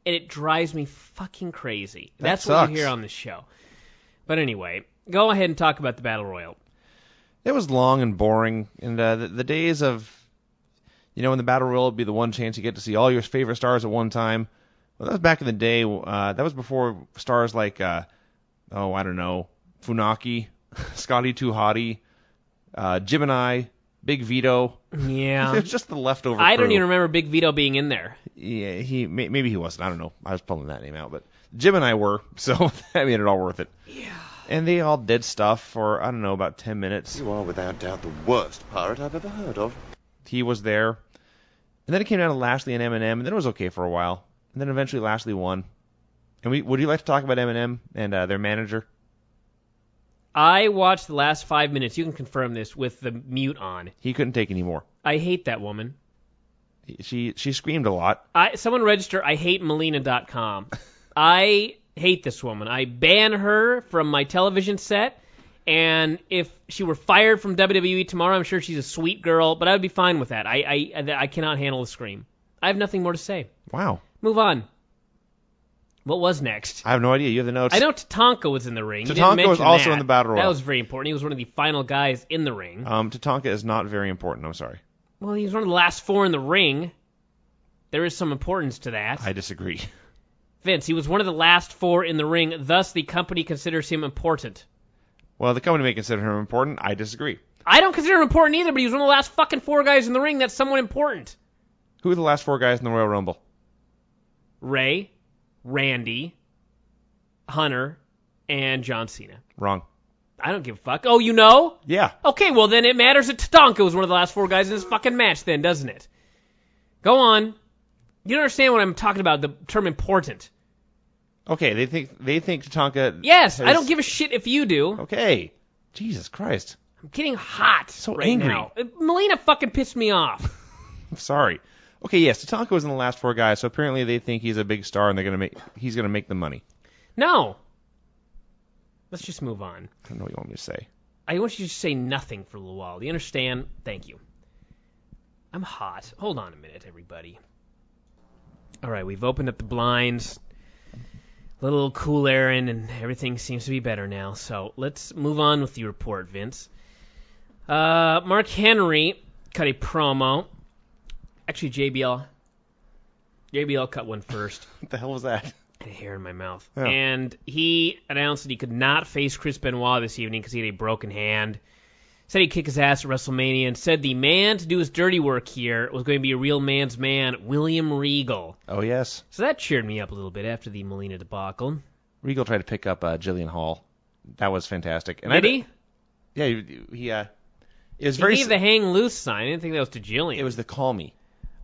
And it drives me fucking crazy. That's what you hear on this show. But anyway, go ahead and talk about the Battle Royal. It was long and boring, and the days of, when the Battle Royal would be the one chance you get to see all your favorite stars at one time. Well, that was back in the day. That was before stars like, I don't know, Funaki, Scotty 2 Hottie, Gemini, Big Vito. Yeah. It was just the leftover I don't crew. even remember Big Vito being in there. Yeah, maybe he wasn't. I don't know. I was pulling that name out, but Jim and I were, so that made it all worth it. Yeah. And they all did stuff for, about 10 minutes. You are without doubt the worst pirate I've ever heard of. He was there. And then it came down to Lashley and Eminem, and then it was okay for a while. And then eventually Lashley won. And would you like to talk about Eminem and their manager? I watched the last 5 minutes. You can confirm this with the mute on. He couldn't take any more. I hate that woman. She screamed a lot. Someone register IHateMelina.com. I hate this woman. I ban her from my television set, and if she were fired from WWE tomorrow, I'm sure she's a sweet girl, but I would be fine with that. I cannot handle the scream. I have nothing more to say. Wow. Move on. What was next? I have no idea. You have the notes. I know Tatanka was in the ring. Tatanka was also in the Battle Royal. That was very important. He was one of the final guys in the ring. Tatanka is not very important. I'm sorry. Well, he was one of the last 4 in the ring. There is some importance to that. I disagree. Vince, he was one of the last 4 in the ring, thus the company considers him important. Well, the company may consider him important. I disagree. I don't consider him important either, but he was one of the last fucking 4 guys in the ring. That's somewhat important. Who are the last 4 guys in the Royal Rumble? Ray, Randy, Hunter, and John Cena. Wrong. I don't give a fuck. Oh, you know? Yeah. Okay, well then it matters that Tatanka was one of the last 4 guys in this fucking match then, doesn't it? Go on. You don't understand what I'm talking about, the term important. Okay, they think Tatanka... Yes, I don't give a shit if you do. Okay. Jesus Christ. I'm getting hot so right angry now. Melina fucking pissed me off. I'm sorry. Okay, yes, Tatanka was in the last 4 guys, so apparently they think he's a big star and he's gonna make the money. No. Let's just move on. I don't know what you want me to say. I want you to say nothing for a little while. Do you understand? Thank you. I'm hot. Hold on a minute, everybody. All right, we've opened up the blinds. A little cool air in, and everything seems to be better now. So let's move on with the report, Vince. Mark Henry cut a promo. Actually, JBL cut one first. What the hell was that? I had a hair in my mouth. Oh. And he announced that he could not face Chris Benoit this evening because he had a broken hand. Said he'd kick his ass at WrestleMania, and said the man to do his dirty work here was going to be a real man's man, William Regal. Oh, yes. So that cheered me up a little bit after the Melina debacle. Regal tried to pick up Jillian Hall. That was fantastic. And Did he? Yeah, he it was He very... gave the hang loose sign. I didn't think that was to Jillian. It was the call me.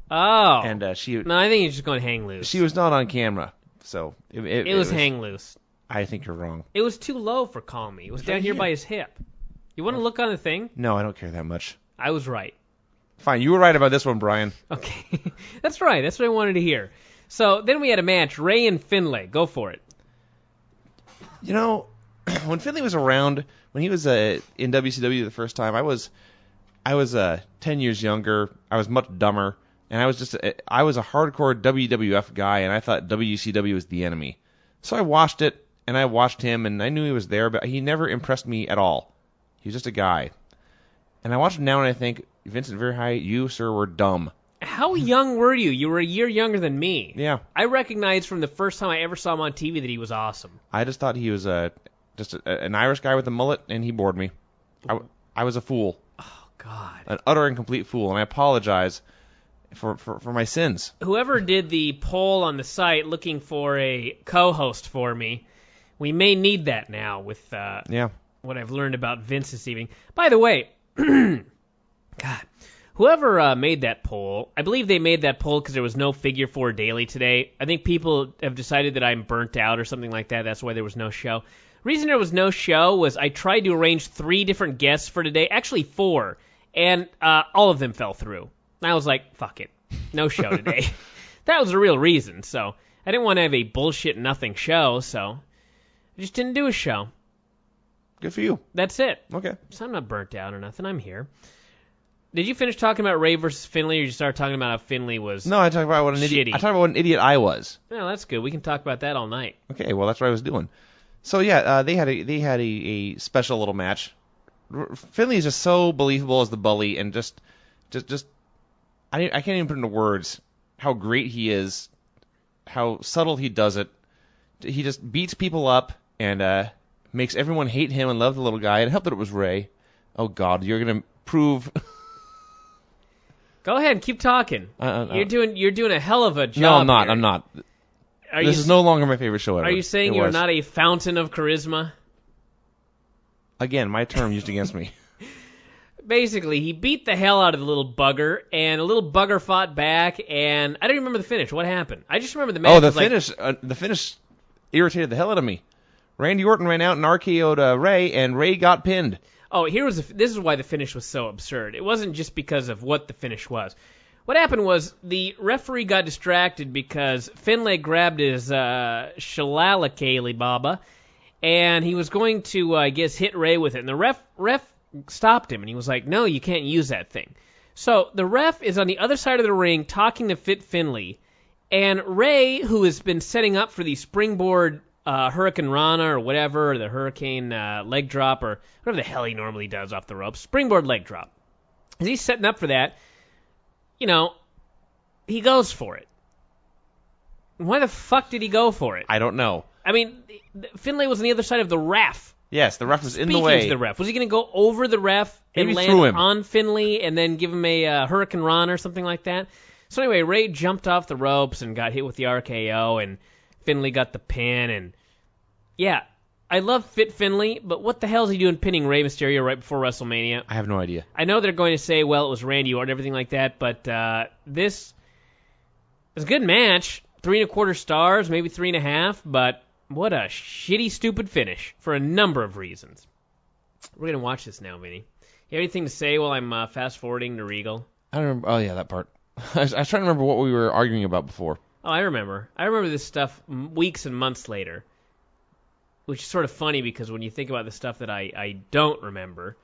Oh. And she... No, I think he's just going hang loose. She was not on camera, so... It was hang loose. I think you're wrong. It was too low for call me. It was down here by his hip. You want to look on the thing? No, I don't care that much. I was right. Fine, you were right about this one, Brian. Okay. That's right. That's what I wanted to hear. So then we had a match, Ray and Finlay. Go for it. You know, when Finlay was around, when he was in WCW the first time, I was 10 years younger. I was much dumber, and I was a hardcore WWF guy, and I thought WCW was the enemy. So I watched it, and I watched him, and I knew he was there, but he never impressed me at all. He was just a guy. And I watch him now, and I think, Vincent Verhey, you, sir, were dumb. How young were you? You were a year younger than me. Yeah. I recognized from the first time I ever saw him on TV that he was awesome. I just thought he was just an Irish guy with a mullet, and he bored me. I was a fool. Oh, God. An utter and complete fool, and I apologize for my sins. Whoever did the poll on the site looking for a co-host for me, we may need that now with what I've learned about Vince this evening. By the way, God, whoever made that poll, I believe they made that poll because there was no Figure 4 Daily today. I think people have decided that I'm burnt out or something like that. That's why there was no show. Reason there was no show was I tried to arrange 3 different guests for today, actually 4, and all of them fell through. I was like, fuck it, no show today. That was the real reason. So I didn't want to have a bullshit nothing show, so I just didn't do a show. Good for you. That's it. Okay. So I'm not burnt out or nothing. I'm here. Did you finish talking about Ray versus Finlay, or did you start talking about how Finlay was No, I talked about what an idiot. shitty? I talked about what an idiot I was. No, that's good. We can talk about that all night. Okay, well that's what I was doing. So yeah, they had a special little match. Finlay is just so believable as the bully, and just I can't even put into words how great he is, how subtle he does it. He just beats people up and makes everyone hate him and love the little guy. And help that it was Ray. Oh God, you're gonna prove. Go ahead, keep talking. You're doing a hell of a job. No, I'm not. here. I'm not. Are This you, is no longer my favorite show ever. Are you saying It you're was. not a fountain of charisma? Again, my term used against me. Basically, he beat the hell out of the little bugger, and the little bugger fought back, and I don't remember the finish. What happened? I just remember the match. Oh, the was like, finish! The finish irritated the hell out of me. Randy Orton ran out and RKO'd Ray, and Ray got pinned. Oh, this is why the finish was so absurd. It wasn't just because of what the finish was. What happened was the referee got distracted because Finlay grabbed his shillelagh baba, and he was going to, I guess, hit Ray with it. And the ref stopped him, and he was like, no, you can't use that thing. So the ref is on the other side of the ring talking to Fit Finlay, and Ray, who has been setting up for the springboard Hurricane Rana or whatever, or the Hurricane leg drop, or whatever the hell he normally does off the ropes, springboard leg drop. As he's setting up for that, he goes for it. Why the fuck did he go for it? I don't know. I mean, Finlay was on the other side of the ref. Yes, the ref was in the Speaking way. to the ref, was he going to go over the ref and Maybe land threw him. on Finlay and then give him a Hurricane Run or something like that? So anyway, Ray jumped off the ropes and got hit with the RKO, and Finlay got the pin. And yeah, I love Fit Finlay, but what the hell is he doing pinning Rey Mysterio right before WrestleMania? I have no idea. I know they're going to say, well, it was Randy Orton and everything like that, but this is a good match. 3.25 stars, maybe 3.5, but what a shitty, stupid finish for a number of reasons. We're going to watch this now, Vinny. You have anything to say while I'm fast-forwarding to Regal? I don't remember. Oh, yeah, that part. I was trying to remember what we were arguing about before. Oh, I remember. I remember this stuff weeks and months later. which is sort of funny because when you think about the stuff that I don't remember.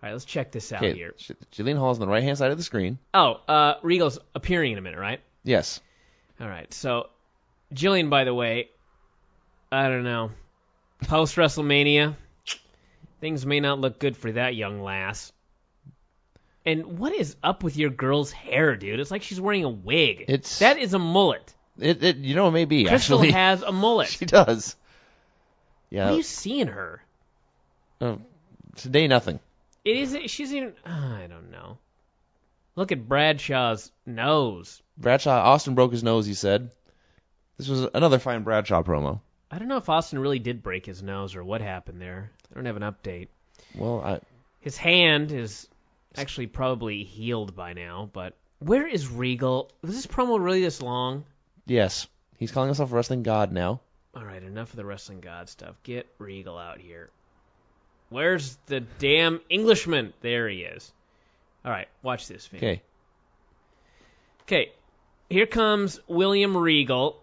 All right, let's check this out here. Jillian Hall's on the right-hand side of the screen. Oh, Regal's appearing in a minute, right? Yes. All right, so Jillian, by the way, I don't know. Post-WrestleMania, things may not look good for that young lass. And what is up with your girl's hair, dude? It's like she's wearing a wig. That is a mullet. It may be, Crystal actually. has a mullet. She does. Yeah. What are you seeing her? Today, nothing. She's even, I don't know. Look at Bradshaw's nose. Austin broke his nose, he said. This was another fine Bradshaw promo. I don't know if Austin really did break his nose or what happened there. I don't have an update. Well, his hand is actually probably healed by now, but where is Regal? Was this promo really this long? Yes. He's calling himself a wrestling god now. All right, enough of the wrestling god stuff. Get Regal out here. Where's the damn Englishman? There he is. All right, watch this, Finn. Okay, here comes William Regal,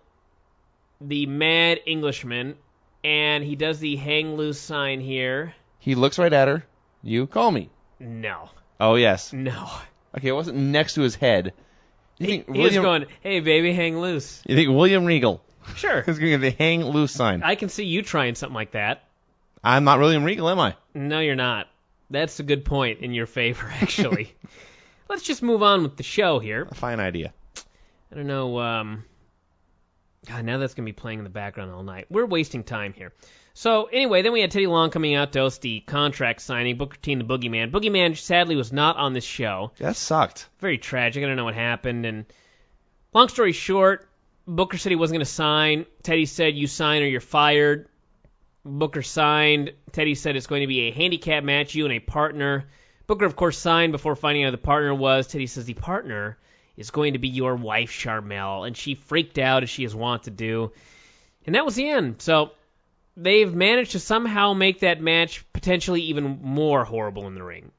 the mad Englishman, and he does the hang loose sign here. He looks right at her. You call me. No. Oh, yes. No. Okay, it wasn't next to his head. He was going, hey, baby, hang loose. You think William Regal Sure. is going to get the hang loose sign? I can see you trying something like that. I'm not William Regal, am I? No, you're not. That's a good point in your favor, actually. Let's just move on with the show here. A fine idea. I don't know. God, now that's going to be playing in the background all night. We're wasting time here. So, anyway, then we had Teddy Long coming out to host the contract signing, Booker T and the Boogeyman. Boogeyman, sadly, was not on this show. That sucked. Very tragic. I don't know what happened. And long story short, Booker said he wasn't going to sign. Teddy said, you sign or you're fired. Booker signed. Teddy said it's going to be a handicap match, you and a partner. Booker, of course, signed before finding out who the partner was. Teddy says the partner is going to be your wife, Charmel. And she freaked out, as she is wont to do. And that was the end. So they've managed to somehow make that match potentially even more horrible in the ring.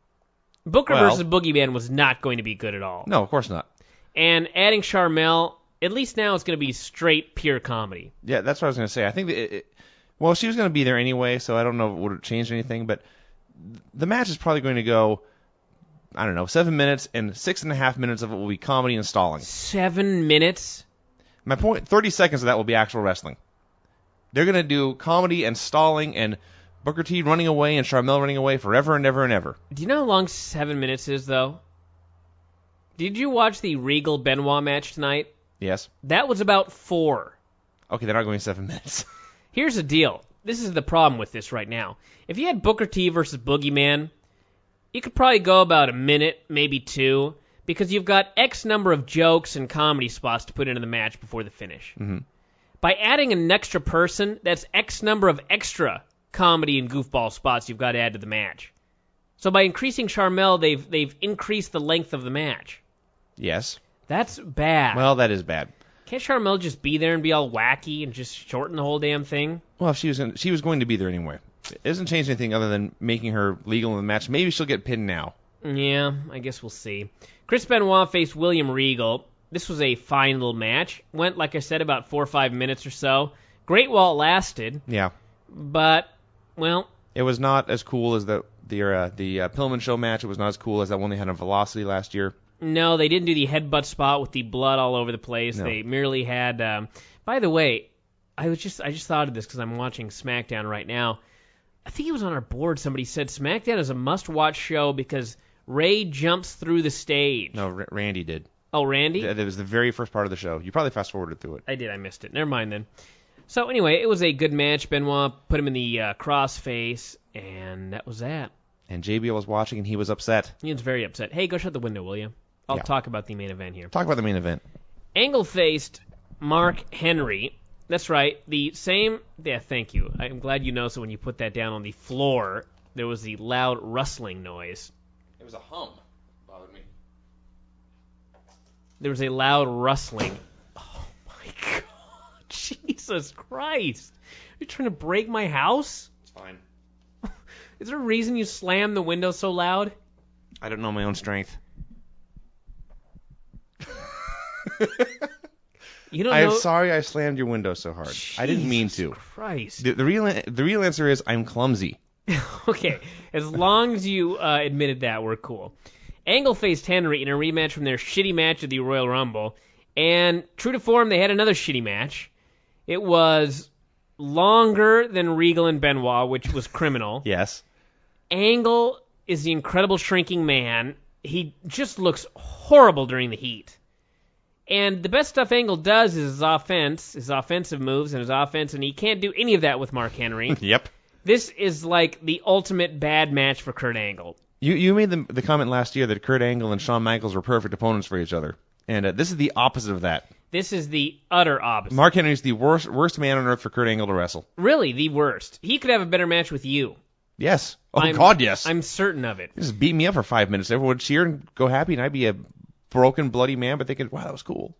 Booker versus Boogeyman was not going to be good at all. No, of course not. And adding Charmel, at least now it's going to be straight, pure comedy. Yeah, that's what I was going to say. I think that she was going to be there anyway, so I don't know if it would have changed anything, but the match is probably going to go, 7 minutes, and 6.5 minutes of it will be comedy and stalling. 7 minutes? My point, 30 seconds of that will be actual wrestling. They're going to do comedy and stalling and Booker T running away and Charmel running away forever and ever and ever. Do you know how long 7 minutes is, though? Did you watch the Regal Benoit match tonight? Yes. That was about 4. Okay, they're not going 7 minutes. Here's the deal. This is the problem with this right now. If you had Booker T versus Boogeyman, you could probably go about a minute, maybe 2, because you've got X number of jokes and comedy spots to put into the match before the finish. Mm-hmm. By adding an extra person, that's X number of extra comedy and goofball spots you've got to add to the match. So by increasing Charmel, they've increased the length of the match. Yes. That's bad. Well, that is bad. Can't Charmel just be there and be all wacky and just shorten the whole damn thing? Well, if she was going to be there anyway. It doesn't change anything other than making her legal in the match. Maybe she'll get pinned now. Yeah, I guess we'll see. Chris Benoit faced William Regal. This was a fine little match. Went, like I said, about 4 or 5 minutes or so. Great while it lasted. Yeah. But, well... It was not as cool as the Pillman Show match. It was not as cool as that one they had on Velocity last year. No, they didn't do the headbutt spot with the blood all over the place. No. They merely had... by the way, I just thought of this because I'm watching SmackDown right now. I think it was on our board. Somebody said SmackDown is a must-watch show because Ray jumps through the stage. No, Randy did. Oh, Randy? That was the very first part of the show. You probably fast-forwarded through it. I did. I missed it. Never mind then. So anyway, it was a good match. Benoit put him in the crossface, and that was that. And JBL was watching, and he was upset. He was very upset. Hey, go shut the window, will you? I'll talk about the main event here. Talk about the main event. Angle faced Mark Henry. That's right. The same... Yeah, thank you. I'm glad you know, so when you put that down on the floor, there was the loud rustling noise. It was a hum. Bothered me. There was a loud rustling. Oh, my God. Jesus Christ. Are you trying to break my house? It's fine. Is there a reason you slammed the window so loud? I don't know my own strength. You don't I'm know. sorry I slammed your window so hard. I didn't mean to. Jesus Christ. The real answer is I'm clumsy. Okay, as long as you admitted that, we're cool. Angle faced Henry in a rematch from their shitty match at the Royal Rumble, and true to form, they had another shitty match. It was longer than Regal and Benoit, which was criminal. Yes. Angle is the incredible shrinking man. He just looks horrible during the heat. And the best stuff Angle does is his offense, his offensive moves, and his offense, and he can't do any of that with Mark Henry. Yep. This is like the ultimate bad match for Kurt Angle. You made the comment last year that Kurt Angle and Shawn Michaels were perfect opponents for each other. And this is the opposite of that. This is the utter opposite. Mark Henry's the worst man on earth for Kurt Angle to wrestle. Really, the worst. He could have a better match with you. Yes. Oh, God, yes. I'm certain of it. He just beat me up for 5 minutes. Everyone would cheer and go happy, and I'd be a broken, bloody man, but thinking, wow, that was cool.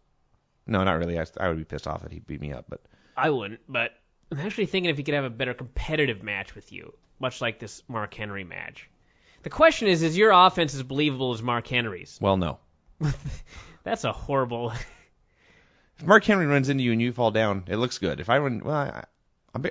No, not really. I would be pissed off that he beat me up. But I wouldn't, but I'm actually thinking if he could have a better competitive match with you, much like this Mark Henry match. The question is your offense as believable as Mark Henry's? Well, no. That's a horrible... If Mark Henry runs into you and you fall down, it looks good. If I run... Well,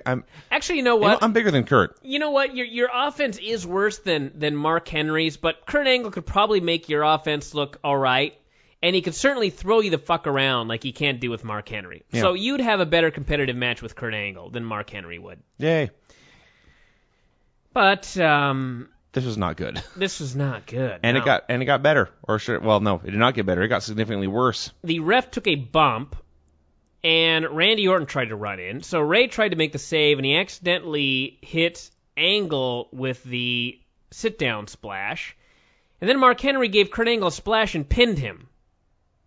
I'm actually, you know what? I'm bigger than Kurt. You know what? Your offense is worse than Mark Henry's, but Kurt Angle could probably make your offense look all right, and he could certainly throw you the fuck around like he can't do with Mark Henry. Yeah. So you'd have a better competitive match with Kurt Angle than Mark Henry would. Yay. But this was not good. This was not good. And no. it got better. Or well, no, it did not get better. It got significantly worse. The ref took a bump, and Randy Orton tried to run in. So Ray tried to make the save, and he accidentally hit Angle with the sit-down splash. And then Mark Henry gave Kurt Angle a splash and pinned him.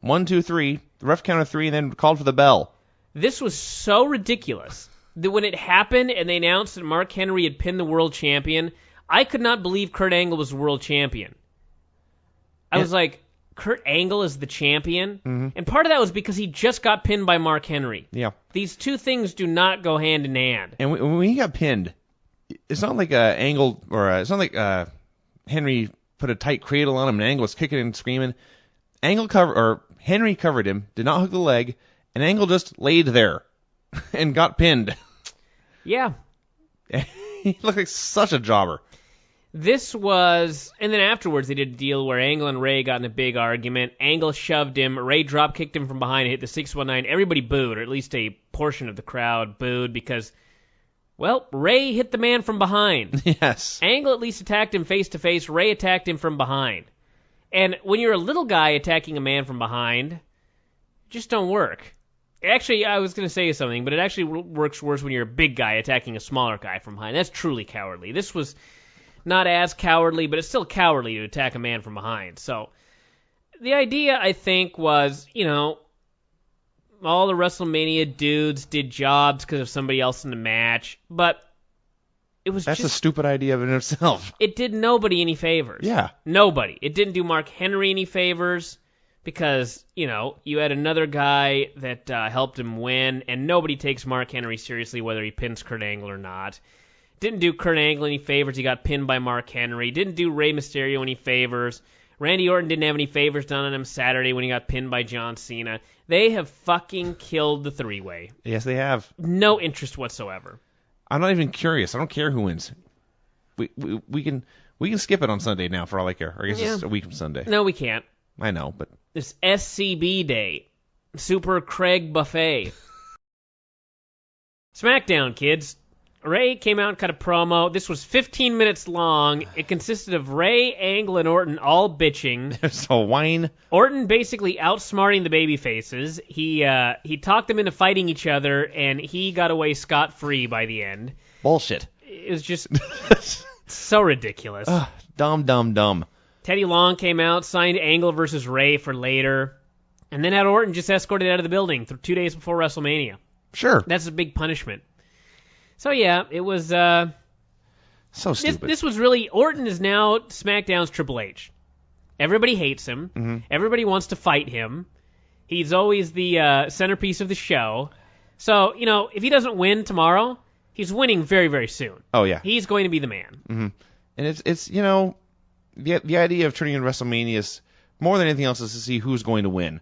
1, 2, 3. The ref counted 3 and then called for the bell. This was so ridiculous that when it happened and they announced that Mark Henry had pinned the world champion, I could not believe Kurt Angle was the world champion. I was like, Kurt Angle is the champion? Mm-hmm. And part of that was because he just got pinned by Mark Henry. Yeah. These two things do not go hand in hand. And when he got pinned, it's not like Angle or it's not like Henry put a tight cradle on him and Angle was kicking and screaming. Henry covered him, did not hook the leg, and Angle just laid there and got pinned. Yeah. He looked like such a jobber. This was, and then afterwards they did a deal where Angle and Ray got in a big argument. Angle shoved him, Ray drop kicked him from behind and hit the 619. Everybody booed, or at least a portion of the crowd booed because, well, Ray hit the man from behind. Yes. Angle at least attacked him face to face. Ray attacked him from behind. And when you're a little guy attacking a man from behind, it just don't work. Actually, I was going to say something, but it actually works worse when you're a big guy attacking a smaller guy from behind. That's truly cowardly. This was not as cowardly, but it's still cowardly to attack a man from behind. So the idea, I think, was, all the WrestleMania dudes did jobs because of somebody else in the match, but it was That's a stupid idea in itself. It did nobody any favors. Yeah. Nobody. It didn't do Mark Henry any favors because, you had another guy that helped him win, and nobody takes Mark Henry seriously whether he pins Kurt Angle or not. Didn't do Kurt Angle any favors. He got pinned by Mark Henry. Didn't do Rey Mysterio any favors. Randy Orton didn't have any favors done on him Saturday when he got pinned by John Cena. They have fucking killed the three-way. Yes, they have. No interest whatsoever. I'm not even curious. I don't care who wins. We can skip it on Sunday now for all I care. Or I guess it's a week from Sunday. No, we can't. I know, but This SCB Day. Super Craig Buffet. SmackDown, kids. Ray came out and cut a promo. This was 15 minutes long. It consisted of Ray, Angle, and Orton all bitching. there's a whine. Orton basically outsmarting the babyfaces. He talked them into fighting each other, and he got away scot-free by the end. Bullshit. It was just so ridiculous. Dumb. Teddy Long came out, signed Angle versus Ray for later, and then had Orton just escorted out of the building 2 days before WrestleMania. Sure. That's a big punishment. So yeah, it was so stupid. This was really, Orton is now SmackDown's Triple H. Everybody hates him. Mm-hmm. Everybody wants to fight him. He's always the centerpiece of the show. So, if he doesn't win tomorrow, he's winning very, very soon. Oh yeah. He's going to be the man. Mm-hmm. And it's the idea of turning in WrestleMania is more than anything else is to see who's going to win.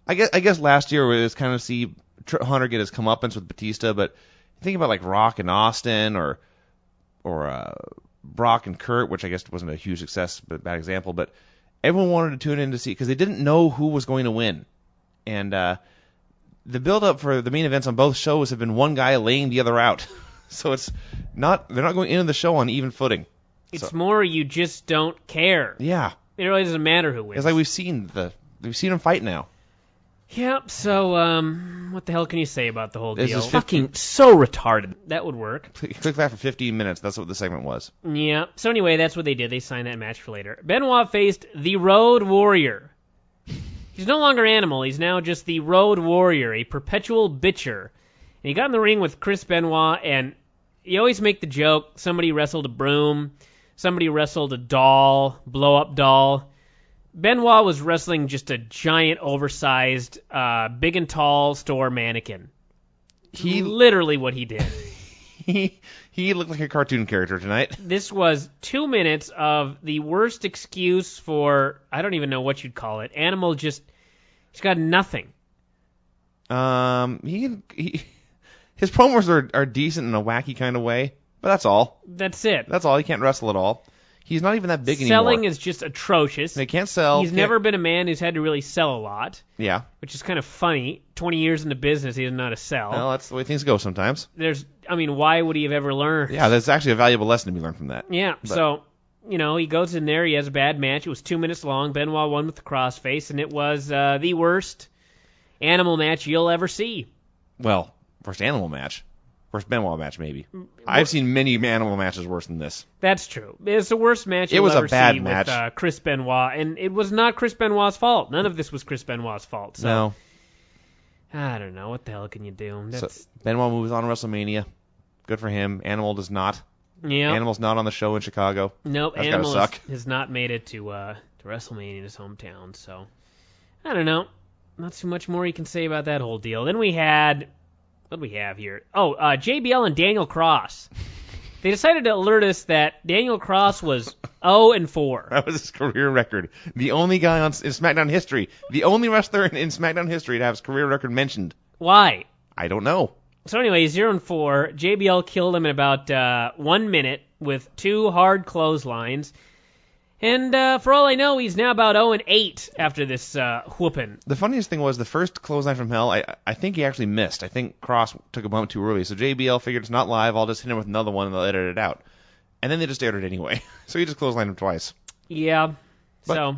I guess last year was kind of see Hunter get his comeuppance with Batista, but think about like Rock and Austin or Brock and Kurt, which I guess wasn't a huge success, but bad example. But everyone wanted to tune in to see because they didn't know who was going to win, and the build-up for the main events on both shows have been one guy laying the other out. So they're not going into the show on even footing. It's more you just don't care. Yeah. It really doesn't matter who wins. It's like we've seen them fight now. Yep, so what the hell can you say about the whole This deal? is Fucking so retarded. That would work. Click that for 15 minutes. That's what the segment was. Yeah. So anyway, that's what they did. They signed that match for later. Benoit faced the Road Warrior. He's no longer Animal. He's now just the Road Warrior, a perpetual bitcher. And he got in the ring with Chris Benoit, and you always make the joke, somebody wrestled a broom, somebody wrestled a doll, blow-up doll. Benoit was wrestling just a giant, oversized, big and tall store mannequin. Literally what he did. He looked like a cartoon character tonight. This was 2 minutes of the worst excuse for, I don't even know what you'd call it. Animal he's got nothing. His promos are decent in a wacky kind of way, but that's all. That's it. That's all. He can't wrestle at all. He's not even that big anymore. Selling is just atrocious. They can't sell. He's never been a man who's had to really sell a lot. Yeah. Which is kind of funny. 20 years in the business, he doesn't know how to sell. Well, that's the way things go sometimes. Why would he have ever learned? Yeah, there's actually a valuable lesson to be learned from that. Yeah, so, he goes in there, he has a bad match. It was 2 minutes long. Benoit won with the crossface, and it was the worst Animal match you'll ever see. Well, worst Animal match. Worst Benoit match, maybe. I've seen many Animal matches worse than this. That's true. It's the worst match you'll ever see. It was a bad match with Chris Benoit, and it was not Chris Benoit's fault. None of this was Chris Benoit's fault. So, no. I don't know. What the hell can you do? So Benoit moves on to WrestleMania. Good for him. Animal does not. Yeah. Animal's not on the show in Chicago. Nope. That's Animal gotta suck. has not made it to WrestleMania in his hometown. So, I don't know. Not too much more you can say about that whole deal. Then we had... What do we have here? JBL and Daniel Cross. They decided to alert us that Daniel Cross was 0-4. That was his career record. The only guy in SmackDown history. The only wrestler in SmackDown history to have his career record mentioned. Why? I don't know. So anyway, 0-4. JBL killed him in about 1 minute with 2 hard clotheslines. And for all I know, he's now about 0-8 after this whooping. The funniest thing was the first clothesline from hell, I think he actually missed. I think Cross took a bump too early. So JBL figured it's not live. I'll just hit him with another one and they'll edit it out. And then they just aired it anyway. So he just clotheslined him twice. Yeah. So,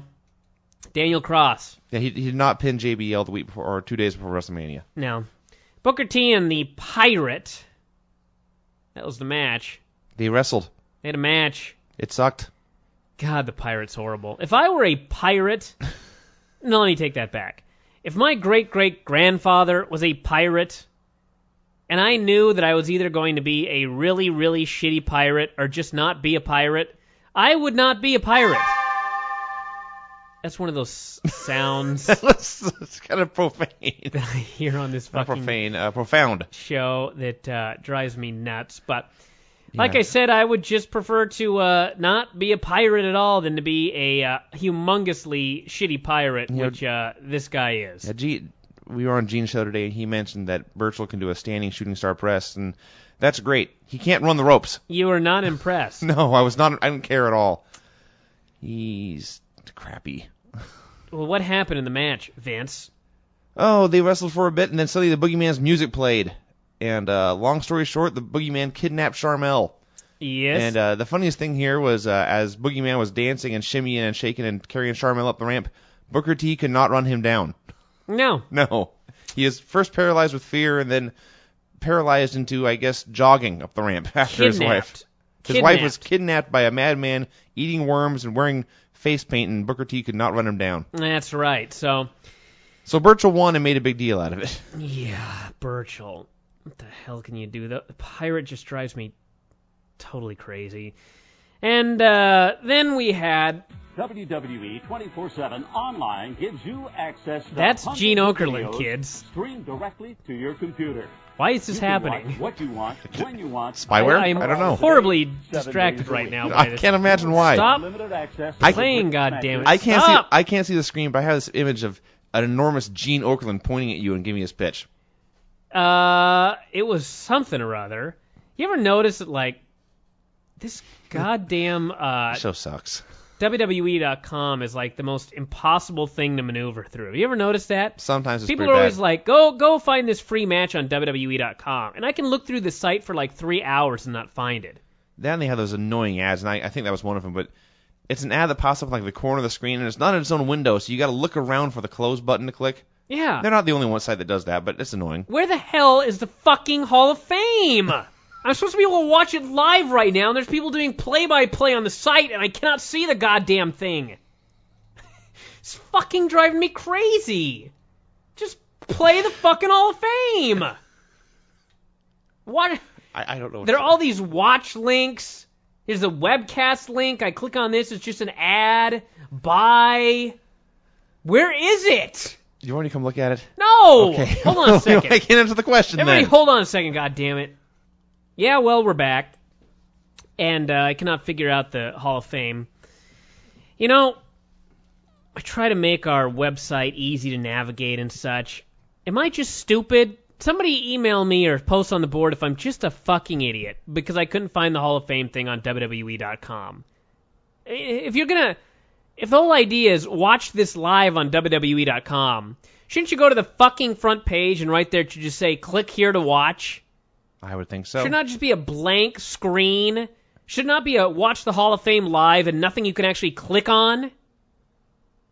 Daniel Cross. Yeah, he did not pin JBL the week before or 2 days before WrestleMania. No. Booker T and the Pirate. That was the match. They wrestled. They had a match. It sucked. God, the Pirate's horrible. If I were a pirate... No, let me take that back. If my great-great-grandfather was a pirate, and I knew that I was either going to be a really, really shitty pirate or just not be a pirate, I would not be a pirate. That's one of those sounds... It's kind of profane. ...that I hear on this fucking... profound. ...show that drives me nuts, but... Like I said, I would just prefer to not be a pirate at all than to be a humongously shitty pirate, which this guy is. Yeah, we were on Gene's show today, and he mentioned that Burchell can do a standing shooting star press, and that's great. He can't run the ropes. You were not impressed. No, I was not. I didn't care at all. He's crappy. Well, what happened in the match, Vince? Oh, they wrestled for a bit, and then suddenly the Boogeyman's music played. And long story short, the Boogeyman kidnapped Sharmell. Yes. And the funniest thing here was as Boogeyman was dancing and shimmying and shaking and carrying Sharmell up the ramp, Booker T could not run him down. No. No. He is first paralyzed with fear and then paralyzed into, I guess, jogging up the ramp after his wife. His wife was kidnapped by a madman eating worms and wearing face paint, and Booker T could not run him down. That's right. So Burchell won and made a big deal out of it. Yeah, Burchell. What the hell can you do? The pirate just drives me totally crazy. And then we had... WWE 24/7 Online gives you access to... That's Gene Okerlund, kids. Streamed directly to your computer. Why is this happening? What you want, when you want. Spyware? I don't know. Horribly distracted right now by this. I can't imagine why. Stop Limited access playing, goddammit. I can't see the screen, but I have this image of an enormous Gene Okerlund pointing at you and giving his pitch? It was something or other. You ever notice that, like, this goddamn Show sucks. WWE.com is like the most impossible thing to maneuver through. You ever notice that? Sometimes it's People pretty are always bad. like, go find this free match on WWE.com. And I can look through the site for like 3 hours and not find it. Then they have those annoying ads, and I think that was one of them, but it's an ad that pops up in like the corner of the screen, and it's not in its own window, so you got to look around for the close button to click. Yeah. They're not the only one site that does that, but it's annoying. Where the hell is the fucking Hall of Fame? I'm supposed to be able to watch it live right now, and there's people doing play-by-play on the site, and I cannot see the goddamn thing. It's fucking driving me crazy. Just play the fucking Hall of Fame. What? I don't know. What There are all these watch links. Here's a webcast link. I click on this. It's just an ad. Buy. Where is it? You want to come look at it? No. Okay. Hold on a second. I can't answer the question Everybody, then. hold on a second. God damn it. Yeah, well, we're back, and I cannot figure out the Hall of Fame. You know, I try to make our website easy to navigate and such. Am I just stupid? Somebody email me or post on the board if I'm just a fucking idiot because I couldn't find the Hall of Fame thing on WWE.com. If the whole idea is watch this live on WWE.com, shouldn't you go to the fucking front page and right there to just say click here to watch? I would think so. Should not just be a blank screen. Should not be a watch the Hall of Fame live and nothing you can actually click on.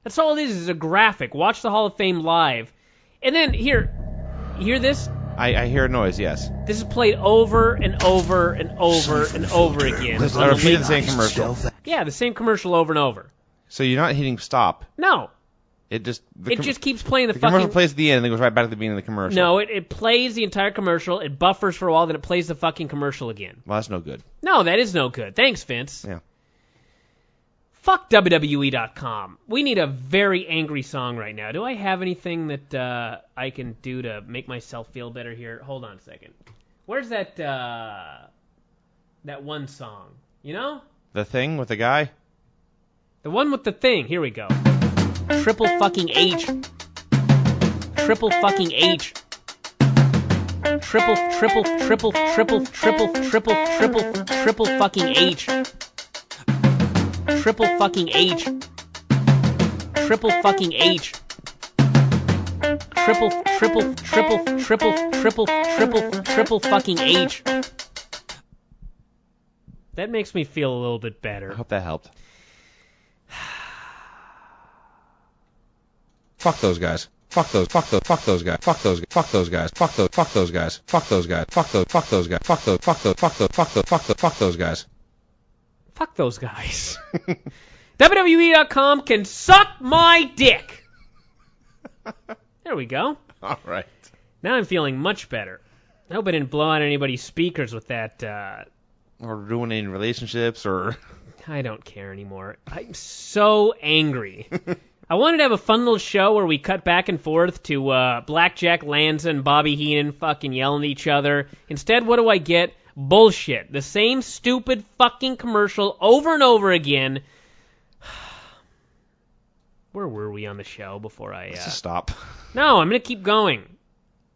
That's all it is a graphic. Watch the Hall of Fame live. And then, here, you hear this? I hear a noise, yes. This is played over and over and over and over again. I repeated the same commercial. Yeah, the same commercial over and over. So you're not hitting stop. No. It just keeps playing the commercial fucking... plays at the end and then goes right back to the beginning of the commercial. No, it plays the entire commercial, it buffers for a while, then it plays the fucking commercial again. Well, that's no good. No, that is no good. Thanks, Vince. Yeah. Fuck WWE.com. We need a very angry song right now. Do I have anything that I can do to make myself feel better here? Hold on a second. Where's that one song? You know? The Thing with the guy? The one with the thing. Here we go. Triple fucking H. Triple fucking H. Triple fucking H. Triple fucking H. Triple fucking H. Triple fucking H. That makes me feel a little bit better. I hope that helped. Fuck those guys. Fuck those guys. Fuck those guys. Fuck those guys. Fuck those guys. Fuck those guys. Fuck those guys. Fuck those guys. Fuck those guys. Fuck those guys. WWE.com can suck my dick. There we go. All right. Now I'm feeling much better. I hope I didn't blow out anybody's speakers with that. Or ruining relationships or... I don't care anymore. I'm so angry. I wanted to have a fun little show where we cut back and forth to Blackjack Lanza and Bobby Heenan fucking yelling at each other. Instead, what do I get? Bullshit. The same stupid fucking commercial over and over again. Where were we on the show before I... Let's just stop. No, I'm going to keep going.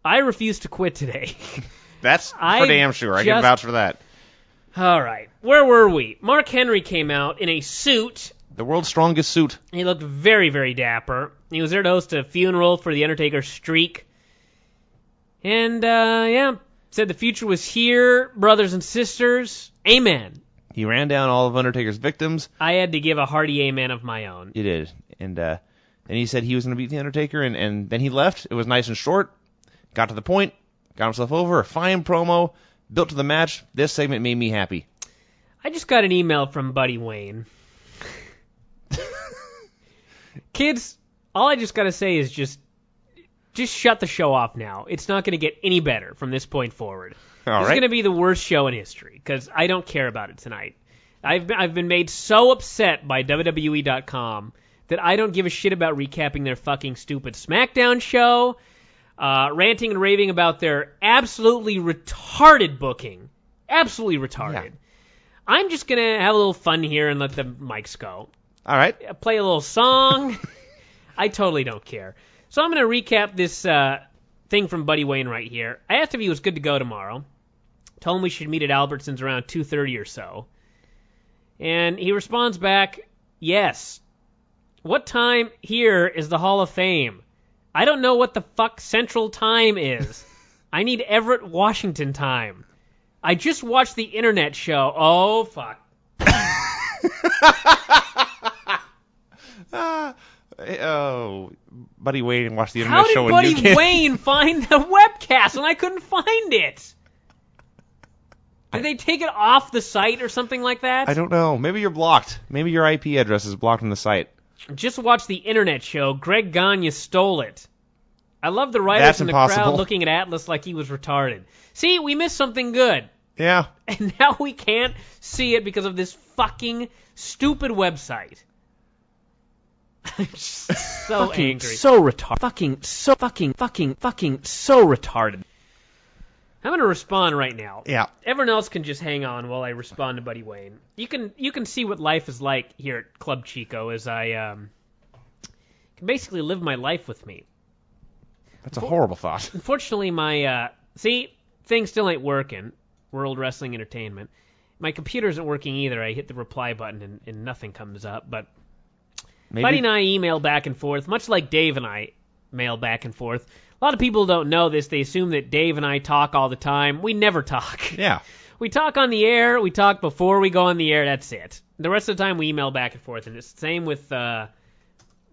I refuse to quit today. That's for damn sure. I can vouch for that. All right. Where were we? Mark Henry came out in a suit. The world's strongest suit. He looked very, very dapper. He was there to host a funeral for the Undertaker's streak. And, said the future was here, brothers and sisters. Amen. He ran down all of Undertaker's victims. I had to give a hearty amen of my own. You did. And he said he was going to beat the Undertaker, and then he left. It was nice and short. Got to the point. Got himself over. A fine promo. Built to the match. This segment made me happy. I just got an email from Buddy Wayne. Kids, all I just got to say is just shut the show off now. It's not going to get any better from this point forward. It's going to be the worst show in history because I don't care about it tonight. I've been made so upset by WWE.com that I don't give a shit about recapping their fucking stupid SmackDown show, ranting and raving about their absolutely retarded booking. Absolutely retarded. Yeah. I'm just going to have a little fun here and let the mics go. All right. Play a little song. I totally don't care. So I'm going to recap this thing from Buddy Wayne right here. I asked if he was good to go tomorrow. Told him we should meet at Albertsons around 2:30 or so. And he responds back, yes. What time here is the Hall of Fame? I don't know what the fuck Central Time is. I need Everett, Washington time. I just watched the internet show. Oh, fuck. Buddy Wayne watched the internet show. How did Buddy Wayne find the webcast and I couldn't find it? Did they take it off the site or something like that? I don't know. Maybe you're blocked. Maybe your IP address is blocked from the site. Just watched the internet show. Greg Gagne stole it. I love the writers That's in the impossible. crowd looking at Atlas like he was retarded. See, we missed something good. Yeah. And now we can't see it because of this fucking stupid website. I'm just so angry. So retarded. So retarded. I'm going to respond right now. Yeah. Everyone else can just hang on while I respond to Buddy Wayne. You can see what life is like here at Club Chico as I can basically live my life with me. That's a horrible thought. Unfortunately, my thing still ain't working. World Wrestling Entertainment. My computer isn't working either. I hit the reply button and nothing comes up. But Buddy and I email back and forth, much like Dave and I mail back and forth. A lot of people don't know this. They assume that Dave and I talk all the time. We never talk. Yeah. We talk on the air. We talk before we go on the air. That's it. The rest of the time we email back and forth. And it's the same with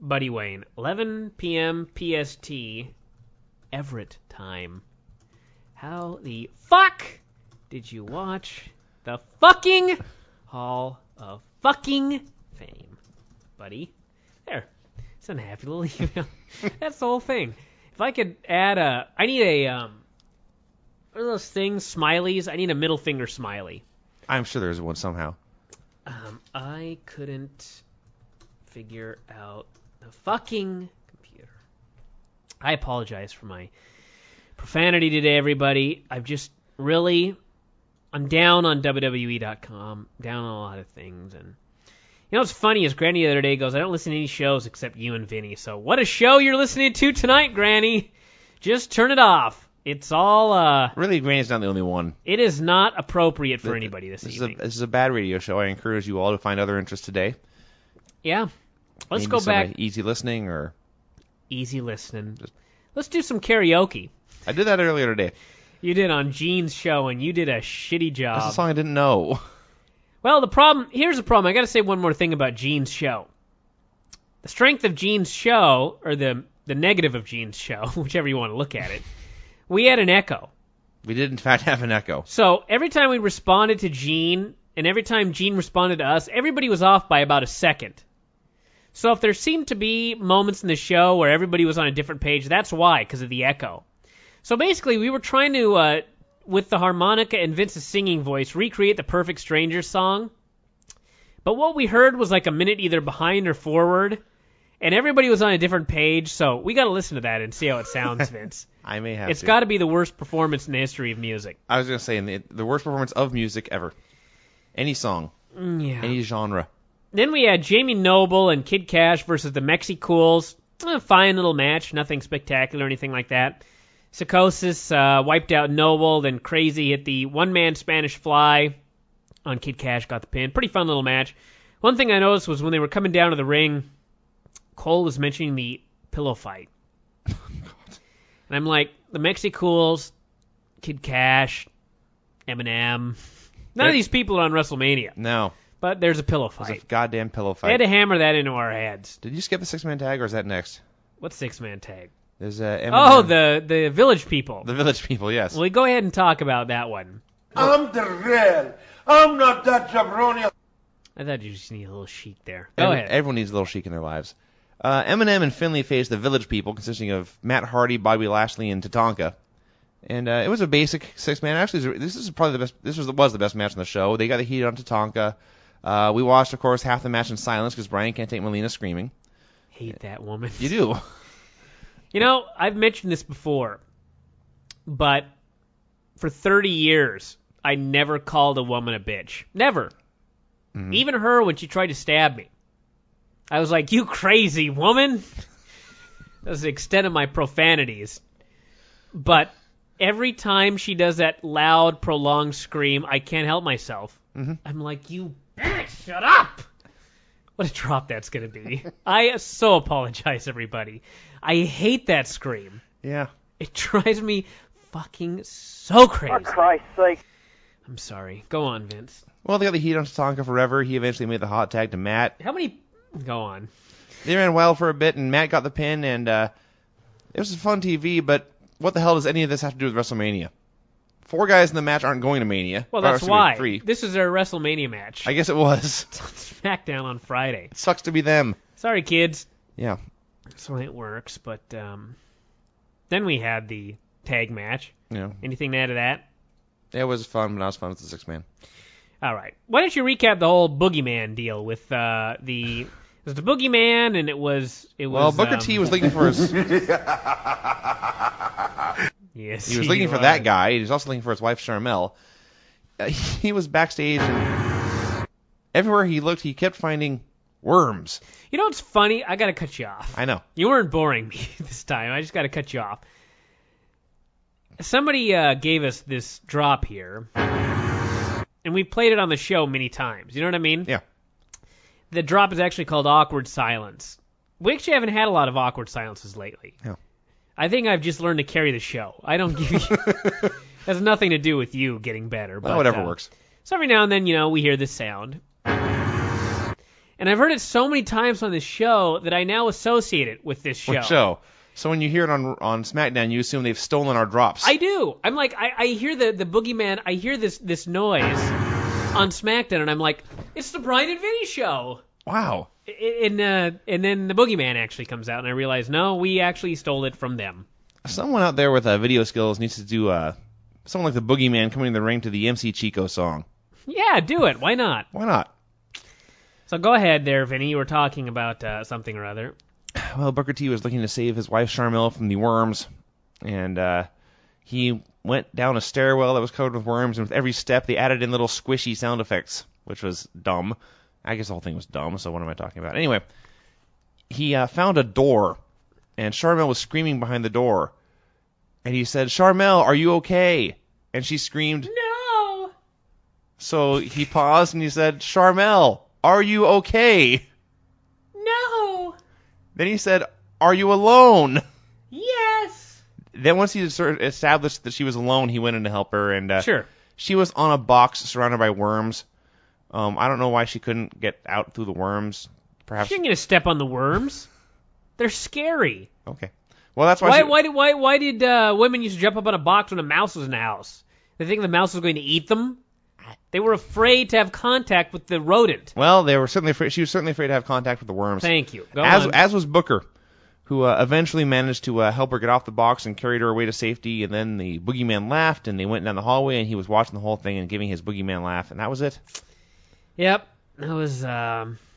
Buddy Wayne. 11 p.m. PST, Everett time. How the fuck did you watch the fucking Hall of fucking Fame, buddy? There. It's a happy little email. That's the whole thing. If I could add I need a, what are those things, smileys? I need a middle finger smiley. I'm sure there's one somehow. I couldn't figure out the fucking computer. I apologize for my profanity today, everybody. I'm down on WWE.com, down on a lot of things, and you know what's funny is Granny the other day goes, I don't listen to any shows except you and Vinny, so what a show you're listening to tonight, Granny. Just turn it off. It's all, Really, Granny's not the only one. It is not appropriate for anybody this evening. This is a bad radio show. I encourage you all to find other interests today. Yeah. Let's Maybe go back. Easy listening or... Easy listening. Let's do some karaoke. I did that earlier today. You did on Gene's show, and you did a shitty job. That's a song I didn't know. Well, here's the problem. I got to say one more thing about Gene's show. The strength of Gene's show, or the negative of Gene's show, whichever you want to look at it, we had an echo. We did, in fact, have an echo. So every time we responded to Gene, and every time Gene responded to us, everybody was off by about a second. So if there seemed to be moments in the show where everybody was on a different page, that's why, because of the echo. So basically, we were trying to, with the harmonica and Vince's singing voice, recreate the Perfect Stranger song. But what we heard was like a minute either behind or forward, and everybody was on a different page, so we got to listen to that and see how it sounds, Vince. I may have It's to. got to be the worst performance in the history of music. I was going to say, the worst performance of music ever. Any song. Yeah. Any genre. Then we had Jamie Noble and Kid Cash versus the Mexicools. A fine little match, nothing spectacular or anything like that. Psychosis wiped out Noble, then Crazy hit the one-man Spanish Fly on Kid Cash, got the pin. Pretty fun little match. One thing I noticed was when they were coming down to the ring, Cole was mentioning the pillow fight. And I'm like, the Mexicools, Kid Cash, Eminem, none of these people are on WrestleMania. No. But there's a pillow It was fight. a goddamn pillow They had fight. to hammer that into our heads. Did you skip the six-man tag, or is that next? What six-man tag? There's Eminem. Oh, the Village People. The Village People, yes. Well, go ahead and talk about that one. I'm the real. I'm not that jabroni. I thought you just need a little chic there. Go ahead. Everyone needs a little chic in their lives. Eminem and Finlay faced the Village People, consisting of Matt Hardy, Bobby Lashley, and Tatanka. And it was a basic six-man. Actually, this is probably the best. This was the best match on the show. They got the heat on Tatanka. We watched, of course, half the match in silence because Brian can't take Melina screaming. Hate that woman. You do. You know, I've mentioned this before, but for 30 years, I never called a woman a bitch. Never. Mm-hmm. Even her when she tried to stab me. I was like, you crazy woman. That's the extent of my profanities. But every time she does that loud, prolonged scream, I can't help myself. Mm-hmm. I'm like, you bitch, shut up! What a drop that's going to be. I so apologize, everybody. I hate that scream. Yeah. It drives me fucking so crazy. For Christ's sake. I'm sorry. Go on, Vince. Well, they got the heat on Tatanka forever. He eventually made the hot tag to Matt. How many... Go on. They ran wild for a bit, and Matt got the pin, and it was fun TV, but what the hell does any of this have to do with WrestleMania? 4 guys in the match aren't going to Mania. Well, that's why. 3. This is their WrestleMania match. I guess it was. It's on SmackDown on Friday. It sucks to be them. Sorry, kids. Yeah. That's the way it works, but then we had the tag match. Yeah. Anything to add to that? It was fun, but not as fun as the 6-man. All right. Why don't you recap the whole Boogeyman deal with the... It was the Boogeyman, and it was... Well, Booker T was looking for his... Yes, he was looking for that guy. He was also looking for his wife, Sharmell. He was backstage, and everywhere he looked, he kept finding worms. You know what's funny? I got to cut you off. I know. You weren't boring me this time. I just got to cut you off. Somebody gave us this drop here, and we played it on the show many times. You know what I mean? Yeah. The drop is actually called Awkward Silence. We actually haven't had a lot of awkward silences lately. Yeah. I think I've just learned to carry the show. I don't give you... has nothing to do with you getting better. But, whatever works. So every now and then, we hear this sound. And I've heard it so many times on this show that I now associate it with this show. What show? So when you hear it on SmackDown, you assume they've stolen our drops. I do. I'm like, I hear the Boogeyman, I hear this noise on SmackDown, and I'm like, it's the Brian and Vinny show. Wow. And then the Boogeyman actually comes out, and I realize, no, we actually stole it from them. Someone out there with video skills needs to do someone like the Boogeyman coming in the ring to the MC Chico song. Yeah, do it. Why not? Why not? So go ahead there, Vinny. You were talking about something or other. Well, Booker T was looking to save his wife Sharmell from the worms, and he went down a stairwell that was covered with worms, and with every step they added in little squishy sound effects, which was dumb. I guess the whole thing was dumb, so what am I talking about? Anyway, he found a door, and Sharmell was screaming behind the door. And he said, Sharmell, are you okay? And she screamed, No! So he paused and he said, Sharmell, are you okay? No! Then he said, are you alone? Yes! Then once he sort of established that she was alone, he went in to help her. And sure. She was on a box surrounded by worms. I don't know why she couldn't get out through the worms. Perhaps She ain't gonna step on the worms. They're scary. Okay. Well, that's why. Why did women used to jump up on a box when a mouse was in the house? They think the mouse was going to eat them. They were afraid to have contact with the rodent. Well, they were certainly afraid. She was certainly afraid to have contact with the worms. Thank you. Go on. As was Booker, who eventually managed to help her get off the box and carried her away to safety. And then the Boogeyman laughed, and they went down the hallway, and he was watching the whole thing and giving his Boogeyman laugh, and that was it. Yep. That was,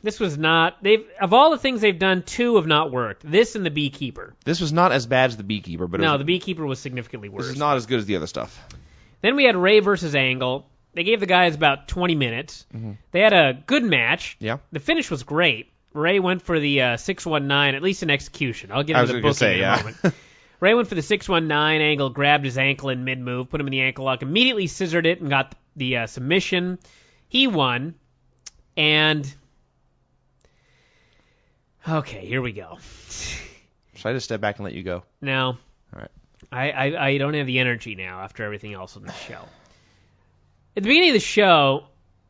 this was not, of all the things they've done, 2 have not worked. This and the Beekeeper. This was not as bad as the Beekeeper, but the Beekeeper was significantly worse. This is not as good as the other stuff. Then we had Ray versus Angle. They gave the guys about 20 minutes. Mm-hmm. They had a good match. Yeah. The finish was great. Ray went for the 619, at least in execution. I'll get into the booking in a moment. Ray went for the 619. Angle grabbed his ankle in mid-move, put him in the ankle lock, immediately scissored it and got the submission. He won. And, okay, here we go. Should I just step back and let you go? No. All right. I don't have the energy now after everything else on the show. At the beginning of the show,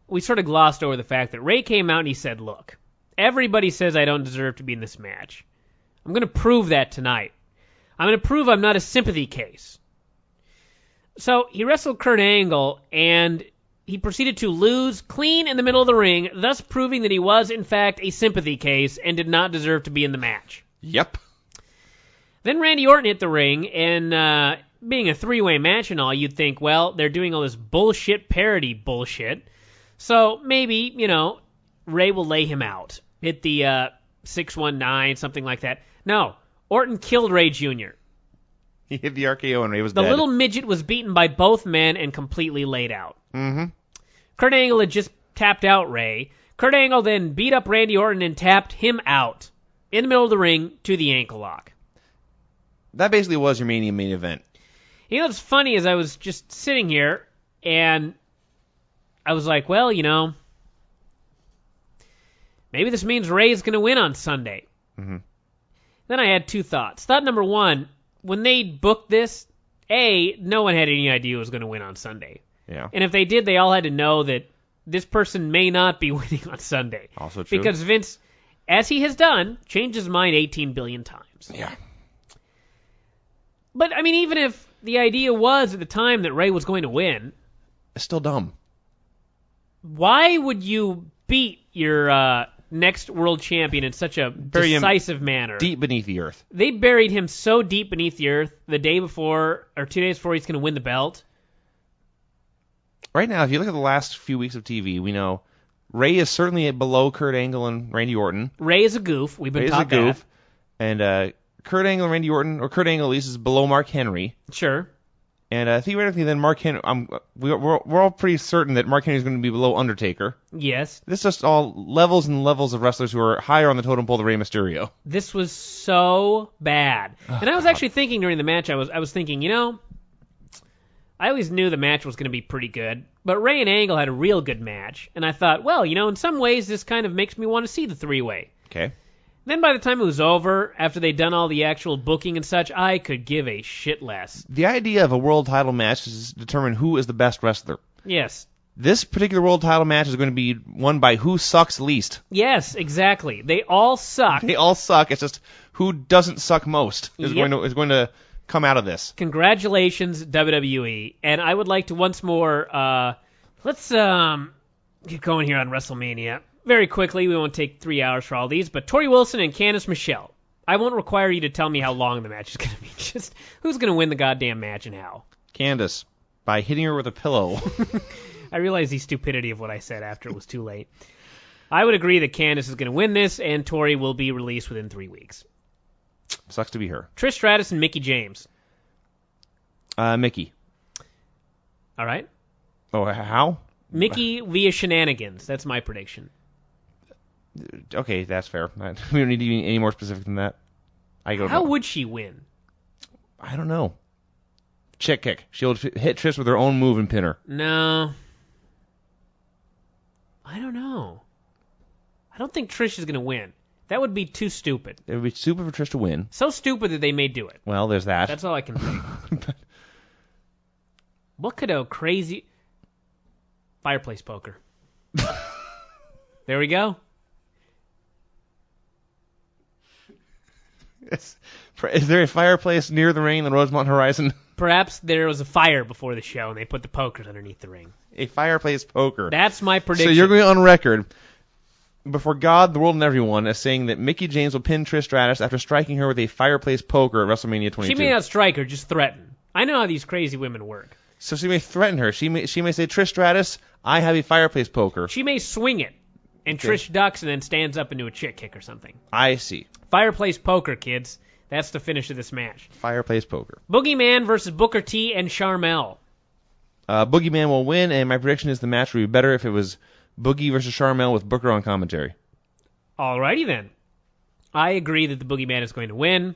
we sort of glossed over the fact that Ray came out and he said, look, everybody says I don't deserve to be in this match. I'm going to prove that tonight. I'm going to prove I'm not a sympathy case. So he wrestled Kurt Angle, and he proceeded to lose clean in the middle of the ring, thus proving that he was, in fact, a sympathy case and did not deserve to be in the match. Yep. Then Randy Orton hit the ring, and being a 3-way match and all, you'd think, well, they're doing all this bullshit parody bullshit, so maybe, Ray will lay him out. Hit the 619, something like that. No, Orton killed Ray Jr. He hit the RKO and Ray was dead. The little midget was beaten by both men and completely laid out. Mm-hmm. Kurt Angle had just tapped out Ray. Kurt Angle then beat up Randy Orton and tapped him out in the middle of the ring to the ankle lock. That basically was your main event. You know what's funny is I was just sitting here, and I was like, well, maybe this means Ray's going to win on Sunday. Mm-hmm. Then I had two thoughts. Thought number one, when they booked this, no one had any idea who was going to win on Sunday. Yeah. And if they did, they all had to know that this person may not be winning on Sunday. Also true. Because Vince, as he has done, changed his mind 18 billion times. Yeah. But, I mean, even if the idea was at the time that Ray was going to win, It's still dumb. why would you beat your next world champion in such a Bury him decisive manner? Deep beneath the earth. They buried him so deep beneath the earth the day before, or 2 days before he's going to win the belt. Right now, if you look at the last few weeks of TV, we know Ray is certainly below Kurt Angle and Randy Orton. Ray is a goof. We've been Ray is a taught goof. And Kurt Angle and Randy Orton, or Kurt Angle at least, is below Mark Henry. that. Sure. And theoretically, then Mark Henry, we're all pretty certain that Mark Henry is going to be below Undertaker. Yes. This is just all levels and levels of wrestlers who are higher on the totem pole than Rey Mysterio. This was so bad. And I was actually thinking during the match, I was thinking, I always knew the match was going to be pretty good, but Ray and Angle had a real good match, and I thought, well, in some ways this kind of makes me want to see the three-way. Okay. Then by the time it was over, after they'd done all the actual booking and such, I could give a shit less. The idea of a world title match is to determine who is the best wrestler. Yes. This particular world title match is going to be won by who sucks least. Yes, exactly. They all suck. They all suck. It's just who doesn't suck most is Yep. going to come out of this. Congratulations, WWE. And I would like to once more, let's get going here on WrestleMania. Very quickly, we won't take 3 hours for all these, but Tori Wilson and Candice Michelle. I won't require you to tell me how long the match is going to be. Just who's going to win the goddamn match and how. Candice, by hitting her with a pillow. I realize the stupidity of what I said after it was too late. I would agree that Candice is going to win this, and Tori will be released within 3 weeks. Sucks to be her. Trish Stratus and Mickie James. Mickey. All right? Oh, how? Mickie via shenanigans. That's my prediction. Okay, that's fair. We don't need to be any more specific than that. How would she win? I don't know. Chick kick. She'll hit Trish with her own move and pin her. No. I don't know. I don't think Trish is going to win. That would be too stupid. It would be stupid for Trish to win. So stupid that they may do it. Well, there's that. That's all I can think. What could a crazy... Fireplace poker. There we go. Is there a fireplace near the ring in the Rosemont Horizon? Perhaps there was a fire before the show and they put the pokers underneath the ring. A fireplace poker. That's my prediction. So you're going on record before God, the world, and everyone as saying that Mickie James will pin Trish Stratus after striking her with a fireplace poker at WrestleMania 22. She may not strike her, just threaten. I know how these crazy women work. So she may threaten her. She may say, Trish Stratus, I have a fireplace poker. She may swing it, and Okay. Trish ducks and then stands up into a chick kick or something. I see. Fireplace poker, kids. That's the finish of this match. Fireplace poker. Boogeyman versus Booker T and Sharmell. Boogeyman will win, and my prediction is the match would be better if it was Boogie versus Sharmell with Booker on commentary. Alrighty then. I agree that the Boogeyman is going to win.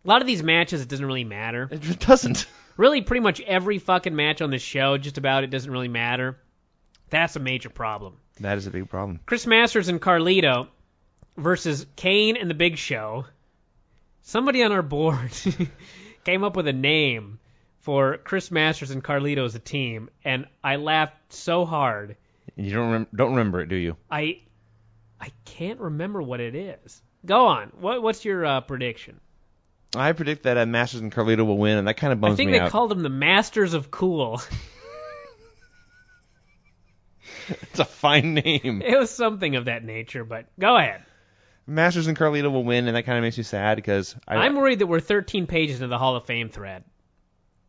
A lot of these matches, it doesn't really matter. It doesn't. Really, pretty much every fucking match on this show, just about, it doesn't really matter. That's a major problem. That is a big problem. Chris Masters and Carlito versus Kane and the Big Show. Somebody on our board came up with a name for Chris Masters and Carlito as a team, and I laughed so hard. You don't remember it, do you? I can't remember what it is. Go on. What's your prediction? I predict that Masters and Carlito will win, and that kind of bums me out. I think they called them the Masters of Cool. It's a fine name. It was something of that nature, but go ahead. Masters and Carlito will win, and that kind of makes me sad because I'm worried that we're 13 pages into the Hall of Fame thread.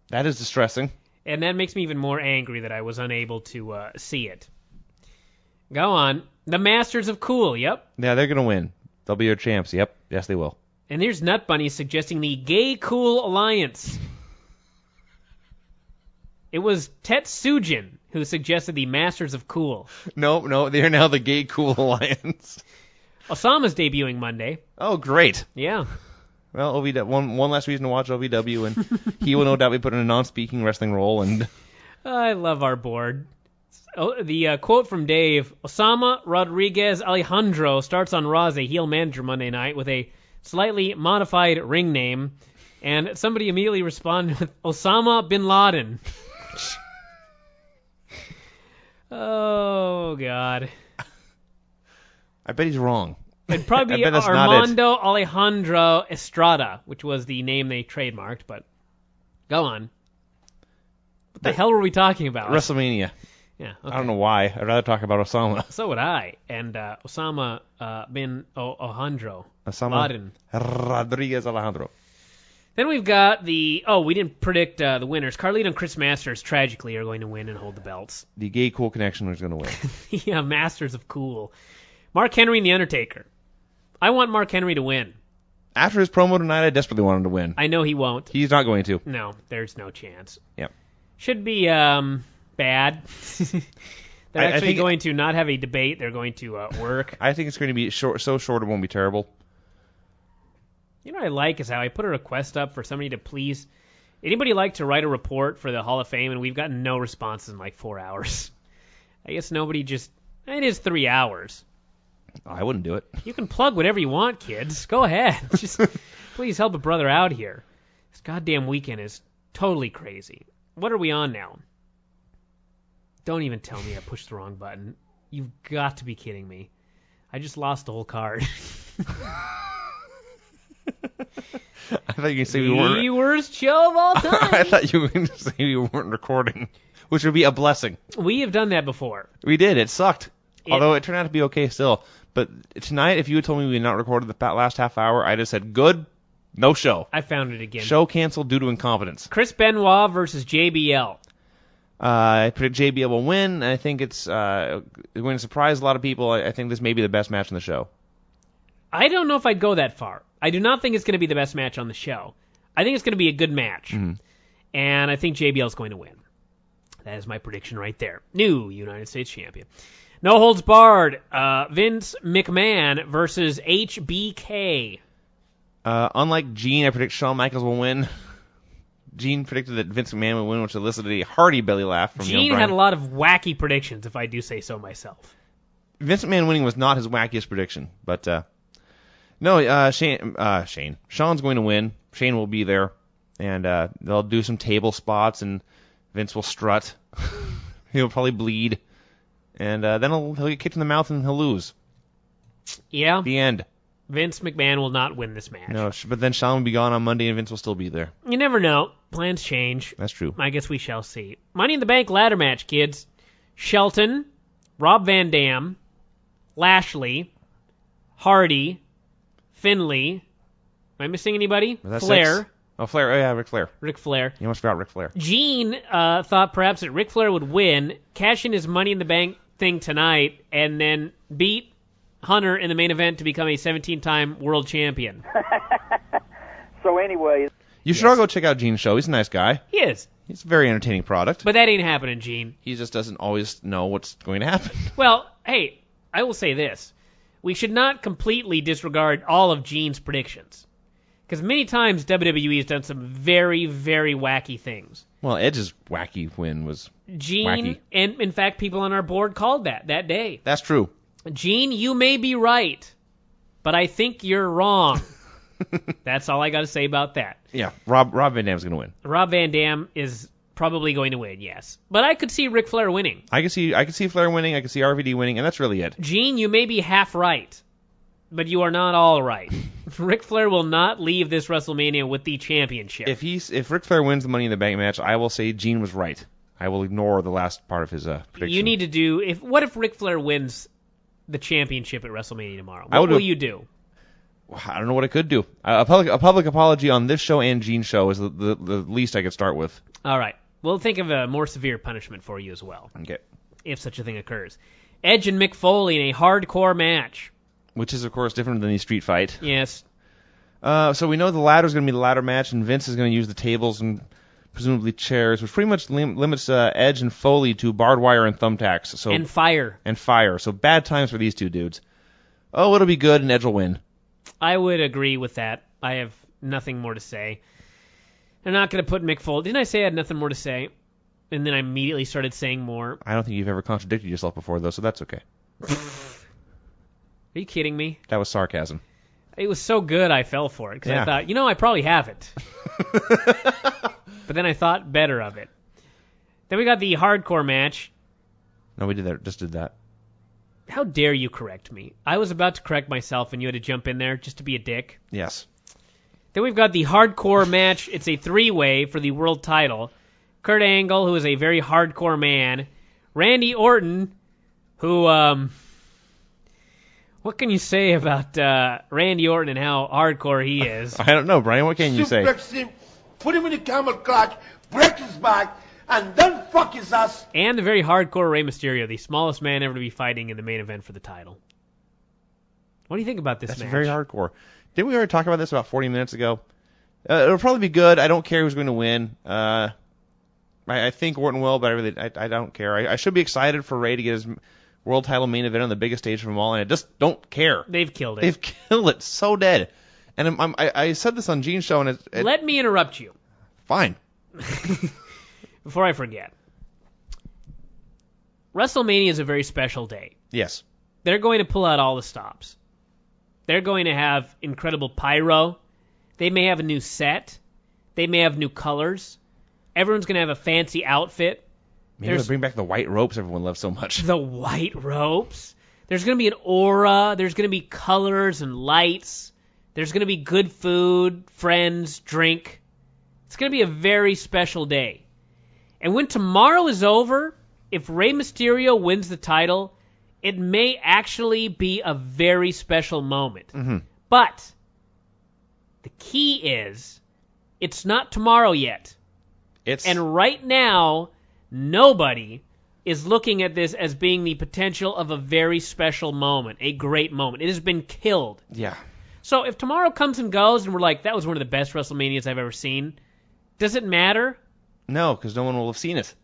That is distressing. And that makes me even more angry that I was unable to see it. Go on. The Masters of Cool, yep. Yeah, they're going to win. They'll be your champs. Yep. Yes, they will. And there's Nut Bunny suggesting the Gay Cool Alliance. It was Tetsujin who suggested the Masters of Cool. No, they are now the Gay Cool Alliance. Osama's debuting Monday. Oh, great. Yeah. Well, OVW, one last reason to watch OVW, and he will no doubt be put in a non-speaking wrestling role. And I love our board. Oh, the quote from Dave, Osama Rodriguez Alejandro starts on Raw as a heel manager Monday night with a slightly modified ring name, and somebody immediately responded with Osama Bin Laden. Oh, God. I bet he's wrong. It'd probably be I bet that's not it. Armando Alejandro Estrada, which was the name they trademarked, but go on. What the hell were we talking about? WrestleMania. Yeah, okay. I don't know why. I'd rather talk about Osama. So would I. And Osama bin Alejandro. Osama Laden. Rodriguez Alejandro. Then we've got we didn't predict the winners. Carlito and Chris Masters, tragically, are going to win and hold the belts. The gay cool connection is going to win. Yeah, Masters of Cool. Mark Henry and The Undertaker. I want Mark Henry to win. After his promo tonight, I desperately want him to win. I know he won't. He's not going to. No, there's no chance. Yep. Should be bad. They're actually going to not have a debate. They're going to work. I think it's going to be so short it won't be terrible. You know what I like is how I put a request up for somebody to please. Anybody like to write a report for the Hall of Fame? And we've gotten no responses in like 4 hours. I guess nobody just. It is 3 hours. I wouldn't do it. You can plug whatever you want, kids. Go ahead. Just please help a brother out here. This goddamn weekend is totally crazy. What are we on now? Don't even tell me I pushed the wrong button. You've got to be kidding me. I just lost the whole card. I thought you were going to say we weren't. The worst show of all time. I thought you were going to say we weren't recording, which would be a blessing. We have done that before. We did. It sucked. Although it turned out to be okay still. But tonight, if you had told me we had not recorded the last half hour, I'd have said, good, no show. I found it again. Show canceled due to incompetence. Chris Benoit versus JBL. I predict JBL will win. I think it's going to surprise a lot of people. I think this may be the best match on the show. I don't know if I'd go that far. I do not think it's going to be the best match on the show. I think it's going to be a good match. Mm-hmm. And I think JBL is going to win. That is my prediction right there. New United States champion. No holds barred. Vince McMahon versus HBK. Unlike Gene, I predict Shawn Michaels will win. Gene predicted that Vince McMahon would win, which elicited a hearty belly laugh from Gene had a lot of wacky predictions, if I do say so myself. Vince McMahon winning was not his wackiest prediction, but no, Shawn's going to win. Shane will be there, and they'll do some table spots, and Vince will strut. He'll probably bleed. And then he'll get kicked in the mouth and he'll lose. Yeah. The end. Vince McMahon will not win this match. No, but then Shawn will be gone on Monday and Vince will still be there. You never know. Plans change. That's true. I guess we shall see. Money in the Bank ladder match, kids. Shelton, Rob Van Dam, Lashley, Hardy, Finley. Am I missing anybody? Flair. 6? Oh, Flair. Oh, yeah, Ric Flair. Ric Flair. You almost forgot Ric Flair. Gene thought perhaps that Ric Flair would win, cash in his Money in the Bank thing tonight, and then beat Hunter in the main event to become a 17-time world champion. So anyway. You should all go check out Gene's show. He's a nice guy. He is. He's a very entertaining product. But that ain't happening, Gene. He just doesn't always know what's going to happen. Well, hey, I will say this. We should not completely disregard all of Gene's predictions. Because many times WWE has done some very, very wacky things. Well, Edge's wacky win was Gene, wacky. And in fact, people on our board called that day. That's true. Gene, you may be right, but I think you're wrong. That's all I got to say about that. Yeah, Rob Van Dam's going to win. Rob Van Dam is probably going to win, yes. But I could see Ric Flair winning. I could see Flair winning. I could see RVD winning, and that's really it. Gene, you may be half right, but you are not all right. Ric Flair will not leave this WrestleMania with the championship. If Ric Flair wins the Money in the Bank match, I will say Gene was right. I will ignore the last part of his prediction. You need to do what if Ric Flair wins the championship at WrestleMania tomorrow? What will you do? I don't know what I could do. A public apology on this show and Gene's show is the least I could start with. All right. We'll think of a more severe punishment for you as well. Okay. If such a thing occurs. Edge and Mick Foley in a hardcore match. Which is, of course, different than the street fight. Yes. So we know the ladder is going to be the ladder match, and Vince is going to use the tables and presumably chairs, which pretty much limits Edge and Foley to barbed wire and thumbtacks. So and fire. And fire. So bad times for these two dudes. Oh, it'll be good, and Edge will win. I would agree with that. I have nothing more to say. I'm not going to put Mick Foley. Didn't I say I had nothing more to say? And then I immediately started saying more. I don't think you've ever contradicted yourself before, though, so that's okay. Are you kidding me? That was sarcasm. It was so good I fell for it because Yeah. I thought, I probably haven't. But then I thought better of it. Then we got the hardcore match. No, we did that. Just did that. How dare you correct me? I was about to correct myself and you had to jump in there just to be a dick. Yes. Then we've got the hardcore match. It's a three-way for the world title. Kurt Angle, who is a very hardcore man. Randy Orton, who, what can you say about Randy Orton and how hardcore he is? I don't know, Brian. What can you say? Suplex him, put him in a camel clutch, break his back, and then fuck his ass. And the very hardcore Rey Mysterio, the smallest man ever to be fighting in the main event for the title. What do you think about this That's match? very hardcore. Didn't we already talk about this about 40 minutes ago? It'll probably be good. I don't care who's going to win. I think Orton will, but I don't care. I should be excited for Ray to get his world title main event on the biggest stage from them all, and I just don't care. They've killed it. They've killed it so dead. And I said this on Gene's show, and Let me interrupt you. Fine. Before I forget. WrestleMania is a very special day. Yes. They're going to pull out all the stops. They're going to have incredible pyro. They may have a new set. They may have new colors. Everyone's going to have a fancy outfit. Maybe they'll bring back the white ropes everyone loves so much. The white ropes. There's going to be an aura. There's going to be colors and lights. There's going to be good food, friends, drink. It's going to be a very special day. And when tomorrow is over, if Rey Mysterio wins the title, it may actually be a very special moment. Mm-hmm. But the key is, it's not tomorrow yet. And right now, nobody is looking at this as being the potential of a very special moment, a great moment. It has been killed. Yeah. So if tomorrow comes and goes and we're like, that was one of the best WrestleManias I've ever seen, does it matter? No, because no one will have seen it.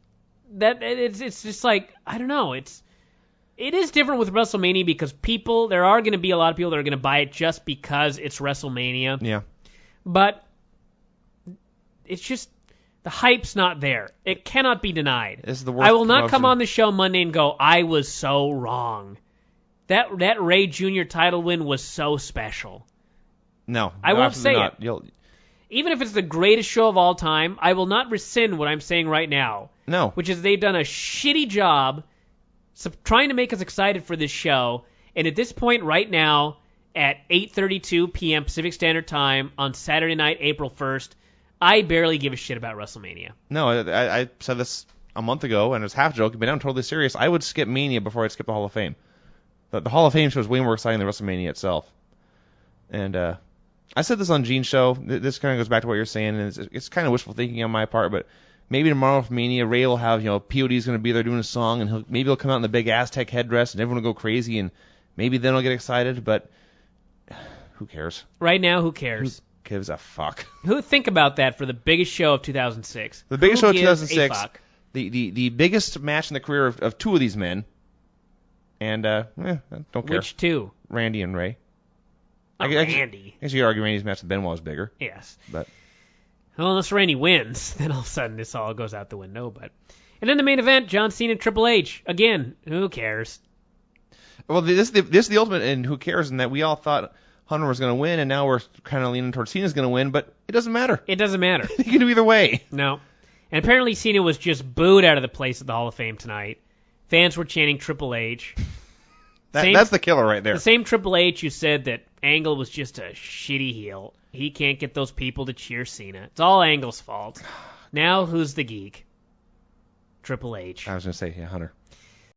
It's just like, I don't know. It is different with WrestleMania because there are going to be a lot of people that are going to buy it just because it's WrestleMania. Yeah. But it's just, the hype's not there. It cannot be denied. This is the worst I will not promotion. come on the show Monday and go, I was so wrong. That Ray Jr. title win was so special. No. I won't say not. it. Even if it's the greatest show of all time, I will not rescind what I'm saying right now. No. Which is they've done a shitty job trying to make us excited for this show. And at this point right now, at 8:32 p.m. Pacific Standard Time on Saturday night, April 1st, I barely give a shit about WrestleMania. No, I said this a month ago, and it was half joking, but now I'm totally serious. I would skip Mania before I'd skip the Hall of Fame. The Hall of Fame show is way more exciting than WrestleMania itself. And I said this on Gene's show. This kind of goes back to what you're saying, and it's kind of wishful thinking on my part, but maybe tomorrow for Mania, Ray will have, POD's going to be there doing a song, and maybe he'll come out in the big Aztec headdress, and everyone will go crazy, and maybe then I'll get excited, but who cares? Right now, who cares? Who gives a fuck? Think about that for the biggest show of 2006. The biggest show of gives 2006, a fuck? the biggest match in the career of two of these men, and don't care. Which two? Randy and Ray. Randy. I guess you could argue Randy's match with Benoit was bigger. Yes. But well, unless Randy wins, then all of a sudden this all goes out the window. And then the main event, John Cena and Triple H. Again, who cares? Well, this is the ultimate, and who cares? In that we all thought Hunter was going to win, and now we're kind of leaning towards Cena's going to win, but it doesn't matter. It doesn't matter. You can do either way. No. And apparently Cena was just booed out of the place at the Hall of Fame tonight. Fans were chanting Triple H. That's the killer right there. The same Triple H who said that Angle was just a shitty heel. He can't get those people to cheer Cena. It's all Angle's fault. Now who's the geek? Triple H. I was going to say, yeah, Hunter.